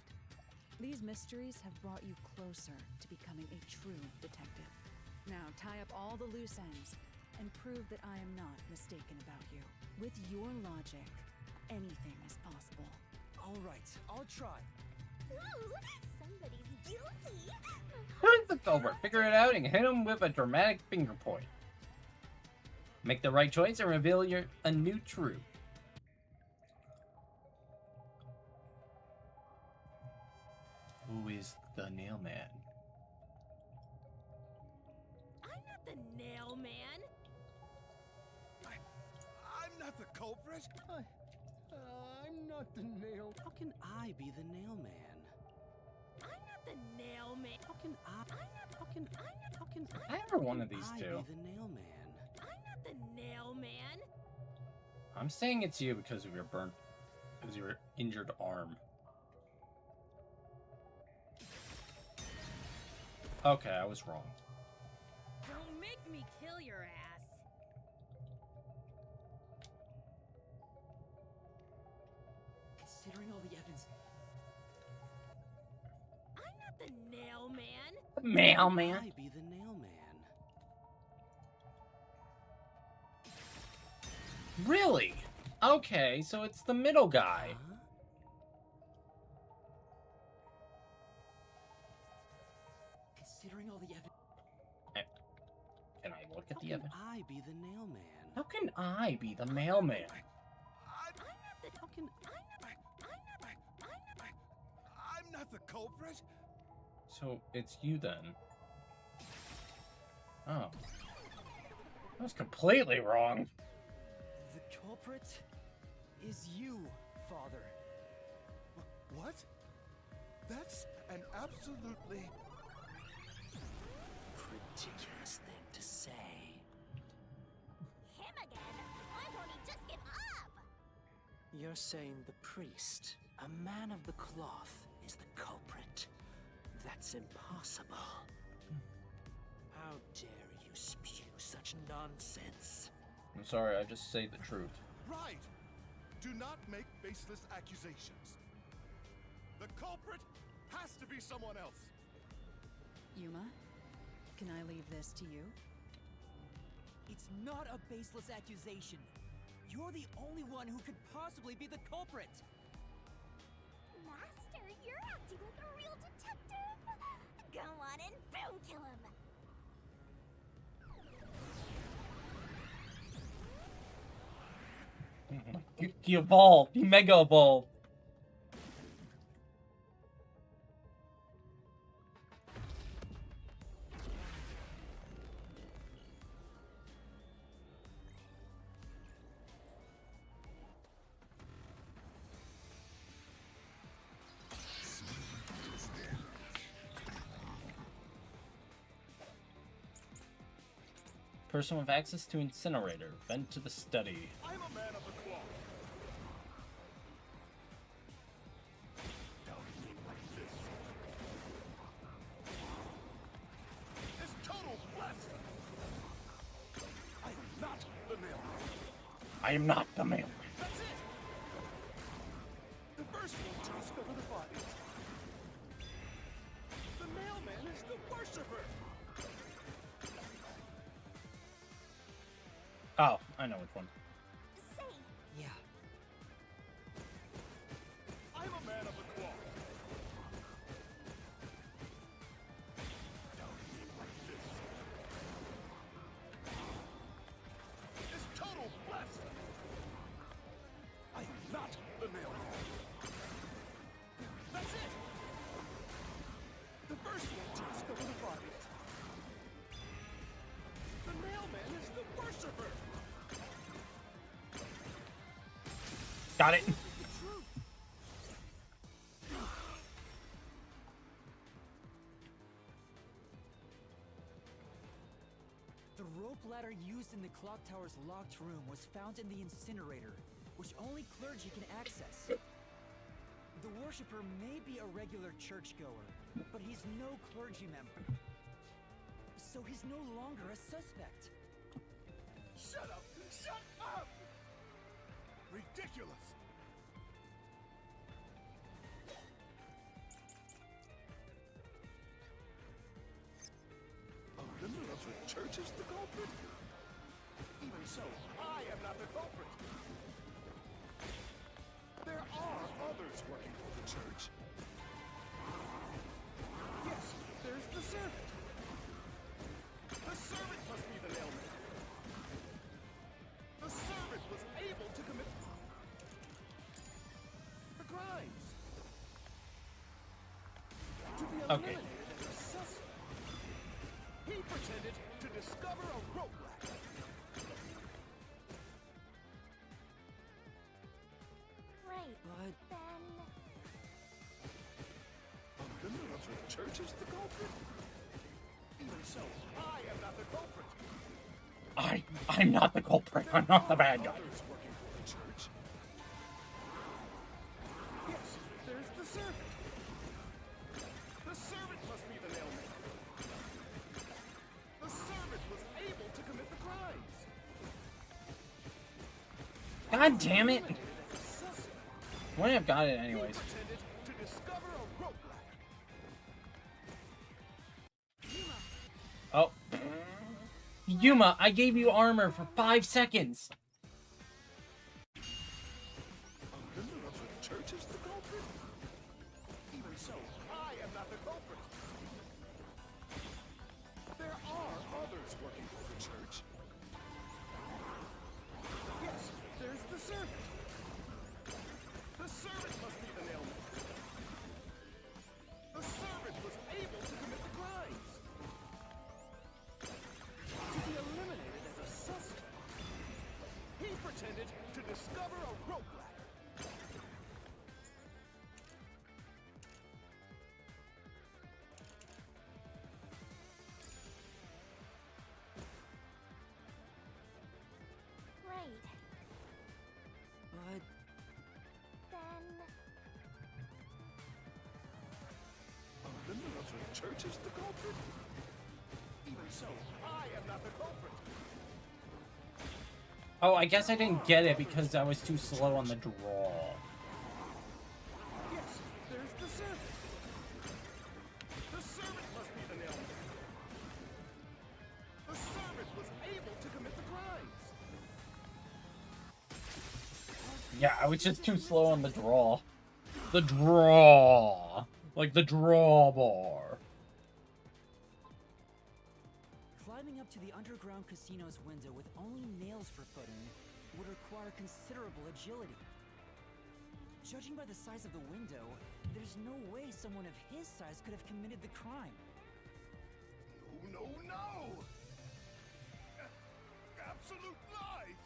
These mysteries have brought you closer to becoming a true detective. Now tie up all the loose ends and prove that I am not mistaken about you. With your logic, anything is possible. All right, I'll try. Ooh, somebody's guilty. Who's the culprit? Figure it out and hit him with a dramatic finger point. Make the right choice and reveal a new truth. Who is the nail man? I'm not the nail man. I'm not the culprit. I'm not the nail. How can I be the nail man? I'm not the nail man. How can Either one of these I two. be the nail man? I'm not the nail man. I'm saying it's you because of your injured arm. Okay, I was wrong. Don't make me kill your ass. Considering all the evidence, I'm not the nail man. Mailman. I be the nail man. Really? Okay, so it's the middle guy. Huh? Considering all the evidence, Can I look at how the can evidence? I be the nail man? How can I be the mailman? I'm not the culprit. So it's you then. Oh. I was completely wrong. The culprit is you, Father. What? That's an absolutely Ridiculous thing to say. Him again? Why won't he just give up? You're saying the priest, a man of the cloth, is the culprit. That's impossible. How dare you spew such nonsense? I'm sorry, I just say the truth. right. Do not make baseless accusations. The culprit has to be someone else. Yuma, can I leave this to you? It's not a baseless accusation. You're the only one who could possibly be the culprit. Master, you're acting like a real detective. Go on and boom kill him. He evolved. He mega evolved. Person with access to incinerator. Vent to the study. I'm a man of the cloth. It's total blasphemy. I am not the mailman. I am not the mailman. That's it. The first will toss over the body. The mailman is the worshiper. Oh, I know which one. Say, Yeah. I'm a man of the cloth. It's total blasphemy. I am not the mailman. That's it. The first will toss over the body. worshiper! Got it. The rope ladder used in the clock tower's locked room was found in the incinerator, which only clergy can access. The worshipper may be a regular churchgoer, but he's no clergy member. So he's no longer a suspect. Shut up! Shut up! Ridiculous! A member of the church is the culprit? Even so, I am not the culprit. There are others working for the church. Yes, there's the servant. The servant must be the nailman. The servant was able to commit the crimes. To be eliminated as a suspect, he pretended to discover a rope ladder. Right. But Then... A member of the church is the culprit? Even so, I am not the culprit. I'm not the culprit. I'm not the bad guy. Others working for the church. Yes, there's the servant. The servant must be the nailman. The servant was able to commit the crimes. God damn it. Eliminated as a suspect, Wouldn't have got it he anyways. pretended to discover a rope ladder. Oh. Yuma, I gave you armor for 5 seconds. A member of the church is the culprit? Even so, I am not the culprit. There are others working for the church. Yes, there's the servant. The servant must be the nailman. The servant was able to commit the crimes. To be eliminated as a suspect, he pretended to discover a rope ladder. Right. but Then... A member of the church is the culprit? Even so, I am not the culprit. Oh, I guess I didn't get it because I was too slow on the draw. Yes, there's the servant. The servant must be the nailman. The servant was able to commit the crimes. Yeah, I was just too slow on the draw. The draw. Like the draw bar. climbing up to the underground casino's window with only nails for footing would require considerable agility. Judging by the size of the window, there's no way someone of his size could have committed the crime. No, no, no! Absolute lies!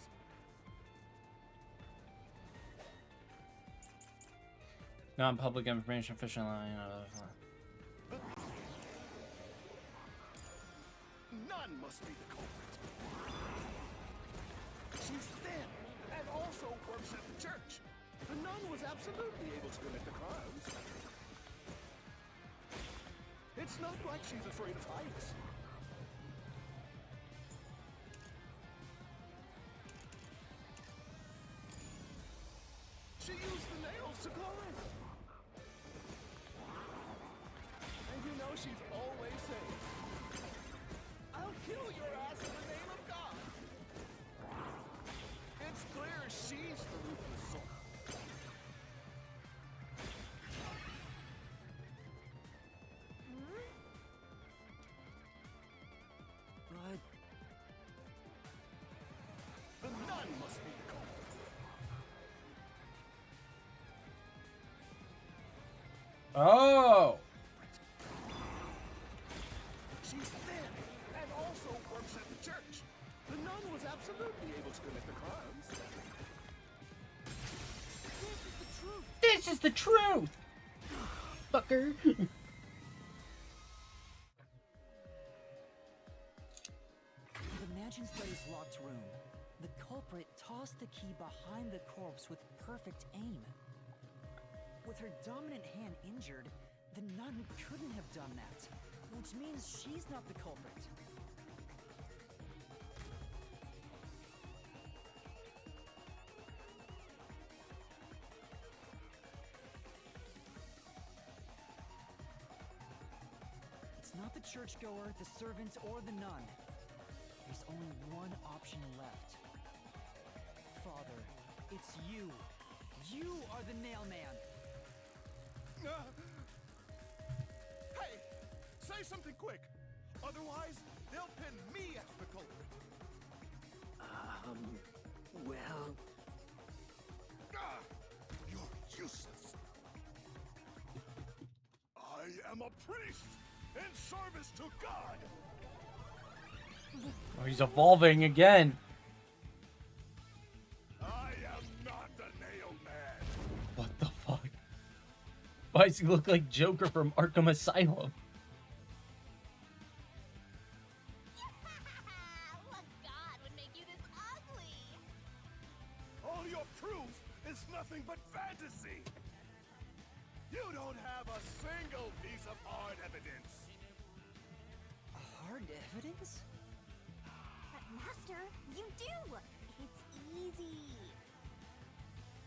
Non-public information, official line. None must be the culprit. She's thin and also works at the church. The nun was absolutely able to commit the crimes. It's not like she's afraid of heights. She used the nails to climb. And you know she's always saying, I'll kill your ass in the name of God. It's clear she's the ruthless soul. But the nun must be the culprit. Oh! She's thin and also works at the church. The nun son was absolutely able to commit the crimes. This is the truth! Fucker. The mansion study's locked room. The culprit tossed the key behind the corpse with perfect aim. With her dominant hand injured, the nun couldn't have done that, which means she's not the culprit. It's not the churchgoer, the servant, or the nun. There's only one option left. Father, it's you. You are the nailman. Hey, say something quick. Otherwise, they'll pin me as the culprit. Well... You're useless. I am a priest in service to God. Oh, he's evolving again. I am not the nail man. What the fuck? Why does he look like Joker from Arkham Asylum? What god would make you this ugly? All your proof is nothing but fantasy. You don't have a single piece of hard evidence. Hard evidence? But Master, you do! It's easy.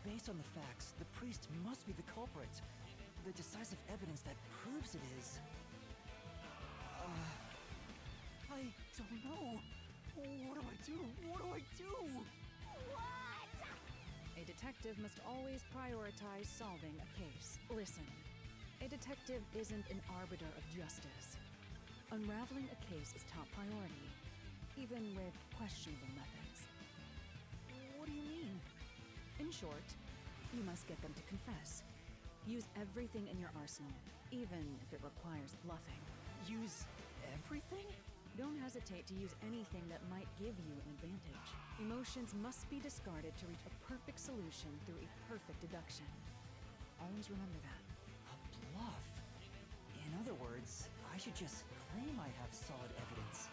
Based on the facts, the priest must be the culprit. The decisive evidence that proves it is... I don't know. What do I do? What do I do? A detective must always prioritize solving a case. Listen, a detective isn't an arbiter of justice. Unraveling a case is top priority, even with questionable methods. What do you mean? In short, you must get them to confess. Use everything in your arsenal, even if it requires bluffing. Use everything? Don't hesitate to use anything that might give you an advantage. Emotions must be discarded to reach a perfect solution through a perfect deduction. Always remember that. A bluff? In other words, I should just claim I have solid evidence.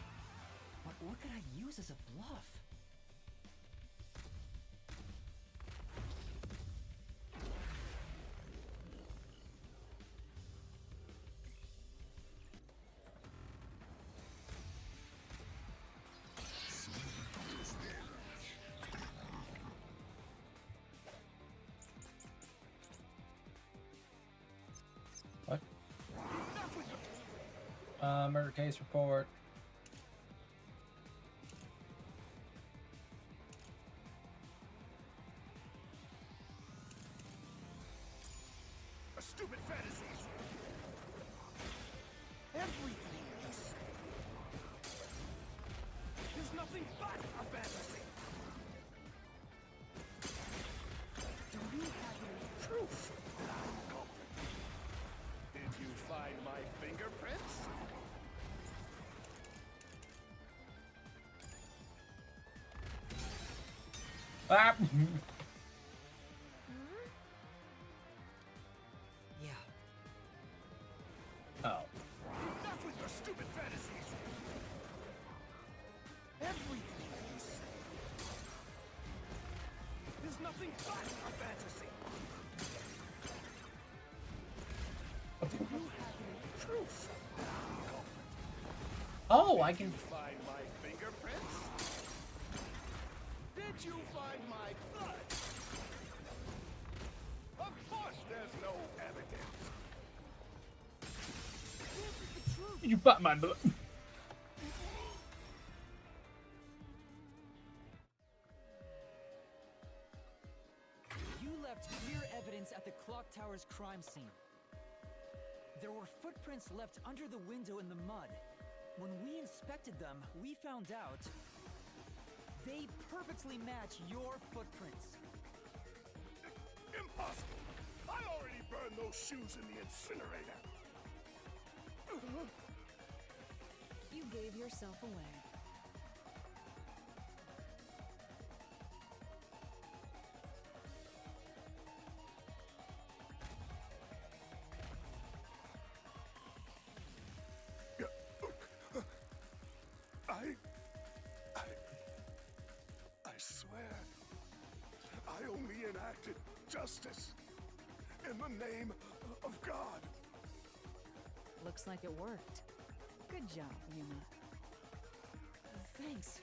But what could I use as a bluff? What? Murder case report. A stupid fantasies. Everything you say is nothing but a fantasy. Do you have any proof that I'm the culprit? Did you find my fingerprints? Ah! Yeah. Oh. Enough with your stupid fantasies. Everything you say is nothing but a fantasy. Do you have any proof that I'm the culprit? Oh, I can. Did you find my fingerprints? Did you find my blood? Of course there's no evidence. You bought my blood. You left clear evidence at the clock tower's crime scene. There were footprints left under the window in the mud. When we inspected them, we found out they perfectly match your footprints. Impossible! I already burned those shoes in the incinerator. You gave yourself away. enacted justice in the name of God. Looks like it worked. Good job, Yuma. Thanks.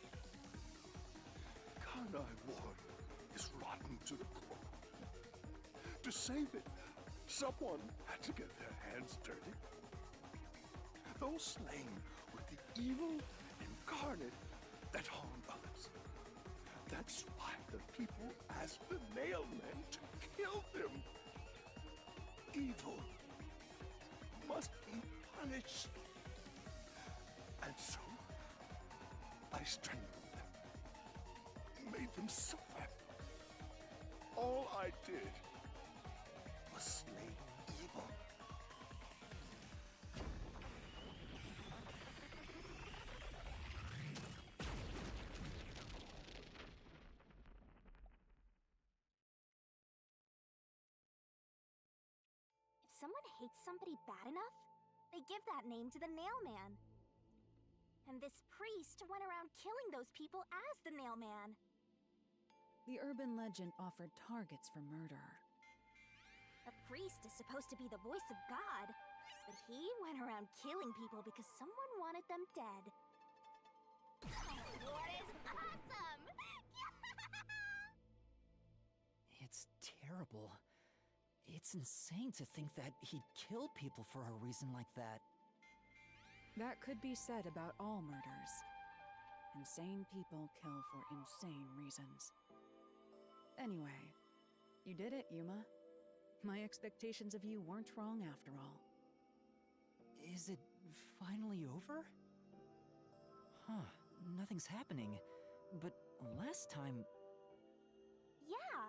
Kanai Ward is rotten to the core. To save it, someone had to get their hands dirty. Those slain were the evil incarnate that harmed others. That's why the people asked the Nailmen to kill them. Evil must be punished. And so, I strangled them, made them suffer. All I did was slay evil. If someone hates somebody bad enough, they give that name to the Nailman. And this priest went around killing those people as the Nailman. The urban legend offered targets for murder. A priest is supposed to be the voice of God, but he went around killing people because someone wanted them dead. What is awesome! It's terrible. It's insane to think that he'd kill people for a reason like that. That could be said about all murders. Insane people kill for insane reasons. Anyway, you did it, Yuma. My expectations of you weren't wrong after all. Is it finally over? Huh, nothing's happening. But last time... Yeah,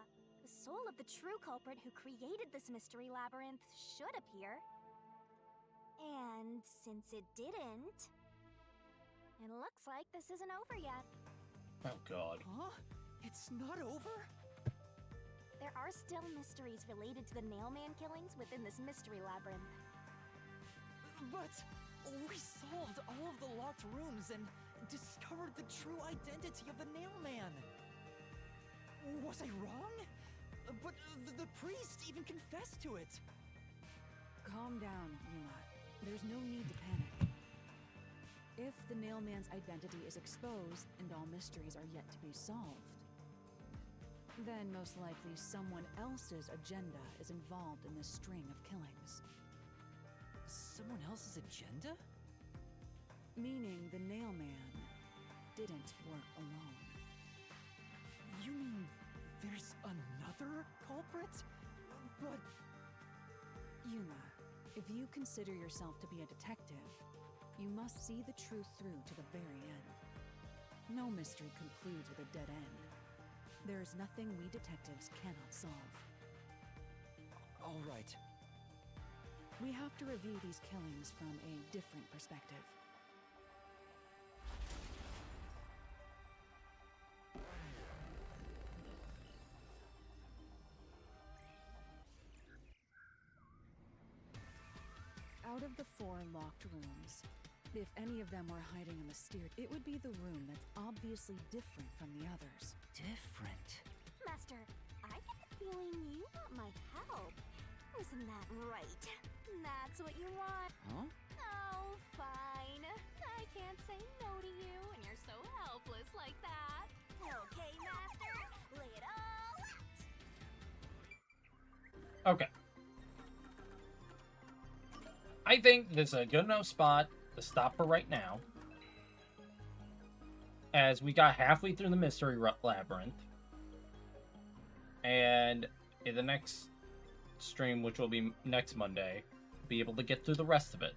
the soul of the true culprit who created this mystery labyrinth should appear. And since it didn't, it looks like this isn't over yet. Oh god. Huh? It's not over? There are still mysteries related to the Nailman killings within this mystery labyrinth. But we solved all of the locked rooms and discovered the true identity of the Nailman. Was I wrong? But the priest even confessed to it. Calm down, Yuma. There's no need to panic. If the Nailman's identity is exposed and all mysteries are yet to be solved, then most likely someone else's agenda is involved in this string of killings. Someone else's agenda? Meaning the Nailman didn't work alone. You mean there's another culprit? But... Yuma, if you consider yourself to be a detective, you must see the truth through to the very end. No mystery concludes with a dead end. There is nothing we detectives cannot solve. All right. We have to review these killings from a different perspective. Out of the 4 locked rooms, if any of them were hiding a mysterious, it would be the room that's obviously different from the others. Different? Master, I get the feeling you want my help. Isn't that right? That's what you want. Huh? Oh, fine. I can't say no to you, and you're so helpless like that. Okay, Master, lay it all out. Okay. I think this is a good enough spot to stop for right now, as we got halfway through the mystery labyrinth, and in the next stream, which will be next Monday, be able to get through the rest of it.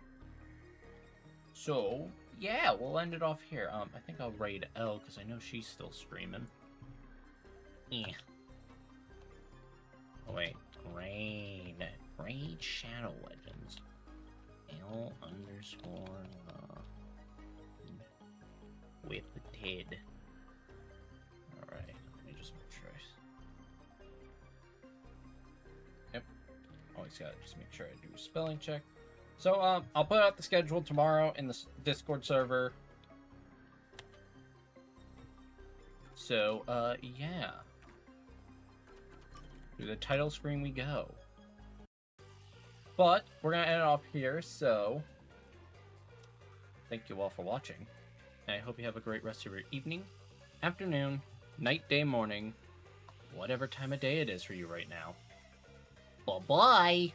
So yeah, we'll end it off here. I think I'll raid Elle because I know she's still streaming. Yeah. Oh wait, raid Shadow Legends. L underscore with the TID. Alright, let me just make sure. Yep. Always gotta just make sure I do a spelling check. So, I'll put out the schedule tomorrow in the Discord server. So, yeah. To the title screen we go. But we're going to end it off here, so thank you all for watching. And I hope you have a great rest of your evening, afternoon, night, day, morning, whatever time of day it is for you right now. Bye-bye!